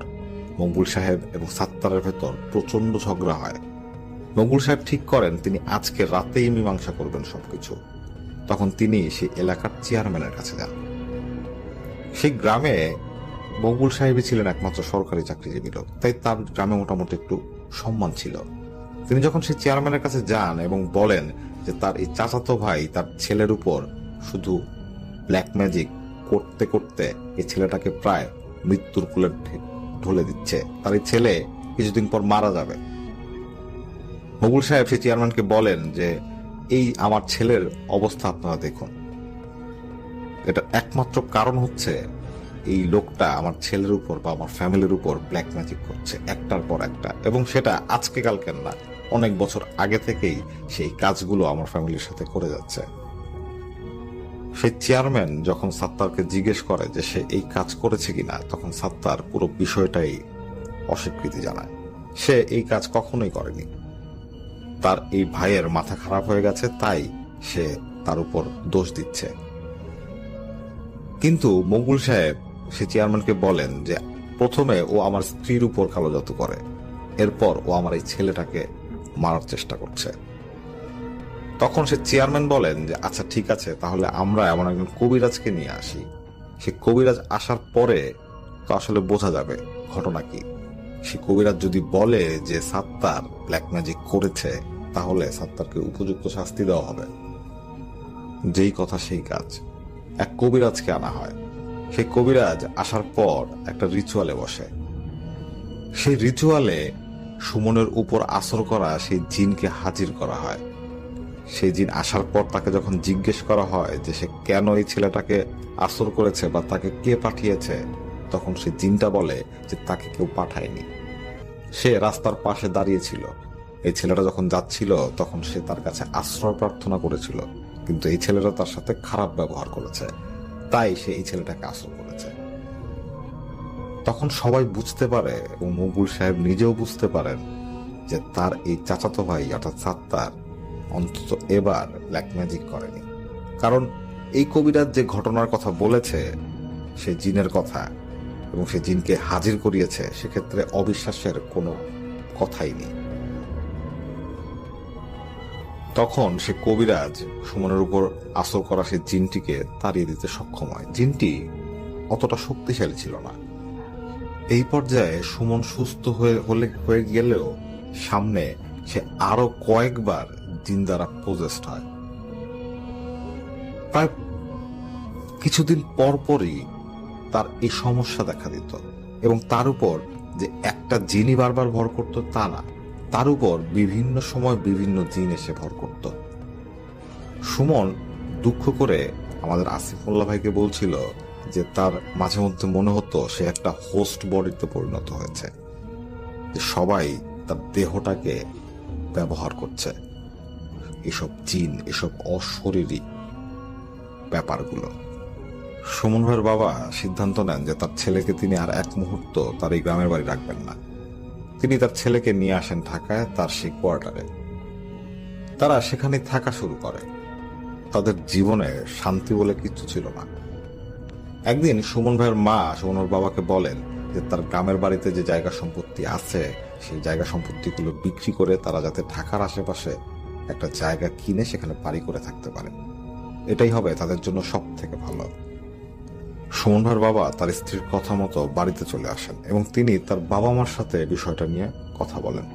মকবুল সাহেব এবং সাত্তারের ভেতর প্রচন্ড ঝগড়া হয়। মকবুল সাহেব ঠিক করেন তিনি আজকে রাতেই মীমাংসা করবেন সবকিছু। তখন তিনি সেই এলাকার চেয়ারম্যানের কাছে যান। সেই গ্রামে মকবুল সাহেবই ছিলেন একমাত্র সরকারি চাকরিজীবী লোক, তাই তার গ্রামে মোটামুটি একটু সম্মান ছিল। তিনি যখন সেই চেয়ারম্যানের কাছে যান এবং বলেন যে তার এই চাচাতো ভাই তার ছেলের উপর শুধু ব্ল্যাক ম্যাজিক করতে করতে এই ছেলেটাকে প্রায় মৃত্যুর কোলে ঢলে দিচ্ছে, তার এই ছেলে কিছুদিন পর মারা যাবে। মকবুল সাহেব সেই চেয়ারম্যানকে বলেন যে এই আমার ছেলের অবস্থা আপনারা দেখুন, এটা একমাত্র কারণ হচ্ছে এই লোকটা আমার ছেলের উপর বা আমার ফ্যামিলির উপর ব্ল্যাক ম্যাজিক করছে একটার পর একটা, এবং সেটা আজকে কালকের না, অনেক বছর আগে থেকেই সেই কাজগুলো আমার ফ্যামিলির সাথে করে যাচ্ছে। সেই চেয়ারম্যান যখন সাত্তারকে জিজ্ঞেস করে যে সে এই কাজ করেছে কিনা, তখন সাত্তার পুরো বিষয়টাই অস্বীকৃতি জানায়। সে এই কাজ কখনোই করেনি। তার এই ভাইয়ের মাথা খারাপ হয়ে গেছে, তাই সে তার উপর দোষ দিচ্ছে। কিন্তু মকবুল সাহেব সে চেয়ারম্যানকে বলেন যে প্রথমে ও আমার স্ত্রীর উপর কালো জাদু করে, এরপর ও আমার এই ছেলেটাকে মারার চেষ্টা করছে। তখন সে চেয়ারম্যান বলেন যে আচ্ছা ঠিক আছে, তাহলে আমরা এমন একজন কবিরাজকে নিয়ে আসি। সে কবিরাজ আসার পরে তো আসলে বোঝা যাবে ঘটনা কি। সে কবিরাজ যদি বলে যে সাত্তার ব্ল্যাক ম্যাজিক করেছে, তাহলে সাত্তারকে উপযুক্ত শাস্তি দেওয়া হবে। যেই কথা সেই কাজ। এক কবিরাজকে আনা হয়। সেই কবিরাজ আসার পর একটা রিচুয়ালে বসে। সেই রিচুয়ালে সুমনের উপর আসর করা সেই জিনকে হাজির করা হয়। সেই জিন আসার পর তাকে যখন জিজ্ঞেস করা হয় যে সে কেন এই ছেলেটাকে আসর করেছে বা তাকে কে পাঠিয়েছে, তখন সে জিনটা বলে যে তাকে কেউ পাঠায়নি। সে রাস্তার পাশে দাঁড়িয়েছিল। এই ছেলেটা যখন যাচ্ছিল তখন সে তার কাছে আশ্রয় প্রার্থনা করেছিল, কিন্তু এই ছেলেটা তার সাথে খারাপ ব্যবহার করেছে, তাই সে এই ছেলেটাকে আসর করেছে। তখন সবাই বুঝতে পারে এবং মকবুল সাহেব নিজেও বুঝতে পারেন যে তার এই চাচাতো ভাই অর্থাৎ সাত্তার অন্তত এবার ব্ল্যাক ম্যাজিক করেনি। কারণ এই কবিরাজ যে ঘটনার কথা বলেছে, সে জিনের কথা, এবং সে জিনকে হাজির করিয়েছে, সেক্ষেত্রে অবিশ্বাসের কোনো কথাই নেই। তখন সে কবিরাজ সুমনের উপর আসর করা সে জিনটিকে তাড়িয়ে দিতে সক্ষম হয়। জিনটি অতটা শক্তিশালী ছিল না। এই পর্যায়ে সুমন সুস্থ হয়ে গেলেও সামনে সে আরো কয়েকবার জিন দ্বারা পজেসড হয়। প্রায় কিছুদিন পরপরই তার এই সমস্যা দেখা দিত, এবং তার উপর যে একটা জিনই বারবার ভর করত তা না, তার উপর বিভিন্ন সময় বিভিন্ন জিন এসে ভর করত। সুমন দুঃখ করে আমাদের আসিফ মোল্লা ভাইকে বলছিল যে তার মাঝে মধ্যে মনে হতো সে একটা হোস্ট বডিতে পরিণত হয়েছে, যে সবাই তার দেহটাকে ব্যবহার করছে, এসব জিন, এসব অশরীরী ব্যাপারগুলো। সুমন ভাইয়ের বাবা সিদ্ধান্ত নেন যে তার ছেলেকে তিনি আর এক মুহূর্ত তার এই গ্রামের বাড়ি রাখবেন না। তিনি তার ছেলেকে নিয়ে আসেন ঢাকায়, তার সেই কোয়ার্টারে। তারা সেখানে থাকা শুরু করে। তাদের জীবনে শান্তি বলে কিচ্ছু ছিল না। একদিন সুমন ভাইয়ের মা সুমন ভাইয়ের বাবাকে বলেন যে তার গ্রামের বাড়িতে যে জায়গা সম্পত্তি আছে, সেই জায়গা সম্পত্তিগুলো বিক্রি করে তারা যাতে ঢাকার আশেপাশে একটা জায়গা কিনে সেখানে বাড়ি করে থাকতে পারে, এটাই হবে তাদের জন্য সব থেকে ভালো। সুমন ভাইয়ের বাবা তার স্ত্রীর কথা মতো বাড়িতে চলে আসেন এবং তিনি তার বাবা মার সাথে বিষয়টা নিয়ে কথা বলেন।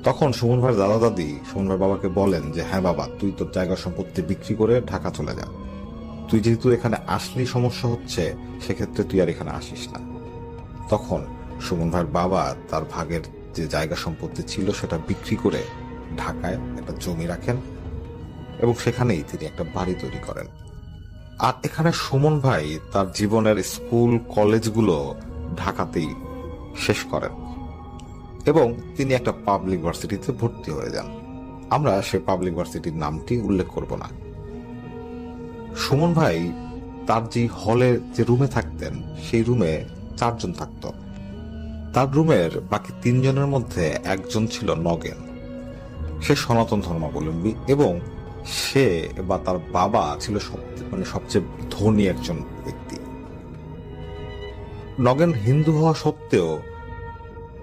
তখন সুমন ভাইয়ের দাদা দাদি সুমন ভাইয়ের বাবাকে বলেন যে হ্যাঁ বাবা, তুই তোর জায়গা সম্পত্তি বিক্রি করে ঢাকা চলে যা। তুই যেহেতু এখানে আসলেই সমস্যা হচ্ছে, সেক্ষেত্রে তুই আর এখানে আসিস না। তখন সুমন ভাইয়ের বাবা তার ভাগের যে জায়গা সম্পত্তি ছিল সেটা বিক্রি করে ঢাকায় একটা জমি রাখেন এবং সেখানেই তিনি একটা বাড়ি তৈরি করেন। আর এখানে সুমন ভাই তার জীবনের স্কুল কলেজগুলো ঢাকাতেই শেষ করেন এবং তিনি একটা পাবলিক ভার্সিটিতে ভর্তি হয়ে যান। আমরা সে পাবলিক ভার্সিটির নামটি উল্লেখ করব না। সুমন ভাই তার যে হলে যে রুমে থাকতেন, সেই রুমে 4 জন থাকত। তার রুমের বাকি 3 জনের মধ্যে একজন ছিল নগেন। সে সনাতন ধর্মাবলম্বী এবং সে বা তার বাবা ছিল সবচেয়ে ধনী একজন ব্যক্তি। নগেন হিন্দু হওয়া সত্ত্বেও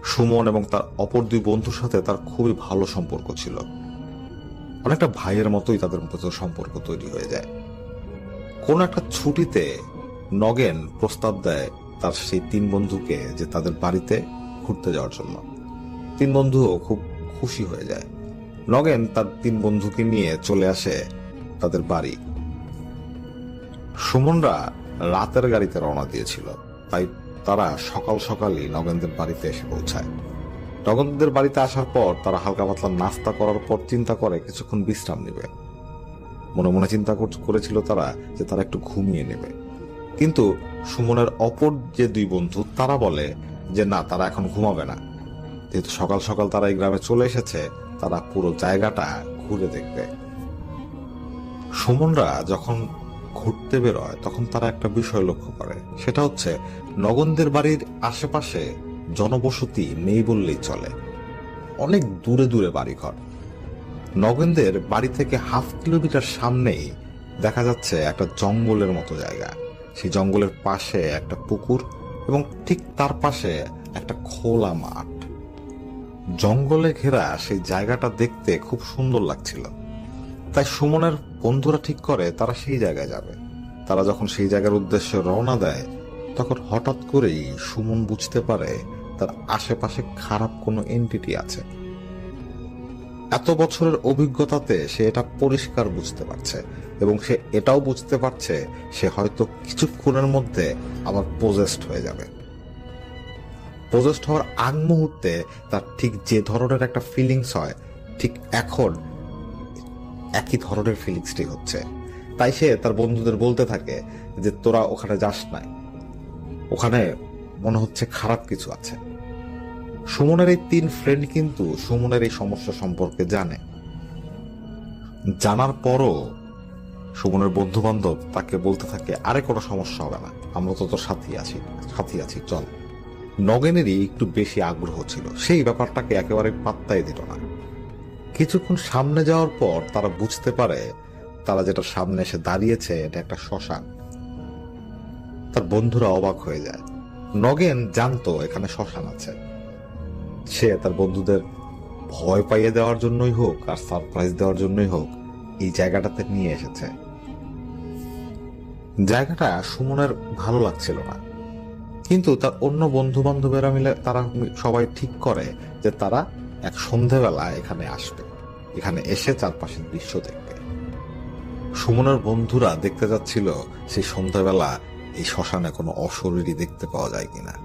সুমন এবং তার অপর 2 বন্ধুর সাথে তার খুবই ভালো সম্পর্ক ছিল। অনেকটা ভাইয়ের মতোই তাদের মধ্যে সম্পর্ক তৈরি হয়ে যায়। কোন একটা ছুটিতে নগেন প্রস্তাব দেয় তার সেই 3 বন্ধুকে যে তাদের বাড়িতে ঘুরতে যাওয়ার জন্য। 3 বন্ধুও খুব খুশি হয়ে যায়। নগেন তার 3 বন্ধুকে নিয়ে চলে আসে তাদের বাড়ি। সুমনরা রাতের গাড়িতে রওনা দিয়েছিল, তাই তারা সকাল সকালই নগেনদের বাড়িতে এসে পৌঁছায়। নগেনদের বাড়িতে আসার পর তারা হালকা পাতলা নাস্তা করার পর চিন্তা করে কিছুক্ষণ বিশ্রাম নেবে। মনে মনে চিন্তা করেছিল তারা যে তারা একটু ঘুমিয়ে নেবে, কিন্তু সুমনের অপর যে 2 বন্ধু তারা বলে যে না, তারা এখন ঘুমাবে না। যেহেতু সকাল সকাল তারা এই গ্রামে চলে এসেছে, তারা পুরো জায়গাটা ঘুরে দেখবে। সুমনরা যখন ঘুরতে বেরোয় তখন তারা একটা বিষয় লক্ষ্য করে, সেটা হচ্ছে নগেনদের বাড়ির আশেপাশে জনবসতি নেই বললেই চলে। অনেক দূরে দূরে বাড়িঘর। নগেনদের বাড়ি থেকে 1/2 কিলোমিটার সামনেই দেখা যাচ্ছে একটা জঙ্গলের মতো জায়গা। সেই জঙ্গলের পাশে একটা পুকুর এবং ঠিক তার পাশে একটা খোলা মাঠ। জঙ্গলে ঘেরা সেই জায়গাটা দেখতে খুব সুন্দর লাগছিল। তাই সুমনের বন্ধুরা ঠিক করে তারা সেই জায়গায় যাবে। তারা যখন সেই জায়গার উদ্দেশ্যে রওনা দেয়, তখন হঠাৎ করেই সুমন বুঝতে পারে তার আশেপাশে খারাপ কোনো এন্টিটি আছে। এত বছরের অভিজ্ঞতাতে সে এটা পরিষ্কার বুঝতে পারছে, এবং সে এটাও বুঝতে পারছে সে হয়তো কিছুক্ষণের মধ্যে আবার পজেসড হয়ে যাবে। পজেসড হওয়ার আগ মুহূর্তে তার ঠিক যে ধরনের একটা ফিলিংস হয়, ঠিক এখন একই ধরনের ফিলিংসটি হচ্ছে। তাই সে তার বন্ধুদের বলতে থাকে যে তোরা ওখানে যাস নাই, ওখানে মনে হচ্ছে খারাপ কিছু আছে। সুমনের এই 3 ফ্রেন্ড কিন্তু সুমনের এই সমস্যা সম্পর্কে জানে। জানার পরও সুমনের বন্ধু বান্ধব তাকে বলতে থাকে আরে কোনো সমস্যা হবে না, আমরা তো তোর সাথী আছি চল। নগেনেরই একটু বেশি আগ্রহ ছিল, সেই ব্যাপারটাকে একেবারে পাত্তাই দিল না। কিছুক্ষণ সামনে যাওয়ার পর তারা বুঝতে পারে তারা যেটা সামনে এসে দাঁড়িয়েছে এটা একটা শ্মশান। তার বন্ধুরা অবাক হয়ে যায়। নগেন জানতো এখানে শ্মশান আছে। সে তার বন্ধুদের ভয় পাইয়ে দেওয়ার জন্যই হোক আর সারপ্রাইজ দেওয়ার জন্যই হোক এই জায়গাটাতে নিয়ে এসেছে। জায়গাটা সুমনের ভালো লাগছিল না, কিন্তু তার অন্য বন্ধু বান্ধবেরা মিলে তারা সবাই ঠিক করে যে তারা এক সন্ধেবেলা এখানে আসবে, এখানে এসে চারপাশের দৃশ্য দেখবে। সুমনের বন্ধুরা দেখতে যাচ্ছিল সেই সন্ধ্যাবেলা এই শ্মশানে কোনো অশরীরী দেখতে পাওয়া যায় কিনা,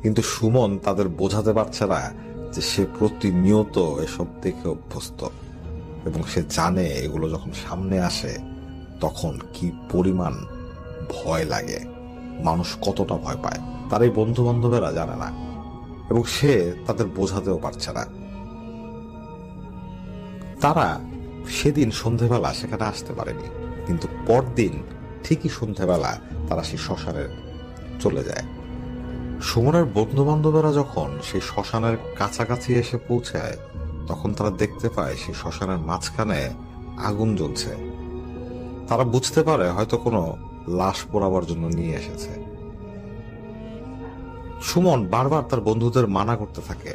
কিন্তু সুমন তাদের বোঝাতে পারছে না যে সে প্রতিনিয়ত এসব দেখে অভ্যস্ত, এবং সে জানে এগুলো যখন সামনে আসে তখন কি পরিমাণ ভয় লাগে, মানুষ কতটা ভয় পায়। তার এই বন্ধু বান্ধবেরা জানে না, এবং সে তাদের বোঝাতেও পারছে না। তারা সেদিন সন্ধেবেলা সেখানে আসতে পারেনি, কিন্তু পরদিন ঠিকই সন্ধেবেলা তারা সেই শ্মশানে চলে যায়। সুমনের বন্ধু বান্ধবেরা যখন সেই শ্মশানের কাছাকাছি এসে পৌঁছায় তখন তারা দেখতে পায় সেই শ্মশানের মাঝখানে আগুন জ্বলছে। তারা বুঝতে পারে হয়তো কোনো লাশ পোড়াবার জন্য নিয়ে এসেছে। সুমন বারবার তার বন্ধুদের মানা করতে থাকে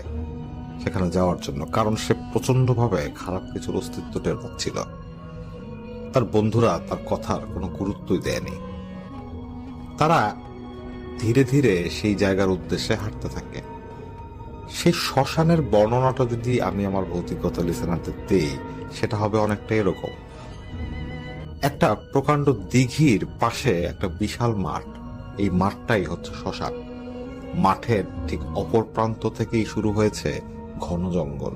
সেখানে যাওয়ার জন্য, কারণ সে প্রচন্ডভাবে খারাপ কিছুর অস্তিত্ব টের পাচ্ছিল। তার বন্ধুরা তার কথার কোনো গুরুত্বই দেয়নি। তারা ধীরে ধীরে সেই জায়গার উদ্দেশ্যে হাঁটতে থাকে। সেই শ্মশানের বর্ণনাটা যদি আমি আমার ভৌতিকতা লিসেনারদের দেই, সেটা হবে অনেকটা এরকম। একটা প্রকাণ্ড দিঘির পাশে একটা বিশাল মাঠ, এই মাঠটাই হচ্ছে শ্মশান। মাঠের ঠিক অপর প্রান্ত থেকেই শুরু হয়েছে ঘন জঙ্গল।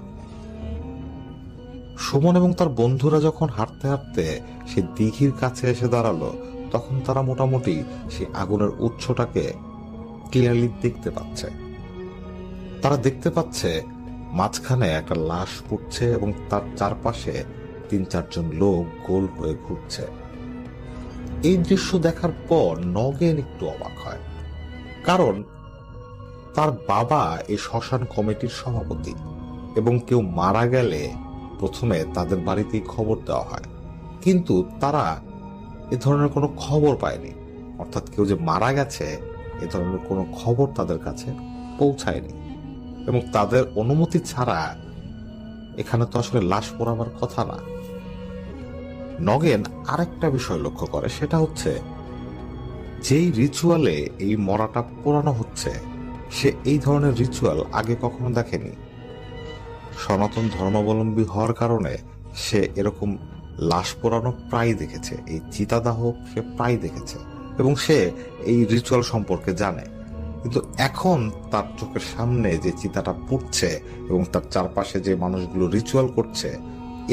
সুমন এবং তার বন্ধুরা যখন হাঁটতে হাঁটতে সে দিঘির কাছে এসে দাঁড়ালো তখন তারা মোটামুটি সেই আগুনের উৎসটাকে ক্লিয়ারলি দেখতে পাচ্ছে। তারা দেখতে পাচ্ছে মাঝখানে একটা লাশ ফুটছে এবং তার চারপাশে 3-4 জন লোক গোল হয়ে ঘুরছে। এই দৃশ্য দেখার পর নগেন একটু অবাক হয়, কারণ তার বাবা এই শ্মশান কমিটির সভাপতি, এবং কেউ মারা গেলে প্রথমে তাদের বাড়িতেই খবর দেওয়া হয়, কিন্তু তারা এ ধরনের কোনো খবর পায়নি। অর্থাৎ কেউ যে মারা গেছে এ ধরনের কোনো খবর তাদের কাছে পৌঁছায়নি, এবং তাদের অনুমতি ছাড়া এখানে তো আসলে লাশ পোড়াবার কথা না। নগেন আরেকটা বিষয় লক্ষ্য করে, সেটা হচ্ছে যেই রিচুয়ালে এই মরাটা পোড়ানো হচ্ছে সে এই ধরনের রিচুয়াল আগে কখনো দেখেনি। সনাতন ধর্মাবলম্বী হওয়ার কারণে সে এরকম লাশ পোড়ানো প্রায় দেখেছে, এই চিতাদাহ সে প্রায় দেখেছে, এবং সে এই রিচুয়াল সম্পর্কে জানে। কিন্তু এখন তার চোখের সামনে যে চিতাটা পুড়ছে এবং তার চারপাশে যে মানুষগুলো রিচুয়াল করছে,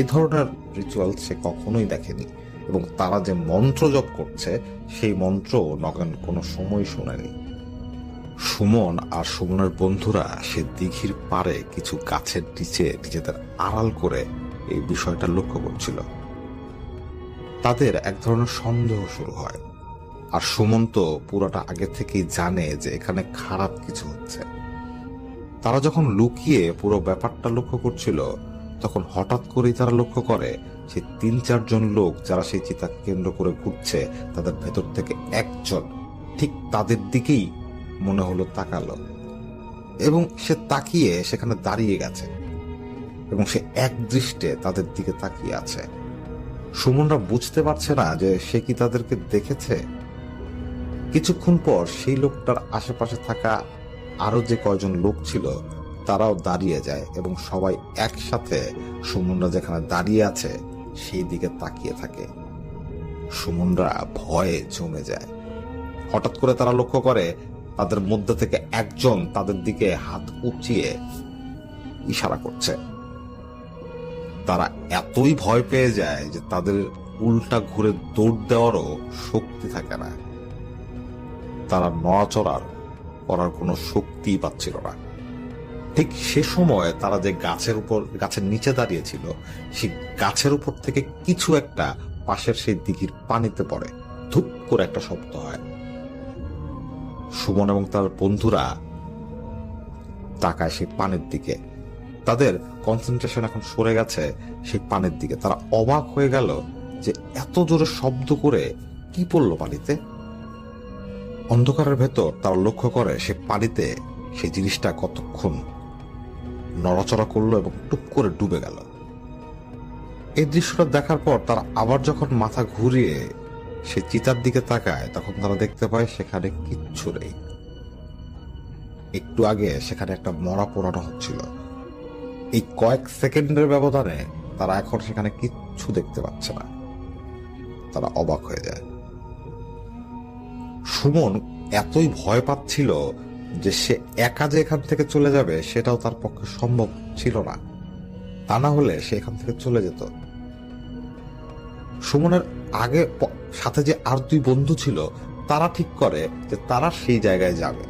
এ ধরনের রিচুয়াল সে কখনোই দেখেনি, এবং তারা যে মন্ত্র জপ করছে সেই মন্ত্র নগেন কোনো সময় শোনেনি। সুমন আর সুমনের বন্ধুরা সে দিঘির পাড়ে কিছু গাছের নিচে নিজেদের আড়াল করে এই বিষয়টা লক্ষ্য করছিল। তাদের এক ধরনের সন্দেহ শুরু হয়, আর সুমন তো পুরোটা আগে থেকেই জানে যে এখানে খারাপ কিছু হচ্ছে। তারা যখন লুকিয়ে পুরো ব্যাপারটা লক্ষ্য করছিল তখন হঠাৎ করেই তারা লক্ষ্য করে সেই 3-4 জন লোক যারা সেই চিতাকে কেন্দ্র করে ঘুরছে তাদের ভেতর থেকে একজন ঠিক তাদের দিকেই মনে হলো তাকালো, এবং সে তাকিয়ে সেখানে দাঁড়িয়ে গেছে এবং সে এক দৃষ্টে তাদের দিকে তাকিয়ে আছে। সুমনরা বুঝতে পারছে না যে সে কি তাদেরকে দেখেছে। কিছুক্ষণ পর সেই লোকটার আশেপাশে থাকা আরো যে কয়জন লোক ছিল তারাও দাঁড়িয়ে যায় এবং সবাই একসাথে সুমনরা যেখানে দাঁড়িয়ে আছে সেই দিকে তাকিয়ে থাকে। সুমনরা ভয়ে জমে যায়। হঠাৎ করে তারা লক্ষ্য করে তাদের মধ্যে থেকে একজন তাদের দিকে হাত উঁচিয়ে ইশারা করছে। তারা এতই ভয় পেয়ে যায় যে তাদের উল্টা ঘুরে দৌড় দেওয়ারও শক্তি থাকে না। তারা নড়াচড়ার করার কোনো শক্তিই পাচ্ছিল না। ঠিক সে সময় তারা যে গাছের নিচে দাঁড়িয়েছিল, সেই গাছের উপর থেকে কিছু একটা পাশের সেই দিঘির পানিতে পড়ে। ধুপ করে একটা শব্দ হয়। সুমন এবং তার বন্ধুরা তাকায় সেই পানির দিকে। তাদের কনসেন্ট্রেশন এখন সরে গেছে সেই পানির দিকে। তারা অবাক হয়ে গেল যে এত জোরে শব্দ করে কি পড়লো পানিতে। অন্ধকারের ভেতর তারা লক্ষ্য করে সে পানিতে সেই জিনিসটা কতক্ষণ নড়াচড়া করলো এবং টুপ করে ডুবে গেল। এই দৃশ্যটা দেখার পর তারা আবার যখন মাথা ঘুরিয়ে সে চিতার দিকে তাকায়, তখন তারা দেখতে পায় সেখানে কিচ্ছু নেই। একটু আগে সেখানে একটা মরা পোড়ানো হচ্ছিল। এই কয়েক সেকেন্ডের ব্যবধানে তারা এখন সেখানে কিচ্ছু দেখতে পাচ্ছে না। তারা অবাক হয়ে যায়। সুমন এতই ভয় পাচ্ছিল যে সে একা যে এখান থেকে চলে যাবে সেটাও তার পক্ষে সম্ভব ছিল না। তা না হলে সে এখান থেকে চলে যেত। সুমনের আগে সাথে যে আর দুই বন্ধু ছিল, তারা ঠিক করে যে তারা সেই জায়গায় যাবে,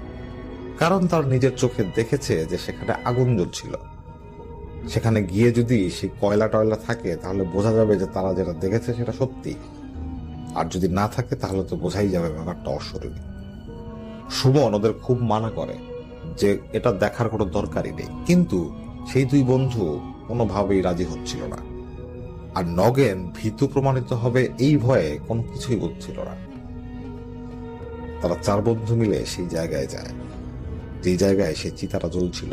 কারণ তার নিজের চোখে দেখেছে যে সেখানে আগুন জ্বলছিল। সেখানে গিয়ে যদি সেই কয়লা টয়লা থাকে তাহলে বোঝা যাবে যে তারা যেটা দেখেছে সেটা সত্যি, আর যদি না থাকে তাহলে তো বোঝাই যাবে ব্যাপারটা অশরীরী। সুমন ওদের খুব মানা করে যে এটা দেখার কোনো দরকারই নেই, কিন্তু সেই দুই বন্ধু কোনোভাবেই রাজি হচ্ছিল না। আর নগেন ভীতু প্রমাণিত হবে এই ভয়ে কোনো কিছুই বলছিল না। তারা চার বন্ধু মিলে সেই জায়গায় যায়, যে জায়গায় সেই চিতাটা জ্বলছিল।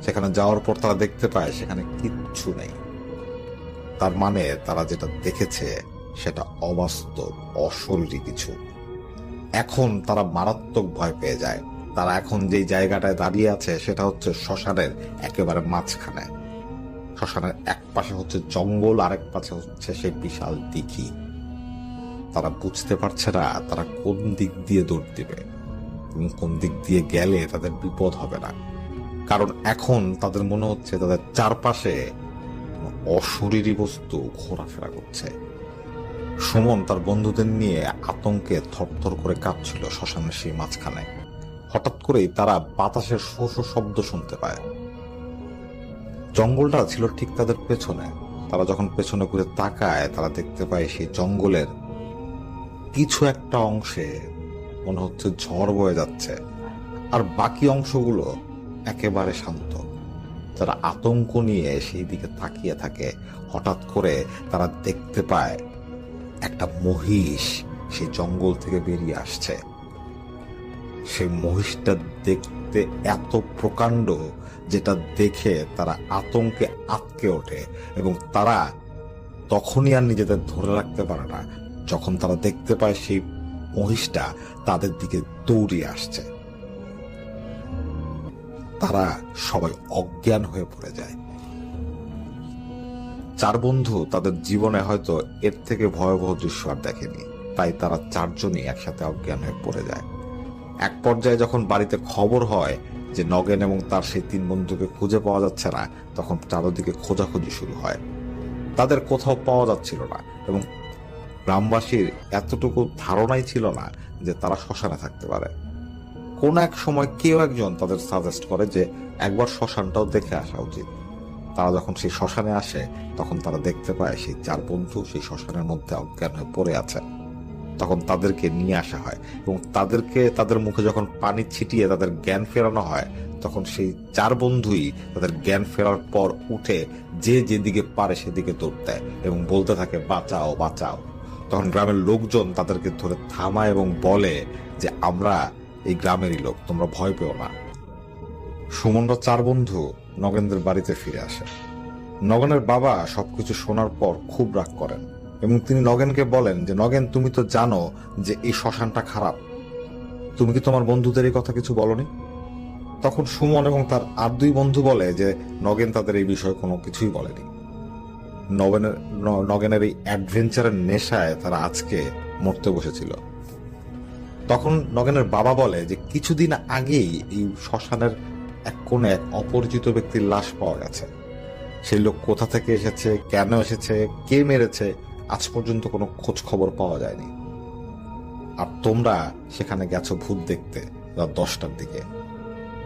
সেখানে যাওয়ার পর তারা দেখতে পায় সেখানে কিচ্ছু নেই। তার মানে তারা যেটা দেখেছে সেটা অবাস্তব, অশরীরী কিছু। এখন তারা মারাত্মক ভয় পেয়ে যায়। তারা এখন যে জায়গাটায় দাঁড়িয়ে আছে সেটা হচ্ছে শ্মশানের একেবারে মাঝখানে। শ্মশানের এক পাশে হচ্ছে জঙ্গল, আরেক পাশে হচ্ছে সেই বিশাল দিঘি। তারা বুঝতে পারছে না তারা কোন দিক দিয়ে দৌড় দিবে এবং কোন দিক দিয়ে গেলে তাদের বিপদ হবে না, কারণ এখন তাদের মনে হচ্ছে তাদের চারপাশে অশরীরী বস্তু ঘোরাফেরা করছে। সুমন তার বন্ধুদের নিয়ে আতঙ্কে থরথর করে কাঁপছিল শ্মশানের সেই মাঝখানে। হঠাৎ করেই তারা বাতাসের শো শো শব্দ শুনতে পায়। জঙ্গলটা ছিল ঠিক তাদের পেছনে। তারা যখন পেছনে ঘুরে তাকায় তারা দেখতে পায় সেই জঙ্গলের কিছু একটা অংশে মনে হচ্ছে ঝড় বয়ে যাচ্ছে, আর বাকি অংশগুলো একেবারে শান্ত। তারা আতঙ্ক নিয়ে সেই দিকে তাকিয়ে থাকে। হঠাৎ করে তারা দেখতে পায় একটা মহিষ সেই জঙ্গল থেকে বেরিয়ে আসছে। সেই মহিষটা দেখতে এত প্রকাণ্ড যেটা দেখে তারা আতঙ্কে আটকে ওঠে, এবং তারা তখনই আর নিজেদের ধরে রাখতে পারে না যখন তারা দেখতে পায় সেই মহিষটা তাদের দিকে দৌড়িয়ে আসছে। তারা সবাই অজ্ঞান হয়ে পড়ে যায়। চার বন্ধু তাদের জীবনে হয়তো এর থেকে ভয়াবহ দৃশ্য আর দেখেনি, তাই তারা চারজনই একসাথে অজ্ঞান হয়ে পড়ে যায়। এক পর্যায়ে যখন বাড়িতে খবর হয় যে নগেন এবং তার সেই তিন বন্ধুকে খুঁজে পাওয়া যাচ্ছে না, তখন চারদিকে খোঁজাখুঁজি শুরু হয়। তাদের কোথাও পাওয়া যাচ্ছিল না, এবং গ্রামবাসীর এতটুকু ধারণাই ছিল না যে তারা শ্মশানে থাকতে পারে। কোন এক সময় কেউ একজন তাদের সাজেস্ট করে যে একবার শ্মশানটাও দেখে আসা উচিত। তারা যখন সেই শ্মশানে আসে তখন তারা দেখতে পায় সেই চার বন্ধু সেই শ্মশানের মধ্যে অজ্ঞান হয়ে পড়ে আছে। তখন তাদেরকে নিয়ে আসা হয় এবং তাদের মুখে যখন পানি ছিটিয়ে তাদের জ্ঞান ফেরানো হয়, তখন সেই চার বন্ধুই তাদের জ্ঞান ফেরার পর উঠে যে যেদিকে পারে সেদিকে দৌড় দেয় এবং বলতে থাকে বাঁচাও বাঁচাও। তখন গ্রামের লোকজন তাদেরকে ধরে থামায় এবং বলে যে আমরা এই গ্রামেরই লোক, তোমরা ভয় পেও না। সুমনরা চার বন্ধু নগেনদের বাড়িতে ফিরে আসে। নগেনের বাবা সবকিছু শোনার পর খুব রাগ করেন এবং তিনি নগেনকে বলেন যে নগেন, তুমি তো জানো যে এই শ্মশানটা খারাপ, তুমি কি তোমার বন্ধুদের এই কথা কিছু বলনি? তখন সুমন এবং তার আর দুই বন্ধু বলে যে নগেন তাদের এই বিষয়ে কোনো কিছুই বলেনি। নগেনের এই অ্যাডভেঞ্চারের নেশায় তারা আজকে মরতে বসেছিল। তখন নগেনের বাবা বলে যে কিছুদিন আগেই এই শ্মশানের এক কোণে এক অপরিচিত ব্যক্তির লাশ পাওয়া গেছে। সেই লোক কোথা থেকে এসেছে, কেন এসেছে, কে মেরেছে, আজ পর্যন্ত কোনো খোঁজ খবর পাওয়া যায়নি। আর তোমরা সেখানে গেছো ভূত দেখতে রাত 10টার দিকে।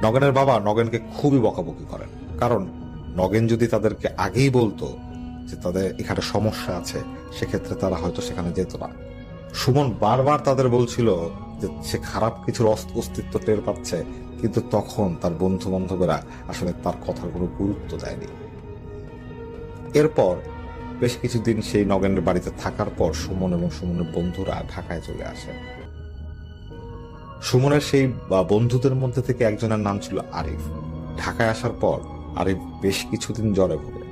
নগেনের বাবা নগেনকে খুবই বকাবকি করেন, কারণ নগেন যদি তাদেরকে আগেই বলতো যে তাদের এখানে সমস্যা আছে, সেক্ষেত্রে তারা হয়তো সেখানে যেত না। সুমন বারবার তাদের বলছিল যে সে খারাপ কিছুর অস্তিত্ব টের পাচ্ছে, কিন্তু তখন তার বন্ধু বান্ধবেরা আসলে তার কথার কোনো গুরুত্ব দেয়নি। এরপর বেশ কিছুদিন সেই নগেনের বাড়িতে থাকার পর সুমন এবং সুমনের বন্ধুরা ঢাকায় চলে আসে। সুমনের সেই বন্ধুদের মধ্যে থেকে একজনের নাম ছিল আরিফ। ঢাকায় আসার পর আরিফ বেশ কিছুদিন জ্বরে ভোগে,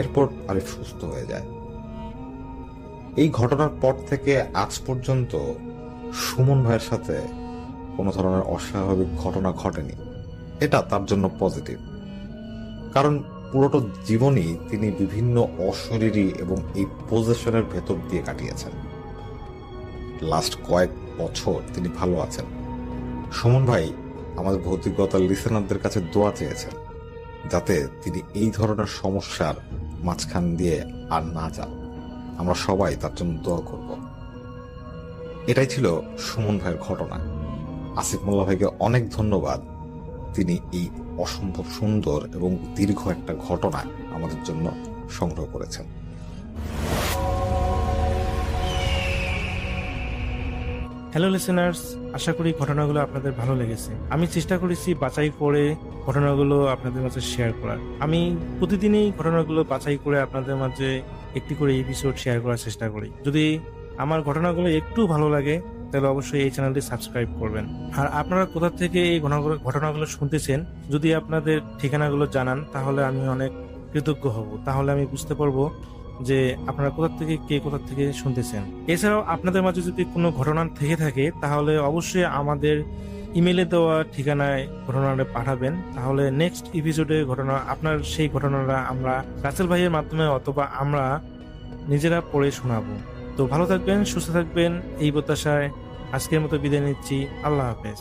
এরপর আরিফ সুস্থ হয়ে যায়। এই ঘটনার পর থেকে আজ পর্যন্ত সুমন ভাইয়ের সাথে কোনো ধরনের অস্বাভাবিক ঘটনা ঘটেনি। এটা তার জন্য পজিটিভ, কারণ পুরোটা জীবনই তিনি বিভিন্ন অশরীরী এবং এই পজিশনের ভেতর দিয়ে কাটিয়েছেন। লাস্ট কয়েক বছর তিনি ভালো আছেন। সুমন ভাই আমাদের ভৌতিকতার লিসেনারদের কাছে দোয়া চেয়েছেন যাতে তিনি এই ধরনের সমস্যার মাঝখান দিয়ে আর না যান। আমরা সবাই তার জন্য দোয়া করব। এটাই ছিল সুমন ভাইয়ের ঘটনা। আসিফ মোল্লা ভাইকে অনেক ধন্যবাদ, তিনি এই অসম্ভব সুন্দর এবং দীর্ঘ একটা ঘটনা আমাদের জন্য সংগ্রহ করেছেন। হ্যালো লিসেনার্স, আশা করি ঘটনাগুলো আপনাদের ভালো লেগেছে। আমি চেষ্টা করেছি বাছাই করে ঘটনাগুলো আপনাদের মাঝে শেয়ার করার। আমি প্রতিদিনই ঘটনাগুলো বাছাই করে আপনাদের মাঝে একটি করে এপিসোড শেয়ার করার চেষ্টা করি। যদি আমার ঘটনাগুলো একটু ভালো লাগে তাহলে অবশ্যই এই চ্যানেলটি সাবস্ক্রাইব করবেন। আর আপনারা কোথা থেকে এই ঘটনাগুলো শুনতেছেন, যদি আপনাদের ঠিকানাগুলো জানান তাহলে আমি অনেক কৃতজ্ঞ হব। তাহলে আমি বুঝতে পারবো যে আপনারা কোথা থেকে শুনতেছেন। এছাড়াও আপনাদের মাঝে যদি কোনো ঘটনা থেকে থাকে তাহলে অবশ্যই আমাদের ইমেলে দেওয়া ঠিকানায় ঘটনাটা পাঠাবেন। তাহলে নেক্সট এপিসোডে আপনার সেই ঘটনাটা আমরা রাসেল ভাইয়ের মাধ্যমে অথবা আমরা নিজেরা পড়ে শোনাবো। তো ভালো থাকবেন, সুস্থ থাকবেন, এই প্রত্যাশায় আজকের মতো বিদায় নিচ্ছি। আল্লাহ হাফেজ।